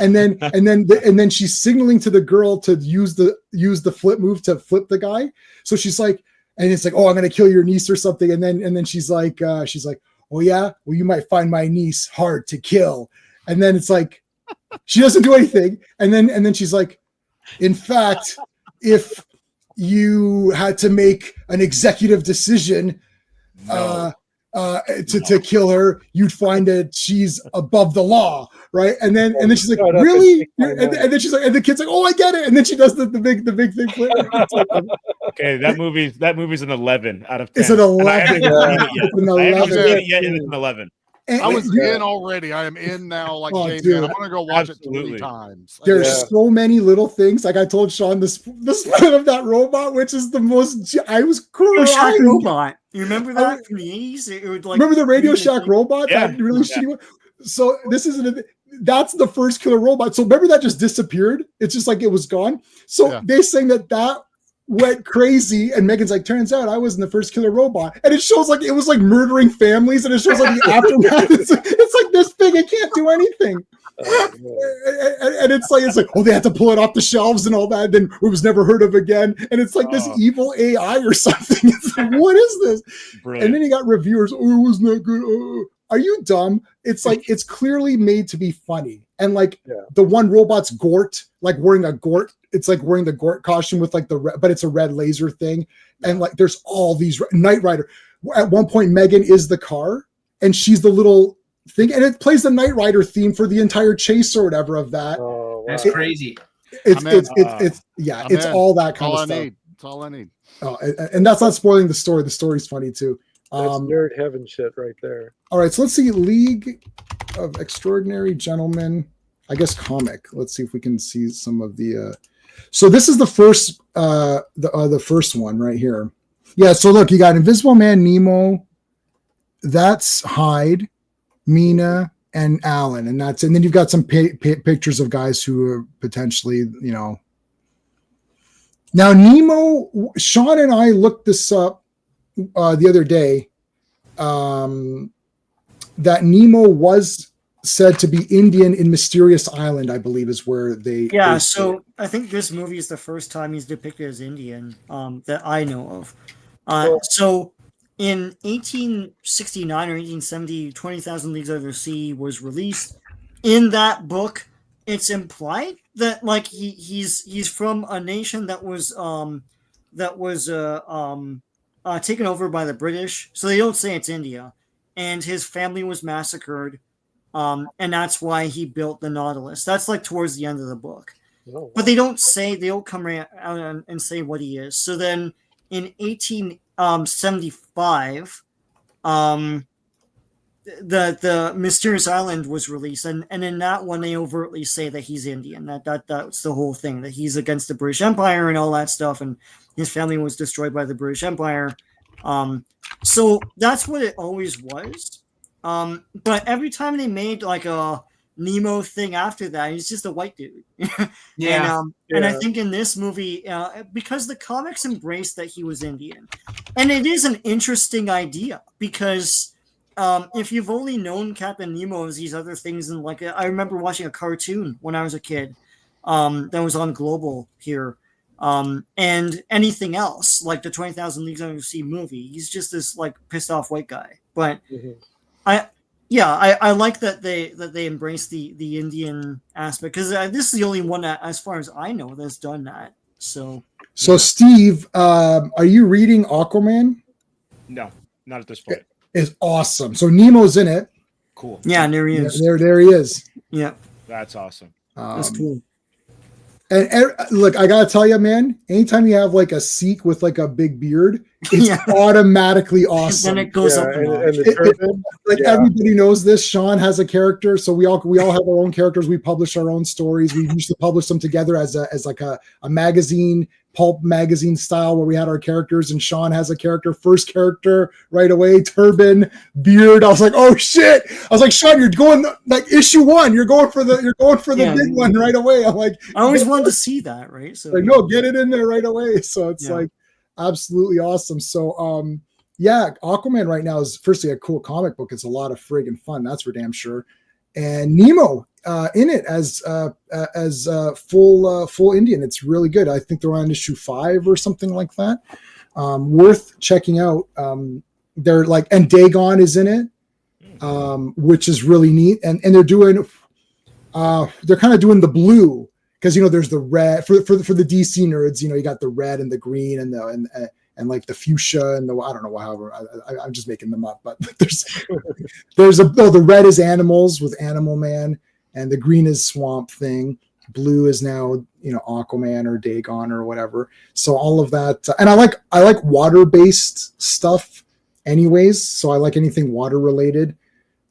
and then she's signaling to the girl to use the flip move to flip the guy. So she's like. And it's like, oh, I'm gonna kill your niece or something. And then she's like, oh yeah, well, you might find my niece hard to kill. And then it's like, she doesn't do anything. And then she's like, in fact, if you had to make an executive decision to kill her, you'd find that she's above the law, right? And then she's like, really? And then she's like, and the kid's like, oh, I get it. And then she does the big thing. Okay, that movie's an 11 out of 10. It's an 11. I haven't seen it yet. It's an 11. I was in already. I am in now. Like, J-Man, I'm gonna go watch it 3 times. There's so many little things. Like I told Sean, the split of that robot, which is the most. I was crying. Shack robot. You remember that from the 80s? It would, like, remember the Radio Shack robot? Yeah. That really shitty one. So this isn't. That's the first killer robot. So remember that just disappeared. It's just like it was gone. So they're saying that went crazy, and Megan's like, turns out I wasn't the first killer robot, and it shows like it was like murdering families, and it shows like the aftermath. It's like this big, it can't do anything. And it's like oh, they had to pull it off the shelves and all that, then it was never heard of again, and it's like this evil AI or something. It's like, what is this? Brilliant. And then you got reviewers, oh, it wasn't that good. Are you dumb? It's like it's clearly made to be funny, and like the one robot's Gort, like wearing a Gort. It's like wearing the Gort costume with like but it's a red laser thing, and like there's all these Knight Rider. At one point, Megan is the car, and she's the little thing, and it plays the Knight Rider theme for the entire chase or whatever of that. Oh, wow. That's crazy. It's all that kind of stuff. It's all I need. Oh, and that's not spoiling the story. The story's funny too. That's nerd heaven shit right there. All right, so let's see. League of Extraordinary Gentlemen, I guess comic. Let's see if we can see some of the. So this is the first, the first one right here. Yeah. So look, you got Invisible Man, Nemo. That's Hyde, Mina, and Alan, and that's. And then you've got some pictures of guys who are potentially, Now Nemo, Sean and I looked this up the other day. That Nemo was said to be Indian in Mysterious Island, I believe, is where they. Yeah, so I think this movie is the first time he's depicted as Indian that I know of. So in 1869 or 1870, 20,000 Leagues Under the Sea was released. In that book, it's implied that like he's from a nation that was taken over by the British. So they don't say it's India, and his family was massacred. And that's why he built the Nautilus. That's like towards the end of the book. Oh, wow. But they don't come out and say what he is. So then in 1875, the Mysterious Island was released. And in that one, they overtly say that he's Indian. That's the whole thing, that he's against the British Empire and all that stuff. And his family was destroyed by the British Empire. So that's what it always was. But every time they made like a Nemo thing after that, he's just a white dude. And I think in this movie, because the comics embraced that he was Indian, and it is an interesting idea because if you've only known Captain Nemo as these other things, and like I remember watching a cartoon when I was a kid that was on Global here, and anything else like the 20,000 Leagues Under the Sea movie, he's just this like pissed off white guy, but. I like that they embrace the Indian aspect, because this is the only one that, as far as I know, that's done that. So Steve, are you reading Aquaman? No, not at this point. It's awesome. So Nemo's in it. Cool. Yeah, there he is. There he is. Yeah, that's awesome. That's cool. And look, I gotta tell you, man, anytime you have like a Sikh with like a big beard, it's automatically awesome. Then it goes up. Everybody knows this. Sean has a character, so we all have our own characters. We publish our own stories. We used to publish them together as like a magazine, pulp magazine style, where we had our characters. And Sean has a character, first character right away, turban, beard. I was like, oh shit! I was like, Sean, you're going like issue 1. You're going for the big one right away. I'm like, I always wanted to see that, right? So like, no, get it in there right away. So it's like absolutely awesome. So Aquaman right now is firstly a cool comic book. It's a lot of friggin' fun, that's for damn sure. And Nemo in it as full Indian. It's really good. I think they're on issue 5 or something like that. Worth checking out. They're like, and Dagon is in it, which is really neat. And they're doing they're kind of doing the blue, because there's the red for the DC nerds. You got the red and the green and like the fuchsia and I don't know, however I'm just making them up, but the red is animals with Animal Man, and the green is Swamp Thing. Blue is now Aquaman or Dagon or whatever. So all of that, and I like water based stuff anyways. So I like anything water related.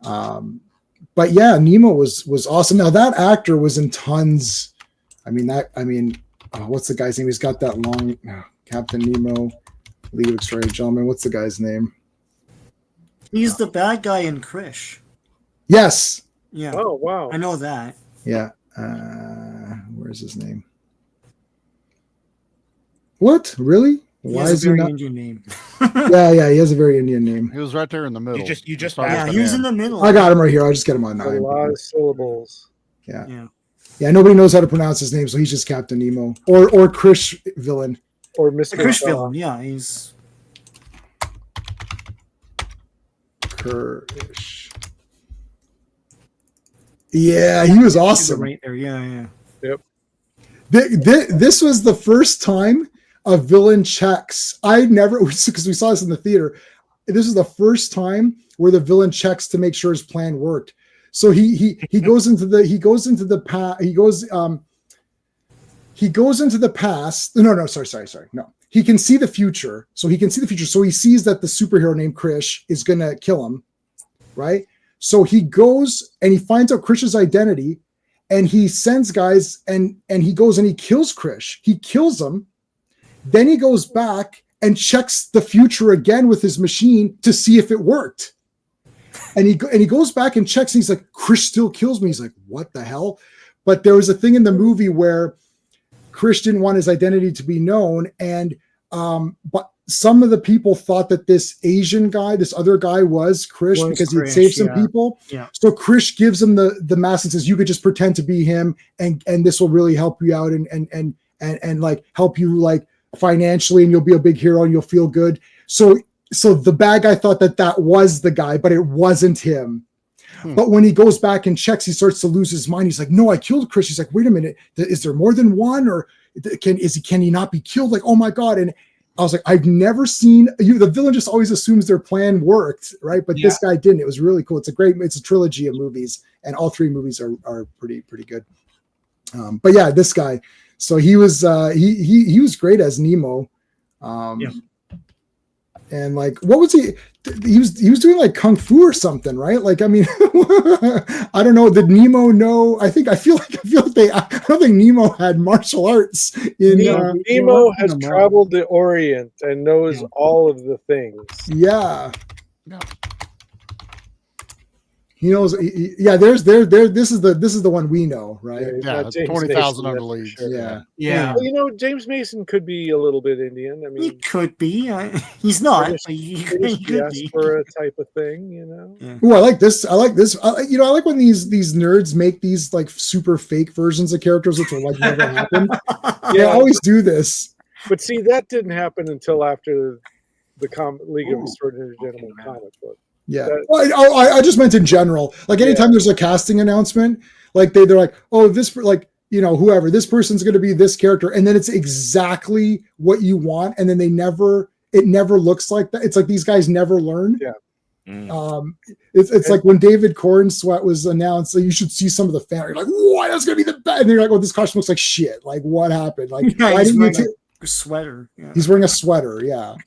But yeah, Nemo was awesome. Now that actor was in tons. What's the guy's name? He's got that long Captain Nemo, League of Extraordinary Gentlemen. What's the guy's name? He's the bad guy in Krish. Yes. Yeah. Oh wow. I know that. Yeah. Where's his name? What? Really? Why is he not Indian name? yeah, he has a very Indian name. He was right there in the middle. You just yeah, he was in the middle. I got him right here. I'll just get him on 9. A lot of syllables. Yeah. Nobody knows how to pronounce his name, so he's just Captain Nemo or Krish villain or Mr. Krish villain. Yeah, he's Krish. Yeah, he was awesome. Right there. Yeah. Yep. This was the first time a villain checks. Because we saw this in the theater. This is the first time where the villain checks to make sure his plan worked. So he goes into the past. No, sorry. No, he can see the future. So he sees that the superhero named Krish is gonna kill him, right? So he goes and he finds out Krish's identity, and he sends guys and he goes and he kills Krish. He kills him. Then he goes back and checks the future again with his machine to see if it worked. And he goes back and checks, and he's like, Krish still kills me. He's like, what the hell? But there was a thing in the movie where Krish didn't want his identity to be known, and but some of the people thought that this other guy was Krish because he had saved some people. Yeah. So Krish gives him the mask and says, you could just pretend to be him, and this will really help you out and like help you like financially, and you'll be a big hero and you'll feel good. So the bad guy thought that was the guy, but it wasn't him. But when he goes back and checks, he starts to lose his mind. He's like, no, I killed Krish. He's like, wait a minute. Is there more than one? Or can he not be killed? Like, oh my God. And I was like, I've never seen you. The villain just always assumes their plan worked, right? But this guy didn't. It was really cool. It's a trilogy of movies, and all 3 movies are pretty good. But yeah, this guy. So he was he was great as Nemo. And like, what was he? He was doing like kung fu or something, right? Like, I mean, I don't know. Did Nemo know? I feel like I don't think Nemo had martial arts. Nemo has traveled the Orient and knows all of the things. Yeah. He knows. This is the one we know, right? Yeah, 20,000 under league. Sure. Yeah. Well, James Mason could be a little bit Indian. I mean, he could be. He's not. British, But he could be. For a type of thing, Yeah. Oh, I like this. I like when these nerds make these like super fake versions of characters, which will like never happen. They always do this. But see, that didn't happen until after the League of Extraordinary Gentlemen comic book. Yeah, I just meant in general. Like anytime there's a casting announcement, like they're like, oh, this like whoever this person's going to be this character, and then it's exactly what you want, and then it never looks like that. It's like these guys never learn. Yeah. It's like when David Cornsweet was announced, like, you should see some of the fan. You're like, what? That's going to be the best. And they're like, oh, this costume looks like shit. Like, what happened? Like, why didn't you? Sweater. Yeah. He's wearing a sweater. Yeah.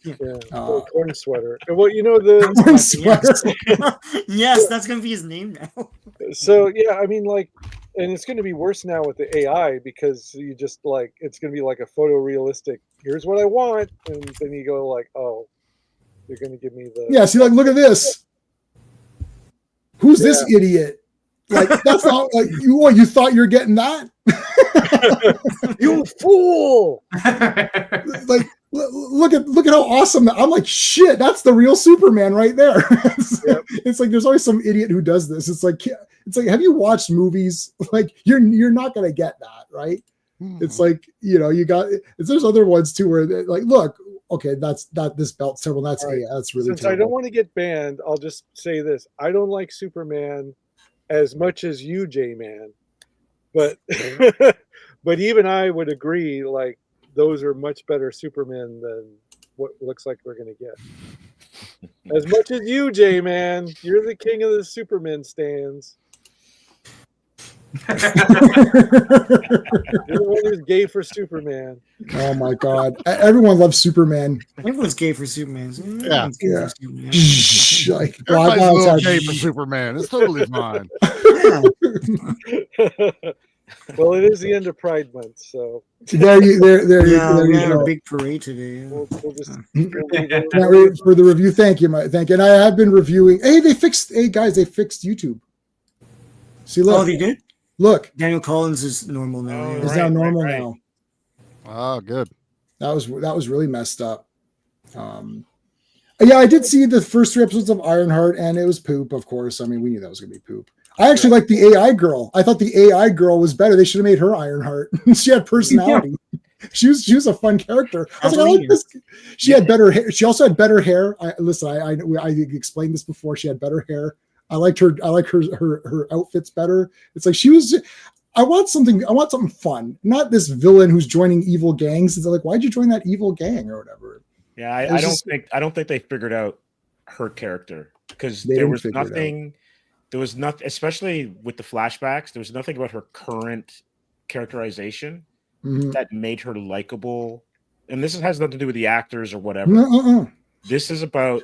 Corn sweater. Well, the corn sweater. Yes, that's gonna be his name now. So yeah, I mean, like, and it's going to be worse now with the AI because you just like it's going to be like a photorealistic. Here's what I want, and then you go like, oh, you're going to give me the See, like, look at this. Who's this idiot? Like, that's not like you thought you're getting that. You fool! Like, look at how awesome I'm like, shit, that's the real Superman right there. It's like there's always some idiot who does this. It's like have you watched movies? Like, you're not gonna get that, right? It's like, there's other ones too where like, look, okay, this belt's terrible. That's right. That's really Since terrible. I don't want to get banned, I'll just say this: I don't like Superman as much as you, J-Man, but but even I would agree, like, those are much better Supermen than what looks like we're going to get. As much as you, J-Man, you're the king of the Superman stands. Everyone is gay for Superman. Oh my God! Everyone loves Superman. Everyone's gay for Superman. Yeah. Everyone's gay for Superman. Like, Everybody's a little gay for Superman. It's totally fine. Well, it is the end of Pride Month, so there you We had go. a big parade today. we'll just For the review, thank you. And I have been reviewing. Hey, guys, they fixed YouTube. See, look. Oh, they did? Look. Daniel Collins is normal now. He's now normal now. Oh, good. That was really messed up. Yeah, I did see the first 3 episodes of Ironheart, and it was poop, of course. I mean, we knew that was going to be poop. I actually liked the AI girl. I thought the AI girl was better. They should have made her Ironheart. She had personality. Yeah. She was a fun character. I was like, I like this. She had better hair. She also had better hair. I explained this before. She had better hair. I liked her. I like her outfits better. It's like she was. I want something fun, not this villain who's joining evil gangs. It's like, why'd you join that evil gang or whatever? Yeah, I don't think they figured out her character because there was nothing, especially with the flashbacks. There was nothing about her current characterization that made her likable. And this has nothing to do with the actors or whatever. This is about,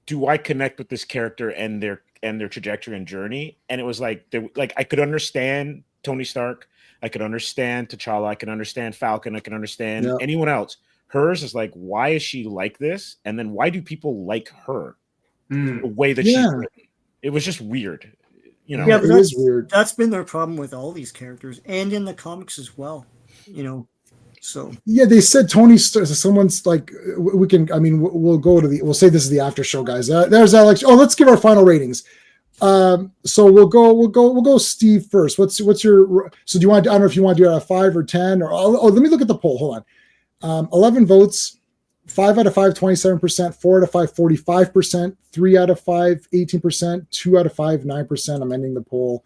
do I connect with this character and their trajectory and journey? And it was like I could understand Tony Stark, I could understand T'Challa, I can understand Falcon, I can understand anyone else. Hers is like, why is she like this? And then why do people like her the way that she's written? It was just weird. You know, yeah, but it is weird. That's been their problem with all these characters and in the comics as well. You know, so yeah, they said Tony Stark. Someone's like, we can. I mean, we'll go to we'll say this is the after show, guys. There's Alex. Oh, let's give our final ratings. So we'll go Steve first. What's your? So do you want? I don't know if you want to do it out of 5 or 10 or. Oh, let me look at the poll. Hold on. 11 votes. 5 out of 5, 27%. 4 out of 5, 45%. 3 out of 5, 18%. 2 out of 5, 9%. I'm ending the poll.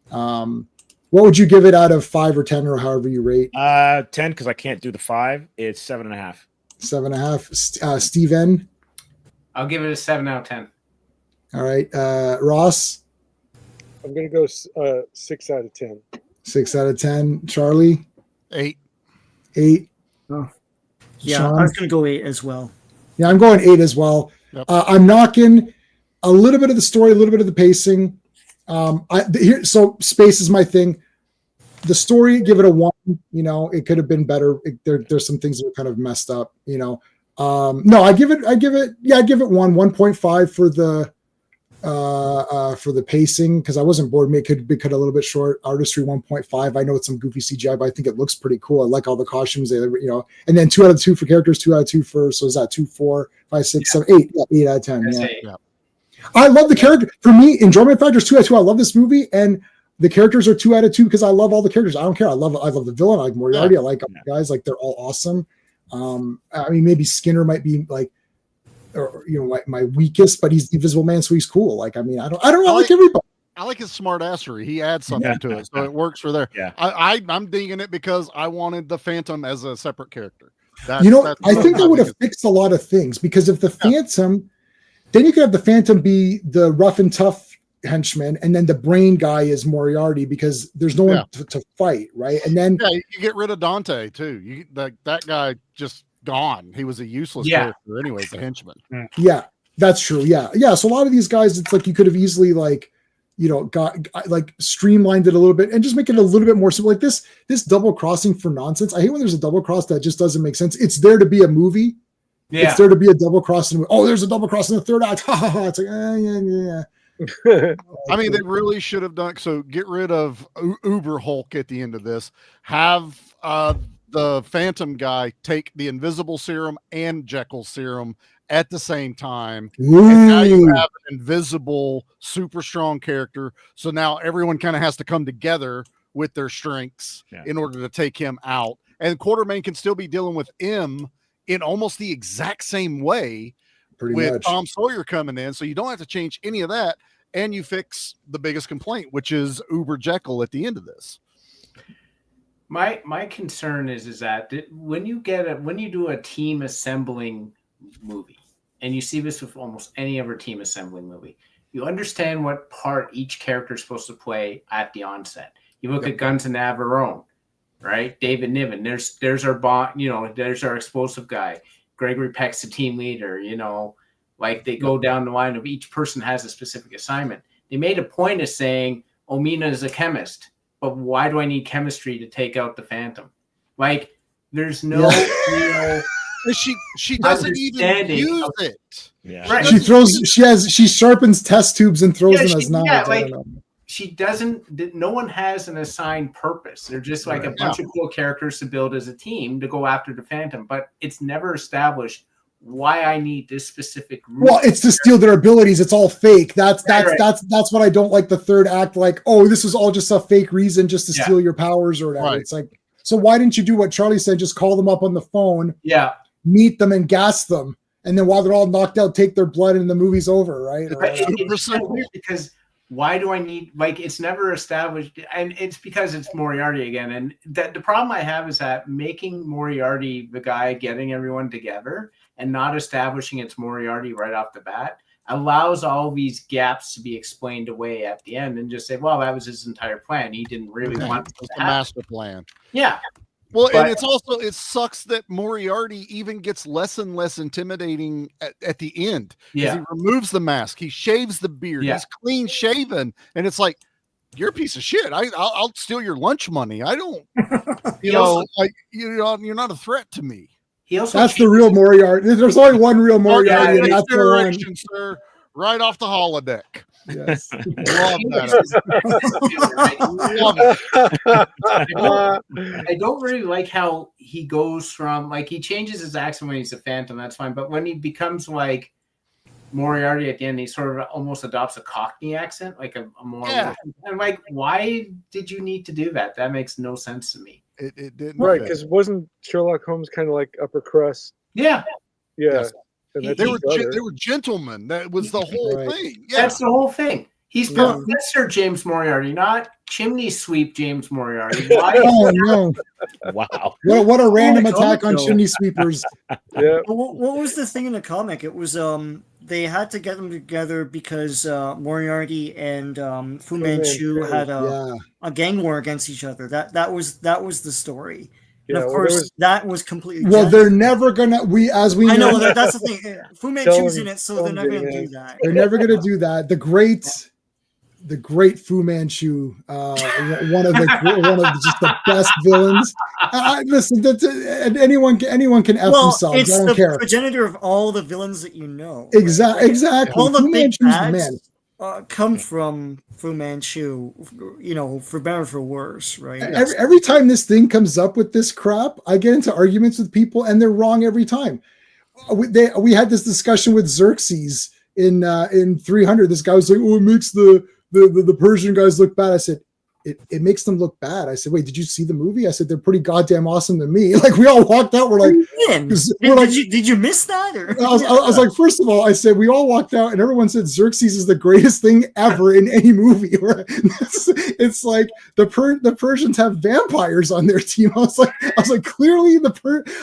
What would you give it out of 5 or 10 or however you rate? 10 because I can't do the 5. It's 7.5. 7.5. Steven? I'll give it a 7 out of 10. All right. Ross? I'm going to go 6 out of 10. 6 out of 10. Charlie? 8. 8. Oh. Yeah, Sean? I was going to go 8 as well. Yeah, I'm going 8 as well. Yep. I'm knocking a little bit of the story, a little bit of the pacing. So space is my thing. The story, give it a 1. You know, it could have been better. There's some things that are kind of messed up. You know, no, I give it 1.5 for the pacing because I wasn't bored. It could be cut a little bit short. Artistry 1.5. I know it's some goofy CGI, but I think it looks pretty cool. I like all the costumes. And then 2 out of 2 for characters. 2 out of 2 for. So is that 2, 4, 5, 6, 7, 8? Yeah, 8 out of 10. Yeah. I love the character. For me, enjoyment factor is 2 out of 2. I love this movie, and the characters are 2 out of 2 because I love all the characters. I don't care. I love the villain. I like Moriarty. I like guys. Like they're all awesome. I mean, maybe Skinner might be like, or like my weakest, but he's the Invisible Man, so he's cool. Like, I mean, I don't like everybody. I like his smart assery. He adds something to it, so it works for there. Yeah. I'm digging it because I wanted the Phantom as a separate character. I think that would have fixed a lot of things because if the Phantom, then you could have the Phantom be the rough and tough henchman, and then the brain guy is Moriarty because there's no one to fight, right? And then you get rid of Dante too. That guy just gone. He was a useless character anyways, the henchman. Yeah, that's true. Yeah. So a lot of these guys, it's like you could have easily got streamlined it a little bit and just make it a little bit more simple. Like this double crossing for nonsense. I hate when there's a double cross that just doesn't make sense. It's there to be a movie. Yeah. It's there to be a double cross. Oh, there's a double cross in the third act. It's like, yeah. I mean, they really should have done so. Get rid of Uber Hulk at the end of this. Have the Phantom guy take the Invisible Serum and Jekyll Serum at the same time. And now you have an invisible, super strong character. So now everyone kind of has to come together with their strengths in order to take him out. And Quartermain can still be dealing with M in almost the exact same way with Tom Sawyer coming in. So you don't have to change any of that. And you fix the biggest complaint, which is Uber Jekyll at the end of this. My concern is that when you do a team assembling movie, and you see this with almost any other team assembling movie, you understand what part each character is supposed to play at the onset. You look at Guns and Navarone, right? David Niven, there's our bond, there's our explosive guy. Gregory Peck's the team leader, like they go down the line of each person has a specific assignment. They made a point of saying, Omina is a chemist, but why do I need chemistry to take out the Phantom? Like, there's no real... She doesn't even use it. Yeah. Right. She sharpens test tubes and throws them as knives. I don't know. She doesn't. No one has an assigned purpose. They're just like a bunch of cool characters to build as a team to go after the Phantom. But it's never established why I need this specific group. Well, it's to steal their abilities. It's all fake. That's what I don't like. The third act, like, oh, this is all just a fake reason just to steal your powers or whatever. Right. It's like, so why didn't you do what Charlie said? Just call them up on the phone. Yeah. Meet them and gas them, and then while they're all knocked out, take their blood, and the movie's over, right? It's kind of weird because why do I need, like, it's never established, and it's because it's Moriarty again, and the problem I have is that making Moriarty the guy getting everyone together and not establishing it's Moriarty right off the bat allows all these gaps to be explained away at the end and just say, well, that was his entire plan. He didn't really want the master plan. Yeah. Well, and it's also, it sucks that Moriarty even gets less and less intimidating at the end. Yeah. He removes the mask. He shaves the beard. Yeah. He's clean shaven. And it's like, you're a piece of shit. I'll steal your lunch money. I don't, you're not a threat to me. That's the real Moriarty. There's only one real Moriarty, and that's the one. Sir, right off the holodeck. Yes. Love that. I don't really like how he goes from, like, he changes his accent when he's a Phantom, that's fine, but when he becomes like Moriarty at the end, he sort of almost adopts a Cockney accent, like a more. I'm like, why did you need to do that? That makes no sense to me. It didn't. Right, because wasn't Sherlock Holmes kind of like upper crust? Yeah. Yeah. Yes. They were gentlemen. That was the whole thing. Yeah. That's the whole thing. He's Professor James Moriarty, not chimney sweep James Moriarty. Why? Oh no! Wow! What a random attack on chimney sweepers. Yeah. What was the thing in the comic? It was they had to get them together because Moriarty and Fu Manchu had a gang war against each other. That was the story. And of course, that was completely. Well, they're never gonna. I know that's the thing. Fu Manchu's in it, so they're never gonna do that. They're never gonna do that. The great Fu Manchu, one of just the best villains. Listen, anyone can F themselves. It's I don't care. Progenitor of all the villains that you know. Exactly. All the Fu big Manchu's bads come from Fu Manchu, for better or for worse, right? Every time this thing comes up with this crap, I get into arguments with people, and they're wrong every time. We had this discussion with Xerxes in 300. This guy was like, "Oh, it makes the Persian guys look bad." I said, it makes them look bad. I said, wait, did you see the movie? I said, they're pretty goddamn awesome to me. Like, we all walked out. We're like, did you miss that? Or? I was like, first of all, I said, we all walked out and everyone said Xerxes is the greatest thing ever in any movie. It's like the Persians have vampires on their team. I was like, clearly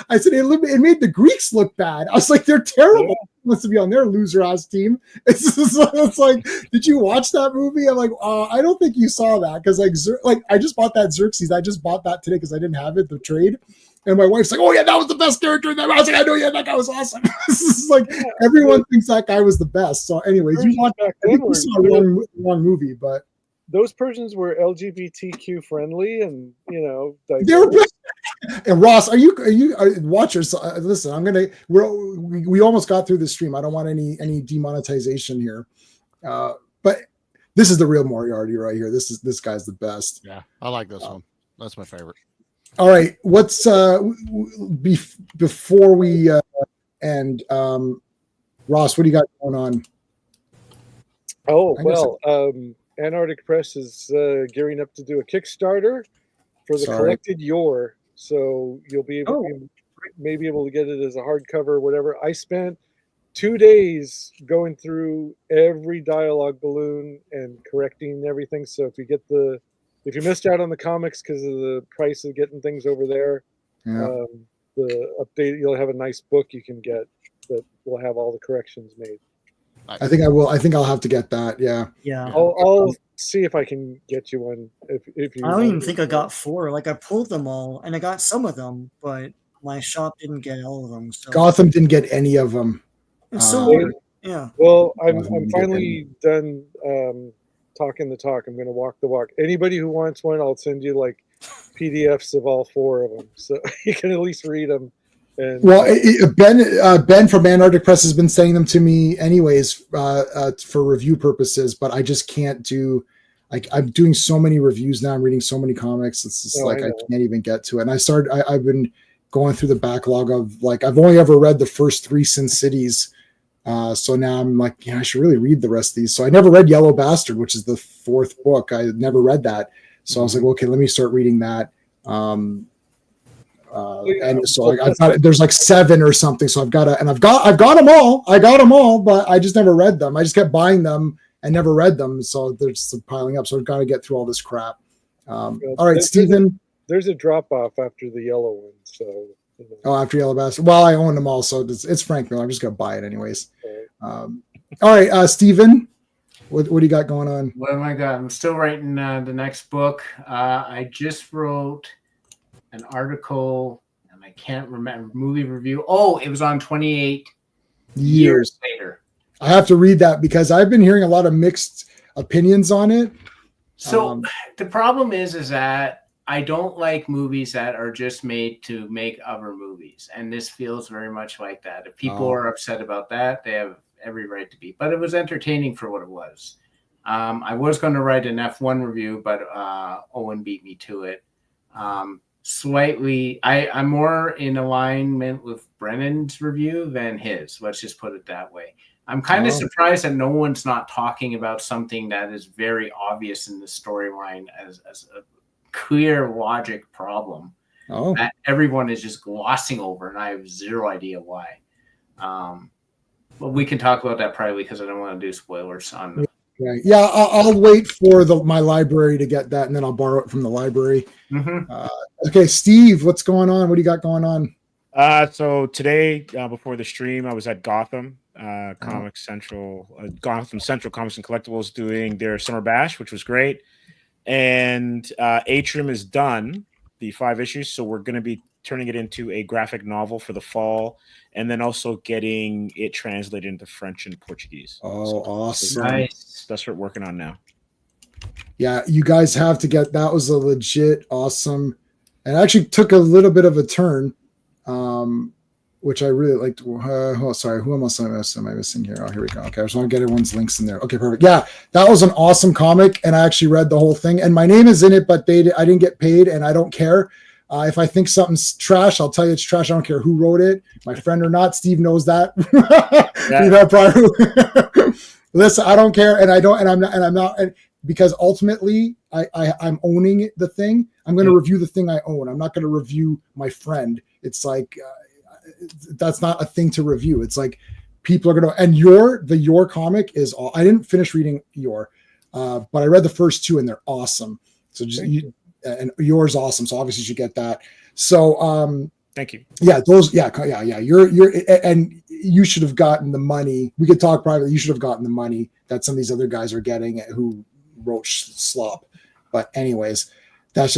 I said, it made the Greeks look bad. I was like, they're terrible. Wants to be on their loser ass team. It's like, did you watch that movie? I'm like, I don't think you saw that, because like I just bought that Xerxes. I just bought that today because I didn't have it, the trade. And my wife's like, "Oh yeah, that was the best character in that." I was like, "I know, yeah, that guy was awesome." It's like everyone thinks that guy was the best. So, anyways, you saw a wrong movie, but those Persians were LGBTQ friendly, and they were. And Ross, are you watchers? Listen, we almost got through the stream. I don't want any demonetization here, but this is the real Moriarty right here. This guy's the best. Yeah, I like this one. That's my favorite. All right, what's before we end? Ross, what do you got going on? Oh well, Antarctic Press is gearing up to do a Kickstarter for the collected Yore. So you'll be able to get it as a hardcover or whatever. I spent 2 days going through every dialogue balloon and correcting everything. So if you missed out on the comics because of the price of getting things over there, the update, you'll have a nice book you can get that will have all the corrections made. I think I will. I think I'll have to get that. Yeah. I'll see if I can get you one. If you, I don't even think I got 4. Like I pulled them all, and I got some of them, but my shop didn't get all of them. So Gotham didn't get any of them. Yeah. Well, I'm finally done talking the talk. I'm going to walk the walk. Anybody who wants one, I'll send you like PDFs of all 4 of them, so you can at least read them. And, Ben from Antarctic Press has been saying them to me anyways for review purposes, but I just can't do. Like I'm doing so many reviews now. I'm reading so many comics. It's just I can't even get to it. And I've been going through the backlog of like I've only ever read the first 3 Sin Cities. So now I'm like, I should really read the rest of these. So I never read Yellow Bastard, which is the 4th book. I never read that. So I was like, okay, let me start reading that. And so I thought there's like 7 or something. So I've got them all. I got them all, but I just never read them. I just kept buying them and never read them. So they're just piling up. So I've got to get through all this crap. All right, Stephen. There's a drop off after the yellow one. So. Oh, after Yellow Bastard. Well, I own them all, so it's Frank Miller. I'm just gonna buy it anyways. All right, Stephen, what do you got going on? What am I got? I'm still writing the next book. I just wrote an article, and I can't remember movie review. Oh, it was on 28 years later. I have to read that because I've been hearing a lot of mixed opinions on it. So the problem is that I don't like movies that are just made to make other movies. And this feels very much like that. If people are upset about that, they have every right to be. But it was entertaining for what it was. I was going to write an F1 review, but Owen beat me to it. Slightly, I'm more in alignment with Brennan's review than his. Let's just put it that way. I'm kind of surprised that no one's not talking about something that is very obvious in the storyline as a clear logic problem that everyone is just glossing over, and I have zero idea why. But we can talk about that privately because I don't want to do spoilers on. Right. Yeah, I'll wait for my library to get that, and then I'll borrow it from the library. Okay, Steve, what's going on? What do you got going on? So today, before the stream, I was at Gotham Gotham Central Comics and Collectibles doing their summer bash, which was great. And Atrium is done, the 5 issues, so we're going to be turning it into a graphic novel for the fall, and then also getting it translated into French and Portuguese. Oh, awesome! Nice. That's what we're working on now. Yeah, you guys have to get that. Was a legit awesome, and actually took a little bit of a turn, which I really liked. Sorry, who am I missing here? Oh, here we go. Okay, I just want to get everyone's links in there. Okay, perfect. Yeah, that was an awesome comic, and I actually read the whole thing. And my name is in it, but I didn't get paid, and I don't care. If I think something's trash, I'll tell you it's trash. I don't care who wrote it, my friend or not. Steve knows that. Listen, I don't care, and I don't, and I'm not, because ultimately I'm owning the thing. I'm going to review the thing I own. I'm not going to review my friend. It's like. That's not a thing to review. It's like people are gonna, and your comic is all. I didn't finish reading but I read the first 2 and they're awesome. So and yours awesome. So obviously you should get that. So thank you. Yeah, those. Yeah. You're and you should have gotten the money. We could talk privately. You should have gotten the money that some of these other guys are getting who wrote slop. But anyways, it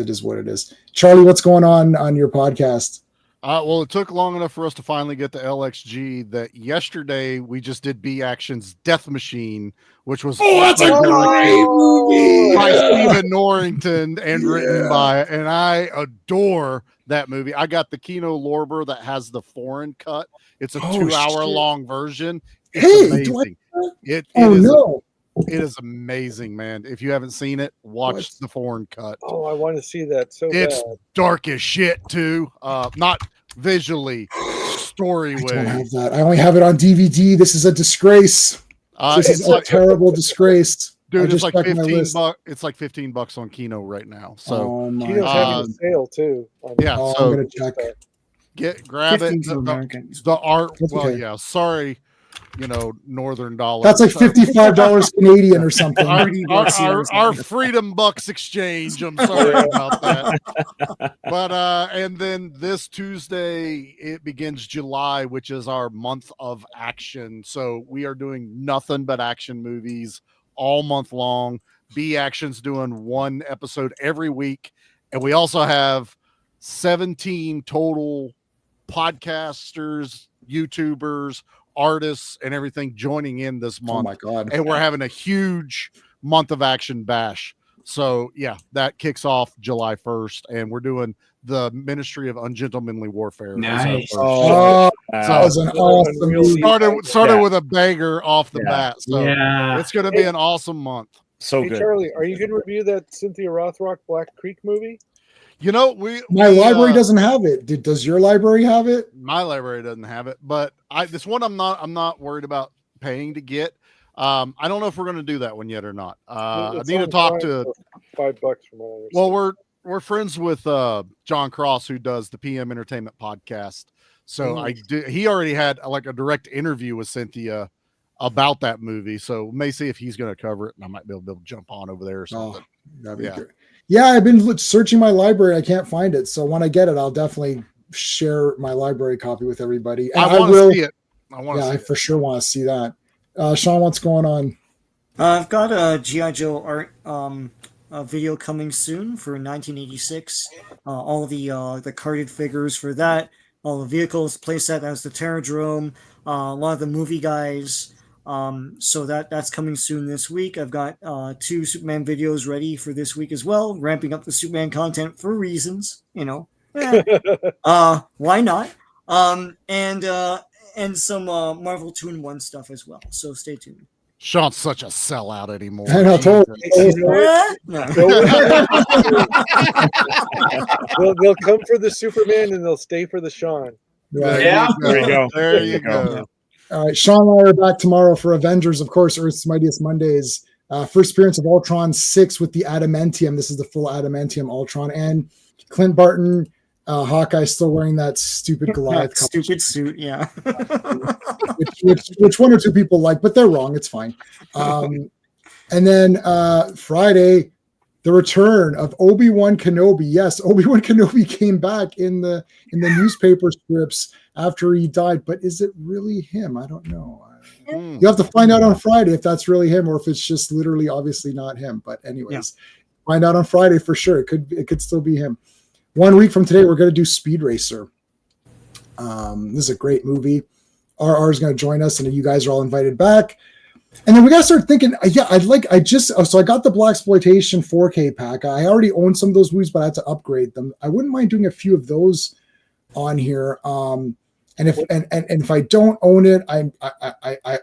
is what it is. Charlie, what's going on your podcast? Well, it took long enough for us to finally get to LXG that yesterday we just did B Action's Death Machine, which was that's a great movie by Stephen Norrington and written by, and I adore that movie. I got the Kino Lorber that has the foreign cut. It's a 2-hour long version. It's amazing. It is amazing, man. If you haven't seen it, watch the foreign cut. Oh, I want to see that so it's bad. Dark as shit too. Not visually, story way. I don't have that. I only have it on DVD. This is a disgrace. This is a terrible disgrace. Dude, it's like $15. It's like $15 on Kino right now. So Kino's having a sale too. Yeah, so I'm gonna check. Grab it. The art. Well, yeah. Sorry northern dollars. That's like $55 Canadian or something. Our Freedom Bucks exchange. I'm sorry about that. But and then this Tuesday it begins July, which is our month of action. So we are doing nothing but action movies all month long. B Action's doing one episode every week, and we also have 17 total podcasters, YouTubers, artists, and everything joining in this month. Oh my God. And we're having a huge month of action bash. So yeah, that kicks off July 1st, and we're doing the Ministry of Ungentlemanly Warfare. Nice. Oh, that was an awesome movie. Started with a banger off the bat. So it's going to be an awesome month. So good. Charlie, are you going to review that Cynthia Rothrock Black Creek movie? My library doesn't have it. Does your library have it? My library doesn't have it, but this one I'm not worried about paying to get. I don't know if we're going to do that one yet or not. I need to talk to $5 from what I understand. Well, we're friends with John Cross, who does the PM Entertainment podcast. So he already had like a direct interview with Cynthia about that movie. So may see if he's going to cover it, and I might be able to jump on over there or something. That'd be good. Yeah, I've been searching my library. I can't find it. So when I get it, I'll definitely share my library copy with everybody. And I want to see it. I for sure want to see that. Sean, what's going on? I've got a G.I. Joe art video coming soon for 1986. All the carded figures for that, all the vehicles, playset, that was the Terradrome, a lot of the movie guys. So that's coming soon this week. I've got 2 Superman videos ready for this week as well, ramping up the Superman content for reasons, why not? And some Marvel 2-in-1 stuff as well. So stay tuned. Sean's such a sellout anymore. I know, totally. They'll come for the Superman and they'll stay for the Sean. Right. Yeah, there you go. There you go. All right, Sean and I are back tomorrow for Avengers, of course, Earth's Mightiest Mondays. First appearance of Ultron 6 with the Adamantium. This is the full Adamantium Ultron. And Clint Barton, Hawkeye, still wearing that stupid Goliath stupid suit, yeah. which 1 or 2 people like, but they're wrong. It's fine. And then Friday, the return of Obi-Wan Kenobi. Yes, Obi-Wan Kenobi came back in the newspaper strips after he died, but is it really him? I don't know. You have to find out on Friday if that's really him or if it's just literally obviously not him. But anyways, find out on Friday for sure. It could still be him. 1 week from today, we're going to do Speed Racer. This is a great movie. RR is going to join us, and you guys are all invited back. And then we got to start thinking, so I got the Blaxploitation 4K pack. I already own some of those movies, but I had to upgrade them. I wouldn't mind doing a few of those on here. And if I don't own it, I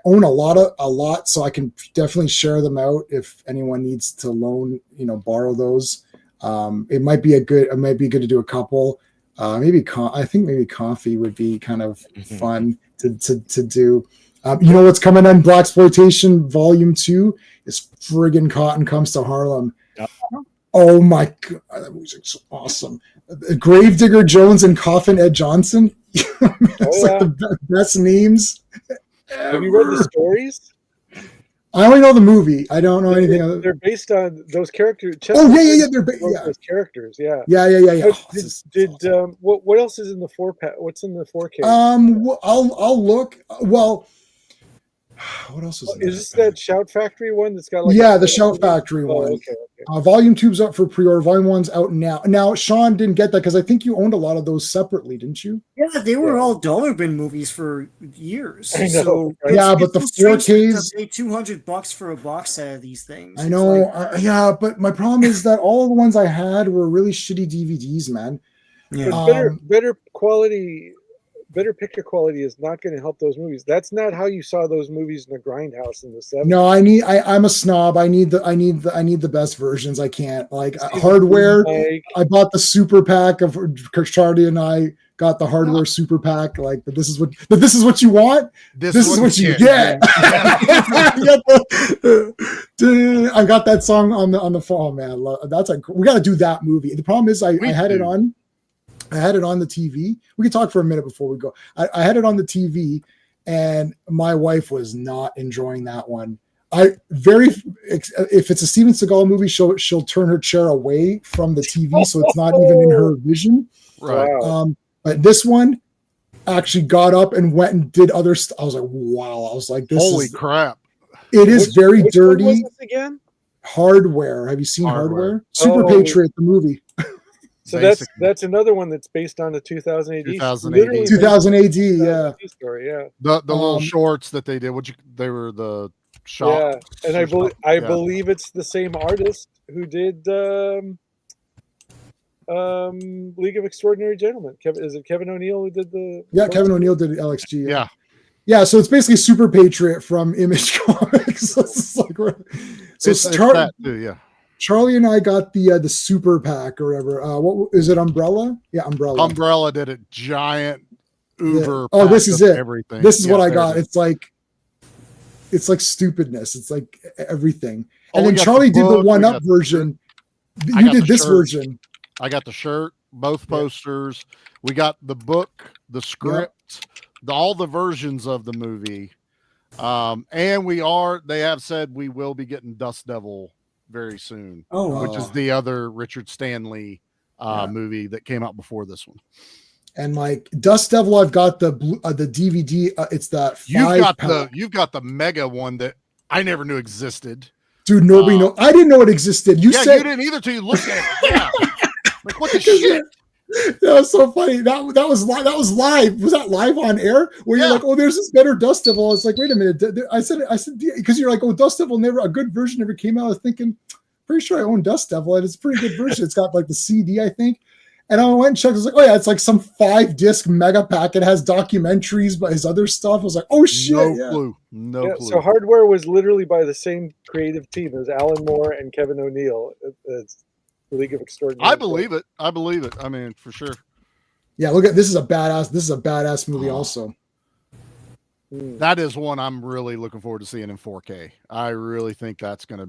own a lot, so I can definitely share them out if anyone needs to borrow those. It might be good to do a couple. I think maybe coffee would be kind of fun to do. What's coming on Blaxploitation Volume 2 is friggin' Cotton Comes to Harlem. Oh my God, that music's awesome. Gravedigger Jones and Coffin Ed Johnson. It's like the best names. Have you read the stories? I only know the movie. I don't know anything other. They're based on those characters. Yeah. They're those characters. Yeah. Yeah. What else is in the 4-pack? What's in the 4K? I'll look. Well, what else is? Is this that Shout Factory one that's got the Shout Factory one? Okay. Volume 2's up for pre-order. Volume 1's out now. Now, Sean didn't get that because I think you owned a lot of those separately, didn't you? Yeah, they were all dollar bin movies for years. I know, So but the 4Ks, pay $200 for a box set of these things. I know. But my problem is that all the ones I had were really shitty DVDs, man. Yeah. Better quality. Better picture quality is not going to help those movies. That's not how you saw those movies in the grindhouse in the 70s. No, I'm a snob. I need the best versions. I can't hardware. I bought the super pack of Charlie and I got the hardware super pack. But this is what you want. This is what you get. I got that song on the phone, man. We got to do that movie. The problem is I had it on the TV. We can talk for a minute before we go. I had it on the TV, and my wife was not enjoying that one. If it's a Steven Seagal movie, she'll turn her chair away from the TV, so it's not even in her vision. Right. But this one actually got up and went and did other stuff. I was like, wow. I was like, holy crap. It is very dirty. What was this again? Hardware. Have you seen Hardware? Super Oh. Patriot, the movie. So that's another one that's based on the 2000 AD. 2000 AD, yeah. Story, yeah. The little shorts that they did. They were the shot. Yeah, and I believe it's the same artist who did League of Extraordinary Gentlemen. Is it Kevin O'Neill who did the? Yeah, Kevin O'Neill did LXG. Yeah. Yeah, so it's basically Super Patriot from Image Comics. It's like it's that too, yeah. Charlie and I got the super pack or whatever. What is it? Umbrella? Yeah, Umbrella. Umbrella did a giant Uber. Oh, this is it. Everything. This is what I got. It's like stupidness. It's like everything. And then Charlie did the one-up version. You did this version. I got the shirt, both posters. We got the book, the script, all the versions of the movie. And they have said we will be getting Dust Devil very soon, which is the other Richard Stanley movie that came out before this one. And like Dust Devil, I've got the DVD. It's that you've got the mega one that I never knew existed. Dude, nobody know. I didn't know it existed. You said you didn't either till you looked at it. Yeah. Like what the shit? That was so funny. That was live. That was live. Was that live on air? Where you're like, oh, there's this better Dust Devil. I was like, wait a minute. I said because you're like, oh, Dust Devil a good version never came out. I was thinking, pretty sure I own Dust Devil, and it's a pretty good version. It's got like the CD, I think. And I went and checked. I was like, oh yeah, it's like some 5-disc mega pack. It has documentaries, but his other stuff. I was like, oh shit, No clue. So Hardware was literally by the same creative team as Alan Moore and Kevin O'Neill. It's League of Extraordinary. I believe it. I mean, for sure. Yeah, look at this is a badass movie also. That is one I'm really looking forward to seeing in 4K. I really think that's gonna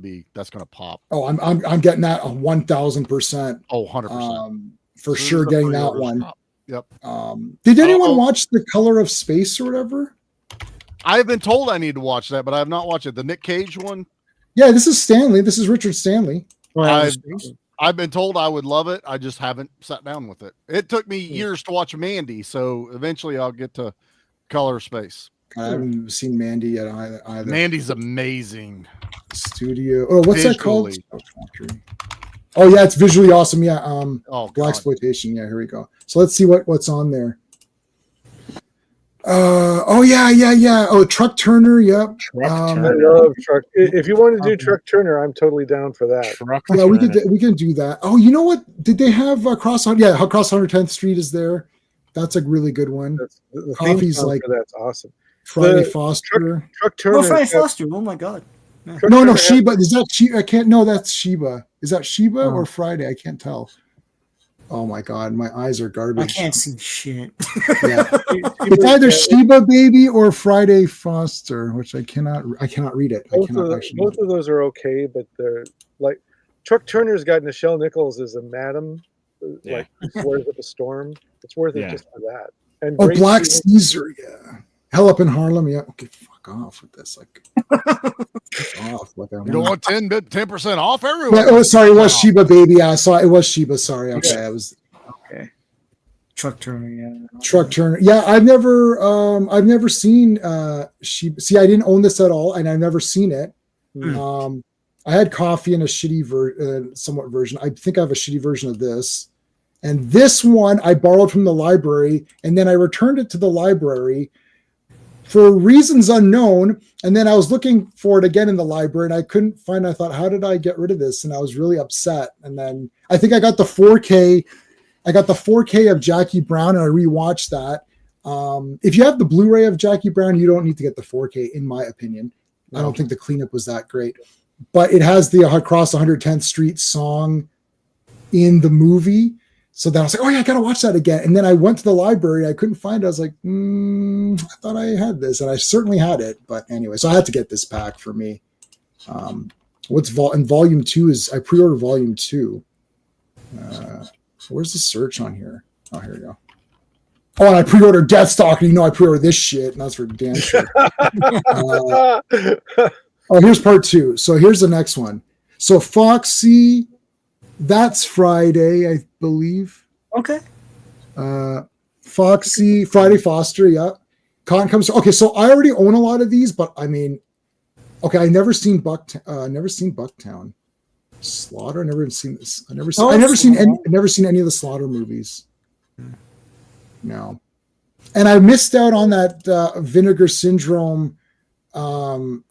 pop. Oh, I'm getting that 1,000%. Oh, 100%. For sure getting that one. Yep. Did anyone watch The Color of Space or whatever? I've been told I need to watch that, but I have not watched it. The Nick Cage one? Yeah, this is Stanley. This is Richard Stanley. I've been told I would love it. I just haven't sat down with it. It took me years to watch Mandy, so eventually I'll get to Color of Space. I haven't seen Mandy yet either. Mandy's amazing. Studio. Oh, what's that called? Oh yeah, it's visually awesome. Yeah. Blaxploitation. Yeah, here we go. So let's see what's on there. Yeah. Oh, Truck Turner. Yep. I love Truck. If you want to do Truck Turner, I'm totally down for that. Yeah, we can do that. Oh, you know what? Did they have Across 110th Street is there? That's a really good one. The Coffee's like that's awesome. Friday Foster. Truck Turner. Oh, Friday Foster. Oh my god. No, Sheba. Is that Sheba? I can't. No, that's Sheba. Is that Sheba or Friday? I can't tell. Oh my god, my eyes are garbage. I can't see shit. Yeah. It's either Sheba Baby or Friday Foster, which I cannot read it. Both of those are okay, but they're like Truck Turner's got Nichelle Nichols as a madam, like Swears Up a Storm. It's worth it just for that. And Black Caesar, yeah. Hell Up in Harlem, yeah. Okay, fuck off with this. Like, off with that. You don't want 10% off everywhere. Yeah, sorry, it was Sheba Baby. Yeah, I saw it was Sheba. Sorry, okay, I was okay. Truck Turner, yeah. Truck Turner, yeah. I've never seen Sheba. See, I didn't own this at all, and I've never seen it. I had Coffee in a shitty somewhat version. I think I have a shitty version of this. And this one I borrowed from the library, and then I returned it to the library for reasons unknown. And then I was looking for it again in the library, and I couldn't find it. I thought, how did I get rid of this? And I was really upset. And then I think I got the 4K. I got the 4K of Jackie Brown, and I rewatched that. If you have the Blu-ray of Jackie Brown, you don't need to get the 4K, in my opinion. I don't think the cleanup was that great. But it has the Across 110th Street song in the movie. So then I was like, oh yeah, I got to watch that again. And then I went to the library. I couldn't find it. I was like, I thought I had this. And I certainly had it. But anyway, so I had to get this pack for me. And volume 2 is, I pre-ordered volume 2. So where's the search on here? Oh, here we go. Oh, and I pre-ordered Deathstalker. You know, I pre-ordered this shit, and that's for damn sure. Here's part 2. So here's the next one. So Foxy, that's Friday, I believe. Okay. Foxy, Friday Foster, yeah. Con comes. Okay, so I already own a lot of these, but I mean, okay, I never seen Bucktown. Slaughter. I never seen this. I never seen any of the Slaughter movies. No, and I missed out on that Vinegar Syndrome. I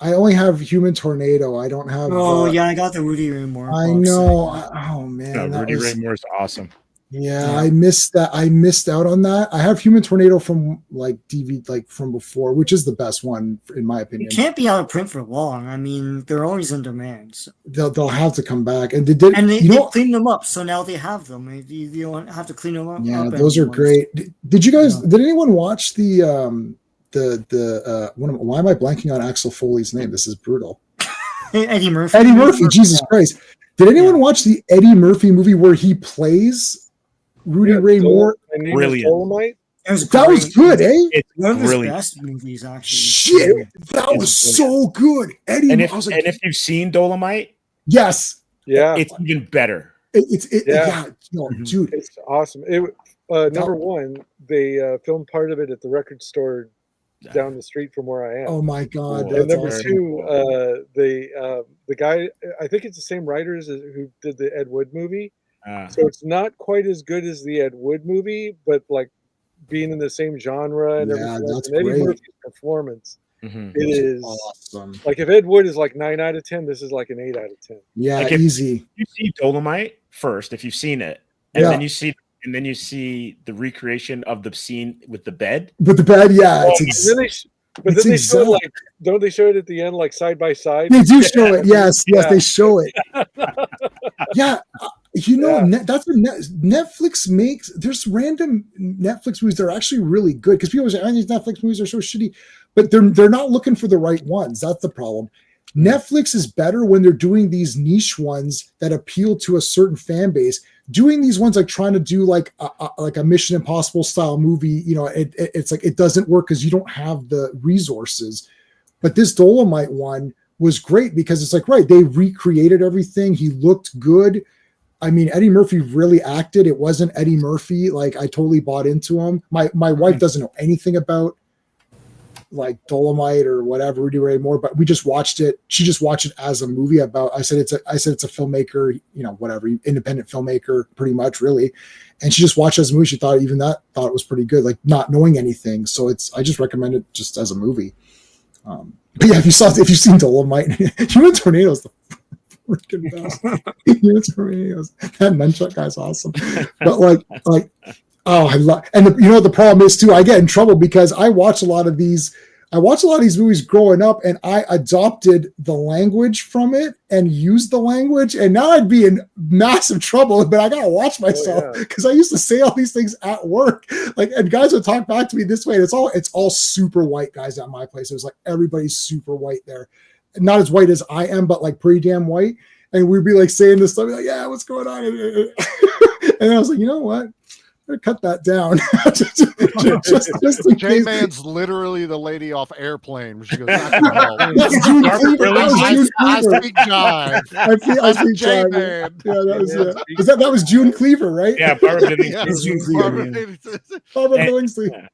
only have Human Tornado. I don't have. I got the Rudy Ray Moore. I know. Oh man, Rudy Ray Moore is awesome. Yeah, I missed that. I missed out on that. I have Human Tornado from like DVD, like from before, which is the best one in my opinion. It can't be out of print for long. I mean, they're always in demand. So. They'll have to come back, and they cleaned them up, so now they have them. You don't have to clean them up. Yeah, those are great. Did you guys? Did anyone watch the why am I blanking on Axel Foley's name? This is brutal. Eddie Murphy. Eddie Murphy. Jesus Christ! Did anyone watch the Eddie Murphy movie where he plays Rudy Ray Moore? Brilliant. That was good, eh? It's one of his best movies, actually. Shit, that was so good. Eddie, and if you've seen Dolomite, yes, yeah, it's even better. Dude, it's awesome. Number one, they filmed part of it at the record store down the street from where I am. Oh my god! Cool. And number two, the guy, I think it's the same writers who did the Ed Wood movie. So it's not quite as good as the Ed Wood movie, but like being in the same genre and everything. That's and Eddie great. Murphy's performance, it is awesome. Like if Ed Wood is like 9 out of 10, this is like an 8 out of 10. Yeah, like easy. You see Dolomite first, if you've seen it, and then you see the recreation of the scene with the bed. With the bed, yeah. But then they show it like, don't they show it at the end like side by side? They do show it. Yes, they show it. Yeah, that's what Netflix makes. There's random Netflix movies that are actually really good because people say, these Netflix movies are so shitty, but they're not looking for the right ones. That's the problem. Netflix is better when they're doing these niche ones that appeal to a certain fan base. Doing these ones like trying to do like a Mission Impossible style movie, it's like it doesn't work because you don't have the resources. But this Dolomite one was great because it's like, right, they recreated everything. He looked good. I mean, Eddie Murphy really acted. It wasn't Eddie Murphy. Like I totally bought into him. My wife doesn't know anything about like Dolomite or whatever, Rudy Ray Moore, but we just watched it. She just watched it as a movie about, I said it's a filmmaker, whatever, independent filmmaker, pretty much really. And she just watched it as a movie. She thought it was pretty good, like not knowing anything. So I just recommend it just as a movie. But yeah, if you've seen Dolomite, Human Tornado is the freaking best. Human Tornadoes. That nunchuck guy's awesome. But like, oh, I love, and the problem is too, I get in trouble because I watch a lot of these movies growing up, and I adopted the language from it and used the language, and now I'd be in massive trouble. But I gotta watch myself because I used to say all these things at work, like, and guys would talk back to me this way. And it's all super white guys at my place. It was like everybody's super white there, not as white as I am, but like pretty damn white. And we'd be like saying this stuff, like, yeah, what's going on? And I was like, you know what? Cut that down. just J-Man's literally the lady off Airplane. She goes, that's June Cleaver. I speak jive. I speak J-Man. Yeah, that was June Cleaver, right? Yeah, Barbara Billingsley.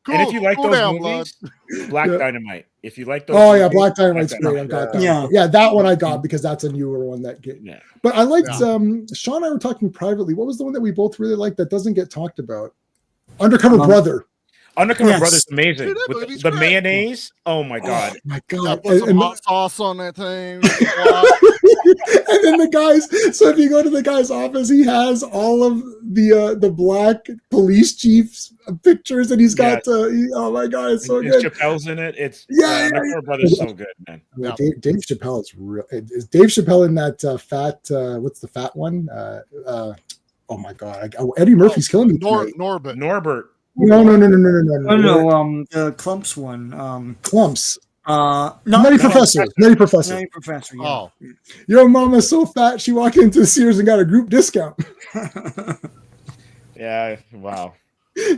Cool. And if you like those movies, Black Dynamite. If you like those, Black Dynamite's great. I got that. Yeah, that one I got because that's a newer one that get. Yeah. But I liked. Sean and I were talking privately. What was the one that we both really liked that doesn't get talked about? Undercover Brother. Undercover Brother's amazing. Dude, with the mayonnaise. Oh my god. Oh my god. Put some hot sauce on that thing. And then the guys. So if you go to the guy's office, he has all of the black police chief's pictures, and he's got. Oh my god, it's so good. Chappelle's in it. It's Undercover Brother's so good, man. Yeah, Dave Chappelle is real. Is Dave Chappelle in that fat? What's the fat one? Oh my god, Eddie Murphy's killing me. Norbert. No. The Clumps one. Clumps. Nutty Professor. Yeah. Oh, your mama's so fat she walked into Sears and got a group discount. Yeah. Wow.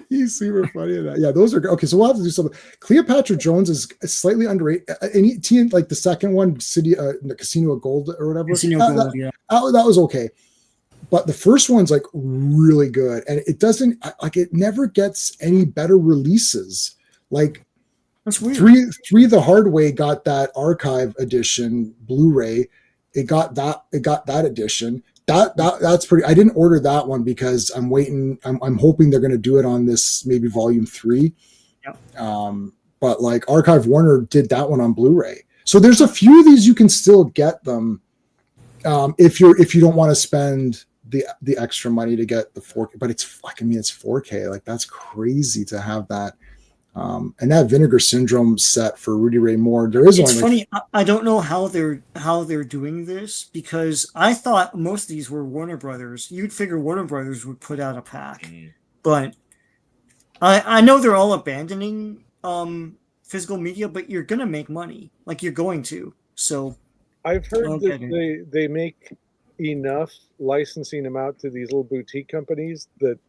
He's super funny in that. Yeah, those are okay. So we'll have to do something. Cleopatra Jones is slightly underrated. Any team like the second one, City, the Casino of Gold or whatever. Casino of Gold, yeah. That was okay. But the first one's like really good, and it doesn't like it never gets any better releases. Like that's weird. Three the Hard Way got that archive edition Blu-ray. It got that edition. That's pretty. I didn't order that one because I'm waiting. I'm hoping they're going to do it on this maybe volume 3. Yep. But like Archive Warner did that one on Blu-ray. So there's a few of these you can still get them if you don't want to spend the extra money to get the 4K. But it's 4K. Like that's crazy to have that. And that Vinegar Syndrome set for Rudy Ray Moore, there is. It's funny. I don't know how they're doing this because I thought most of these were Warner Brothers. You'd figure Warner Brothers would put out a pack, but I know they're all abandoning physical media. But you're gonna make money, like you're going to. So I've heard that they make enough licensing them out to these little boutique companies that.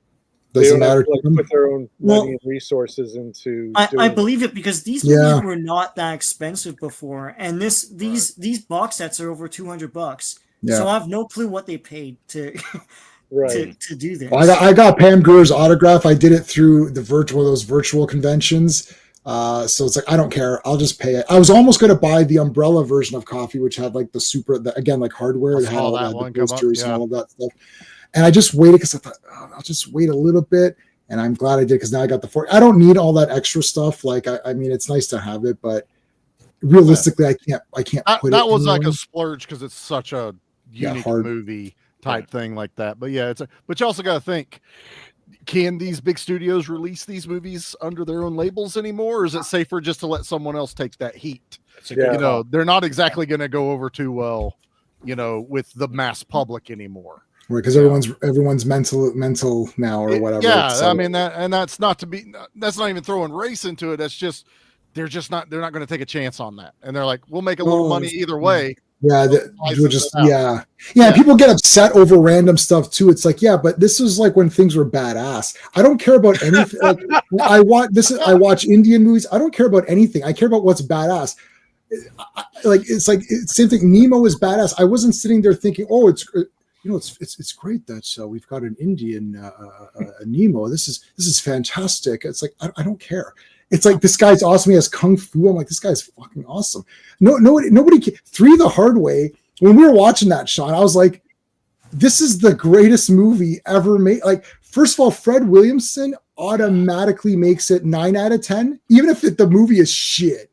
Doesn't matter. Put their own money and resources into. I believe it because these movies were not that expensive before, and these box sets are over $200. Yeah. So I have no clue what they paid to to do this. Well, I got Pam Grier's autograph. I did it through those virtual conventions. So it's like I don't care. I'll just pay it. I was almost going to buy the umbrella version of Coffee, which had like like hardware. It had all that posters and all of that stuff. And I just waited because I thought I'll just wait a little bit, and I'm glad I did because now I got the 4. I don't need all that extra stuff. Like I mean, it's nice to have it, but realistically, I can't. Put that it was anywhere. like a splurge because it's such a unique movie type thing like that. But yeah, but you also got to think: can these big studios release these movies under their own labels anymore, or is it safer just to let someone else take that heat? They're not exactly going to go over too well, with the mass public anymore. Right, because everyone's mental now or whatever. Yeah, so. I mean that's not even throwing race into it. That's just they're not going to take a chance on that, and they're like, we'll make a little money either way. Yeah, people get upset over random stuff too. It's like, but this was like when things were badass. I don't care about anything. Like I watch Indian movies. I don't care about anything. I care about what's badass. It's same thing. Nemo is badass. I wasn't sitting there thinking, oh, it's great that we've got an Indian Nemo. This is fantastic. It's like I don't care. It's like this guy's awesome. He has kung fu. I'm like, this guy's fucking awesome. Nobody. 3 the Hard Way. When we were watching that, Sean, I was like, this is the greatest movie ever made. Like, first of all, Fred Williamson automatically makes it 9 out of 10, even if the movie is shit.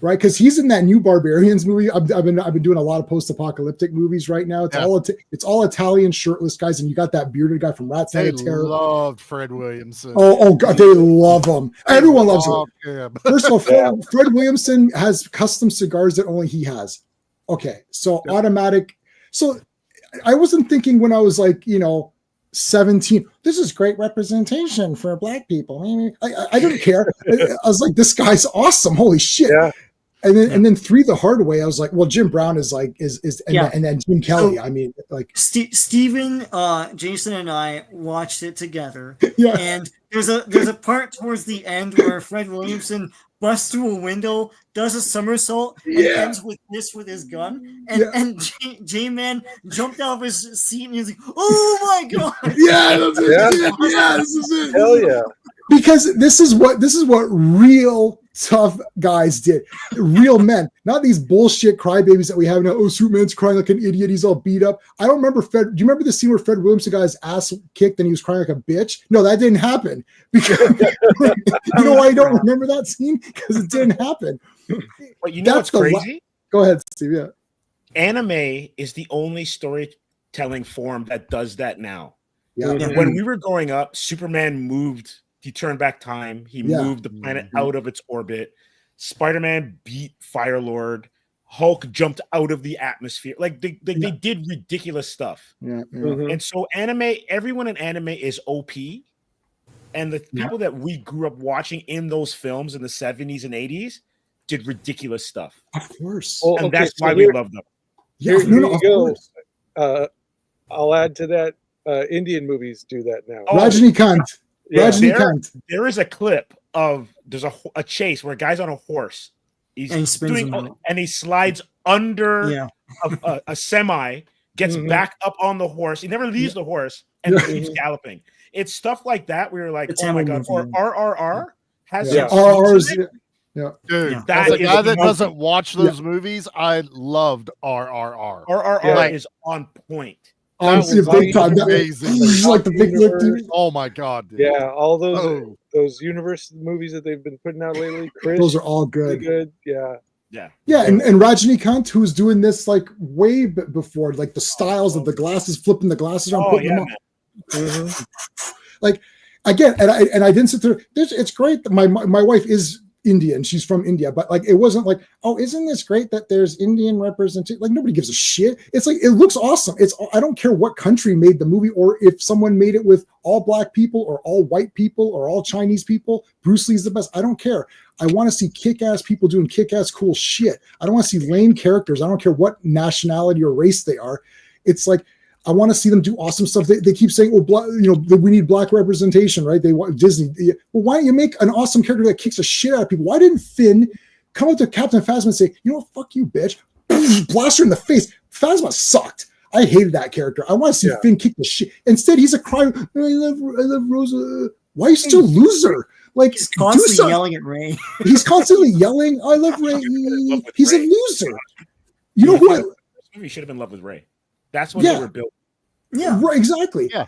Right, because he's in that new Barbarians movie. I've been doing a lot of post-apocalyptic movies right now. It's all Italian shirtless guys, and you got that bearded guy from Rats Night of Terror. Loved Fred Williamson. Oh God, they love him. Everyone loves him. First of all, Fred Williamson has custom cigars that only he has. Okay, so automatic. So I wasn't thinking when I was like 17. This is great representation for Black people. I didn't care. I was like, this guy's awesome. Holy shit. Yeah. And then 3 the Hard Way, I was like, well, Jim Brown is and then Jim Kelly. So, I mean, like Steven, Jason, and I watched it together. Yeah. And there's a part towards the end where Fred Williamson busts through a window, does a somersault, and ends with his gun. And J-Man jumped out of his seat and he's like, "Oh my god!" Yeah, that's it. Yeah, this is it. Hell yeah! Because this is what real tough guys did. Real men, not these bullshit crybabies that we have now. Oh, Superman's crying like an idiot. He's all beat up. I don't remember Fred. Do you remember the scene where Fred Williamson got his ass kicked and he was crying like a bitch? No, that didn't happen. Because you know why I don't remember that scene? Because it didn't happen. But you know what's crazy? Go ahead, Steve. Yeah. Anime is the only storytelling form that does that now. Yeah. Mm-hmm. When we were growing up, Superman moved. He turned back time. He moved the planet out of its orbit. Spider-Man beat Firelord. Hulk jumped out of the atmosphere. Like they did ridiculous stuff. Yeah. And so everyone in anime is OP. And the people that we grew up watching in those films in the 70s and 80s did ridiculous stuff. Of course. And that's why we love them. Here you go. I'll add to that. Indian movies do that now. Rajinikanth. There is a clip of there's a chase where a guy's on a horse. And he spins and he slides under a semi, gets back up on the horse. He never leaves the horse and keeps galloping. It's stuff like that. We were like, oh my god! Or RRR has RRRs. Yeah, dude. As a guy that doesn't watch those movies, I loved RRR. RRR is on point. Honestly, big time. Amazing. Like the big look, dude. Oh my god, dude. Yeah, all those universe movies that they've been putting out lately. Chris, those are all good. Yeah. And Rajinikanth, who's doing this like way before, like the styles of the glasses, flipping the glasses around, putting them on. Like again, and I didn't sit there. It's great that my wife is Indian, she's from India, but like it wasn't like, oh, isn't this great that there's Indian representation? Like nobody gives a shit. It's like it looks awesome. I don't care what country made the movie, or if someone made it with all black people or all white people or all Chinese people. Bruce Lee's the best. I don't care. I want to see kick-ass people doing kick-ass cool shit. I don't want to see lame characters. I don't care what nationality or race they are. It's like I want to see them do awesome stuff. They keep saying, we need black representation, right? They want Disney. Well, why don't you make an awesome character that kicks the shit out of people? Why didn't Finn come up to Captain Phasma and say, you know what, fuck you, bitch. Blast her in the face. Phasma sucked. I hated that character. I want to see Finn kick the shit. Instead, he's a cry. I love Rosa. Why are you such a loser? Like he's constantly yelling at Ray. He's constantly yelling, I love Ray. He's a loser. You know who? He should have been in love with Ray. That's when they were built. Yeah, right, exactly. Yeah,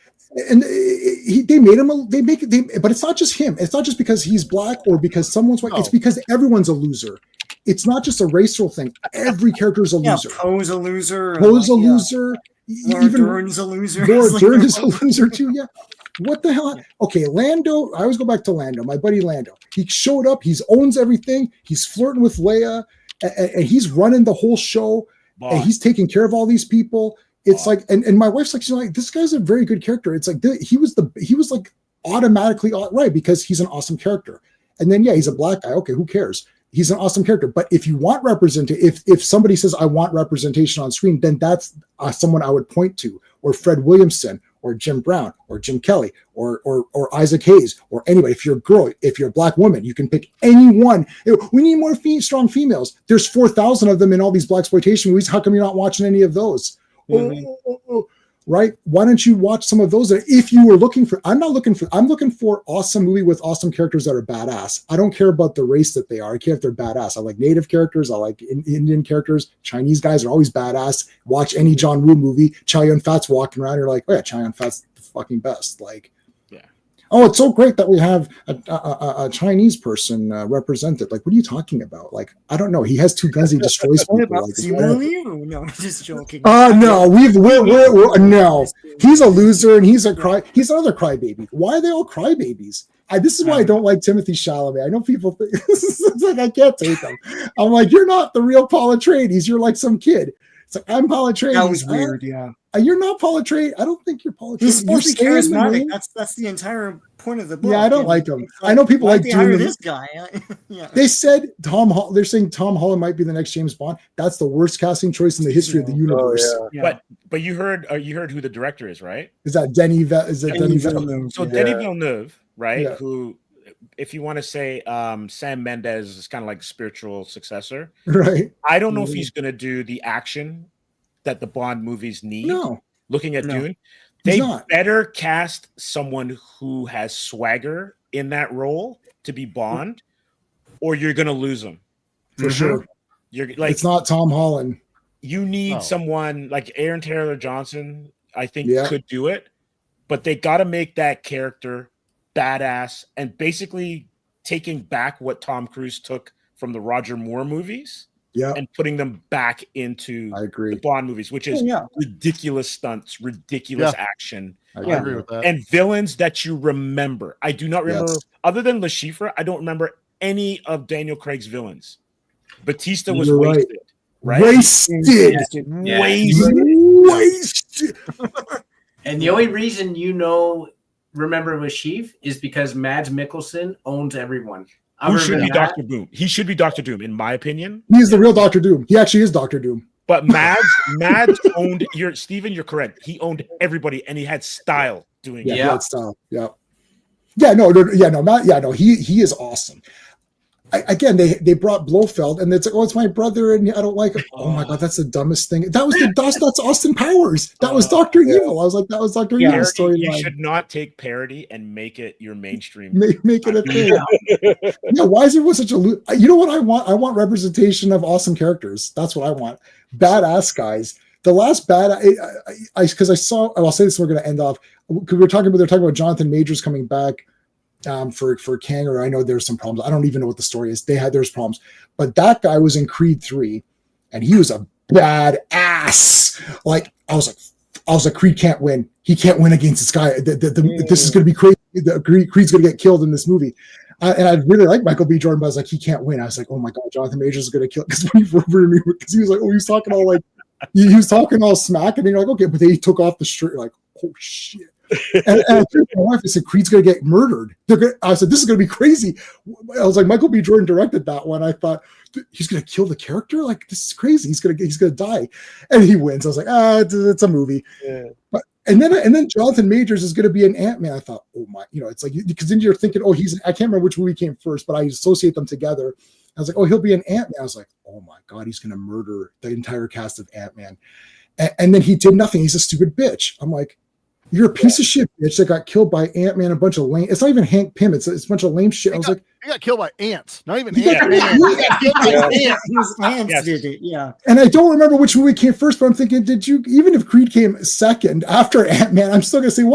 and they made him. But it's not just him. It's not just because he's black or because someone's white. No. It's because everyone's a loser. It's not just a racial thing. Every character is a loser. Poe's a loser. Poe's a loser. Laura Dern's a loser. Laura Dern is a loser too. Yeah. What the hell? Okay, Lando. I always go back to Lando. My buddy Lando. He showed up. He owns everything. He's flirting with Leia, and he's running the whole show. And he's taking care of all these people. It's like, and my wife's like, she's like, this guy's a very good character. It's like he was like automatically right because he's an awesome character. And then he's a black guy. Okay, who cares? He's an awesome character. But if you want representation, if somebody says I want representation on screen, then that's someone I would point to, or Fred Williamson, or Jim Brown, or Jim Kelly, or Isaac Hayes, or anybody. If you're a girl, if you're a black woman, you can pick anyone. We need more strong females. There's 4,000 of them in all these blaxploitation movies. How come you're not watching any of those? Right? Why don't you watch some of those? If you were looking for, I'm looking for awesome movie with awesome characters that are badass. I don't care about the race that they are. I care if they're badass. I like native characters. I like Indian characters. Chinese guys are always badass. Watch any John Woo movie. Chow Yun-fat's walking around. You're like, oh yeah, Chow Yun-fat's the fucking best. Like, oh, it's so great that we have a Chinese person represented. Like, what are you talking about? Like, I don't know. He has 2 guns. He destroys people. About no, I'm just joking. No, we're no. He's a loser and he's another crybaby. Why are they all crybabies? This is why I don't like Timothy Chalamet. I know people think it's like I can't take him. I'm like, you're not the real Paul Atreides. You're like some kid. It's like, I'm Paul Atreides. That was weird, yeah. You're not Paul Atreides. I don't think you're Paul Atreides. He's supposed to be charismatic. That's the entire point of the book. Yeah, I don't like him. Like, I know people like doing this guy. They said they're saying Tom Holland might be the next James Bond. That's the worst casting choice in the history of the universe. Oh, yeah. But you heard who the director is, right? Is that Denis Villeneuve? So Denis Villeneuve, right? Yeah. Who, if you want to say Sam Mendes is kind of like a spiritual successor, right? I don't know if he's going to do the action that the Bond movies need. No. Looking at Dune, they better cast someone who has swagger in that role to be Bond, or you're going to lose them. For sure. You're like, it's not Tom Holland. You need someone like Aaron Taylor Johnson, I think could do it, but they got to make that character badass and basically taking back what Tom Cruise took from the Roger Moore movies. Yeah, and putting them back into the Bond movies, which is ridiculous stunts, ridiculous action. I agree with that. And villains that you remember. I do not remember, other than Le Chiffre, I don't remember any of Daniel Craig's villains. Batista was wasted. Right? Wasted. And the only reason remember Le Chiffre is because Mads Mikkelsen owns everyone. Who should be Dr. Doom? He should be Dr. Doom, in my opinion. He's the real Dr. Doom. He actually is Dr. Doom. But Mads owned Steven, you're correct. He owned everybody and he had style doing it. Yeah, style. Yeah. He is awesome. They brought Blofeld, and it's like, it's my brother, and I don't like him. Oh my god, that's the dumbest thing. That's Austin Powers. That was Dr. Evil. I was like, that was Dr. Evil's storyline. You should not take parody and make it your mainstream. Make it a thing. Yeah, why is everyone such a? You know what I want? I want representation of awesome characters. That's what I want. Badass guys. The last because I saw. I'll say this. We're going to end off because they're talking about Jonathan Majors coming back. For Kang, or I know there's some problems. I don't even know what the story is. There's problems, but that guy was in Creed 3, and he was a badass. Like I was like, Creed can't win. He can't win against this guy. This is going to be crazy. Creed's going to get killed in this movie. And I really like Michael B. Jordan, but I was like, he can't win. I was like, oh my god, Jonathan Majors is going to kill. Because he was like, he was talking all like, he was talking all smack, and then you're like, okay, but they took off the shirt. You're like, oh shit. and I told my wife, I said, Creed's going to get murdered. I said, this is going to be crazy. I was like, Michael B. Jordan directed that one. I thought, he's going to kill the character? Like, this is crazy. He's going to die. And he wins. I was like, it's a movie. Yeah. And then Jonathan Majors is going to be an Ant-Man. I thought, oh my, it's like, because then you're thinking, I can't remember which movie came first, but I associate them together. I was like, oh, he'll be an Ant-Man. I was like, oh my God, he's going to murder the entire cast of Ant-Man. And then he did nothing. He's a stupid bitch. I'm like, you're a piece of shit bitch that got killed by Ant-Man, a bunch of lame. It's not even Hank Pym. It's a bunch of lame shit. He got killed by ants. Not even ants. Ants did it. Yeah. And I don't remember which movie came first, but I'm thinking, even if Creed came second after Ant-Man, I'm still gonna say,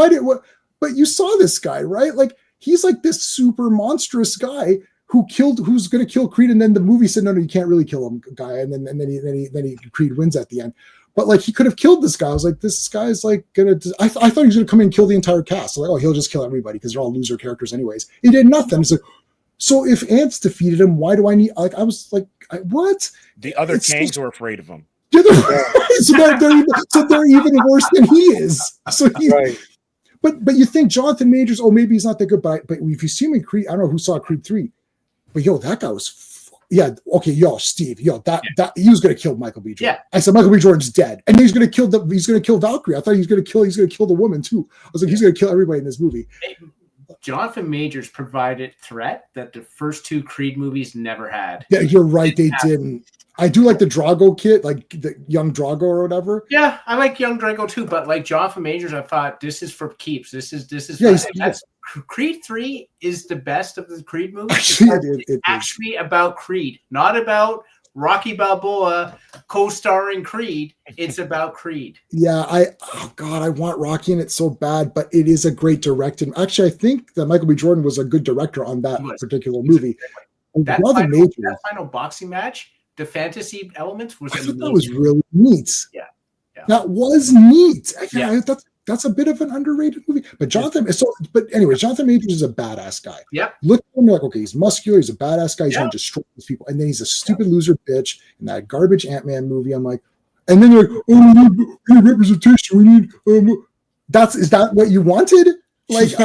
but you saw this guy, right? Like he's like this super monstrous guy who's gonna kill Creed, and then the movie said, no, you can't really kill him, guy, and then Creed wins at the end. But like he could have killed this guy. I was like, this guy's like gonna. I thought he was gonna come in and kill the entire cast. So like, he'll just kill everybody because they're all loser characters anyways. He did nothing. So if ants defeated him, why do I need? Like I was like, what? The other Kangs were afraid of him. So they're even worse than he is. So right. But you think Jonathan Majors? Oh, maybe he's not that good. But if you see him in Creed, I don't know who saw Creed 3, but that guy was. Steve, that he was gonna kill Michael B. Jordan. Yeah. I said Michael B. Jordan's dead, and he's gonna kill Valkyrie. I thought he was gonna kill the woman too. I was like, he's gonna kill everybody in this movie. Jonathan Majors provided threat that the first two Creed movies never had. Yeah, you're right. They didn't. I do like the Drago kid, like the young Drago or whatever. Yeah, I like young Drago too, but like Jonathan Majors, I thought this is for keeps. This is. Creed 3 is the best of the Creed movies. It's actually about Creed, not about Rocky Balboa co-starring Creed. It's about Creed. Yeah, I want Rocky in it so bad, but it is a great directed. Actually, I think that Michael B. Jordan was a good director on that particular movie. That final boxing match, the fantasy elements was amazing. That was really neat. Yeah. That was neat. That's a bit of an underrated movie. But Jonathan Majors is a badass guy. Yeah. Look at him, you're like, okay, he's muscular, he's a badass guy, he's gonna destroy these people. And then he's a stupid loser bitch in that garbage Ant-Man movie. I'm like, and then you're like, oh, we need representation. We need is that what you wanted? Like,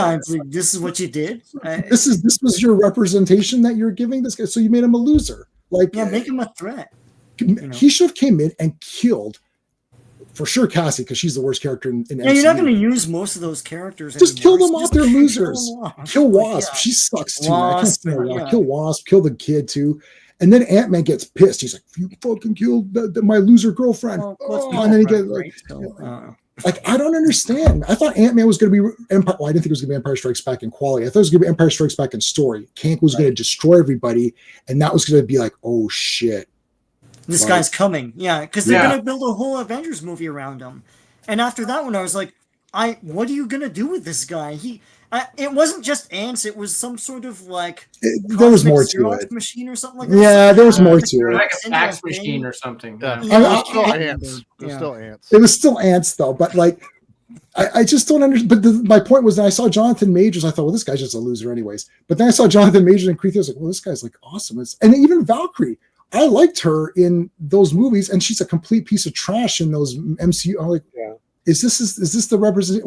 this is what you did. This was your representation that you're giving this guy. So you made him a loser. Like, make him a threat. He should have came in and killed. For sure, Cassie, because she's the worst character in MCU. You're not going to use most of those characters. Just kill them off. They're losers. Kill Wasp. Yeah. She sucks too. Wasp, Kill Wasp. Kill the kid too. And then Ant-Man gets pissed. He's like, "You fucking killed my loser girlfriend." And then he gets like, I don't understand. I thought Ant-Man was going to be Empire. Well, I didn't think it was going to be Empire Strikes Back in quality. I thought it was going to be Empire Strikes Back in story. Kang was going to destroy everybody, and that was going to be like, oh shit. This guy's coming, because they're gonna build a whole Avengers movie around him. And after that one, I was like, what are you gonna do with this guy? It wasn't just ants; it was some sort of like there was more to it, machine or something like that. Yeah, there was more to it, like a fax machine or something. Ants. There's still ants. It was still ants though, but like. I just don't understand. But my point was that I saw Jonathan Majors. I thought, well, this guy's just a loser, anyways. But then I saw Jonathan Majors in Creed. I was like, well, this guy's like awesome. And even Valkyrie. I liked her in those movies, and she's a complete piece of trash in those MCU. I'm like, is this the represent?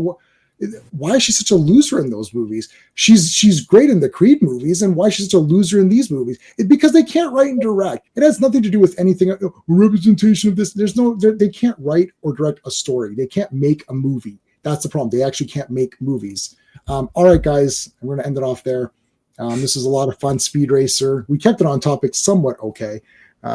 Why is she such a loser in those movies? She's great in the Creed movies, and why is she such a loser in these movies? Because they can't write and direct. It has nothing to do with anything. Representation of this. They can't write or direct a story. They can't make a movie. That's the problem. They actually can't make movies. All right, guys, we're going to end it off there. This was a lot of fun. Speed Racer. We kept it on topic somewhat okay.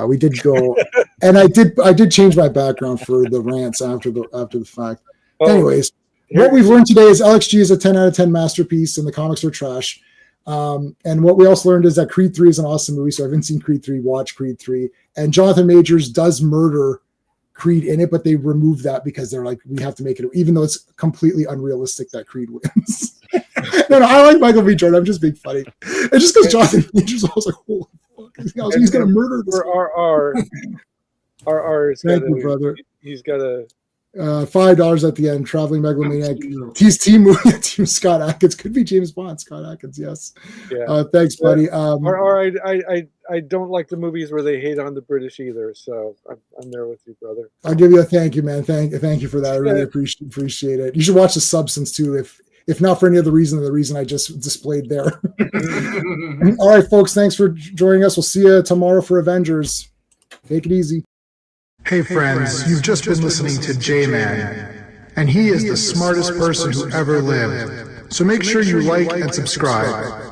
We did go, and I did change my background for the rants after the fact. Anyways, what we've learned today is LXG is a 10 out of 10 masterpiece, and the comics are trash. And what we also learned is that Creed 3 is an awesome movie. So I haven't seen Creed 3, watch Creed 3. And Jonathan Majors does murder Creed in it, but they removed that because they're like, we have to make it, even though it's completely unrealistic that Creed wins. No, I like Michael B. Jordan. I'm just being funny. It's just because Jonathan Majors, I was like, holy fuck, he's going to murder this. Thank you, brother. He's got a $5 at the end. Traveling Megalomaniac. He's team Scott Adkins. Could be James Bond. Scott Adkins. Yes. Yeah. Thanks, buddy. I don't like the movies where they hate on the British either. So I'm there with you, brother. I'll give you a thank you, man. Thank you for that. I really appreciate it. You should watch The Substance too, if not for any other reason, the reason I just displayed there. All right, folks. Thanks for joining us. We'll see you tomorrow for Avengers. Take it easy. Hey friends, you've just been listening to J-Man, and he is the smartest person who ever lived. So make sure you like and subscribe.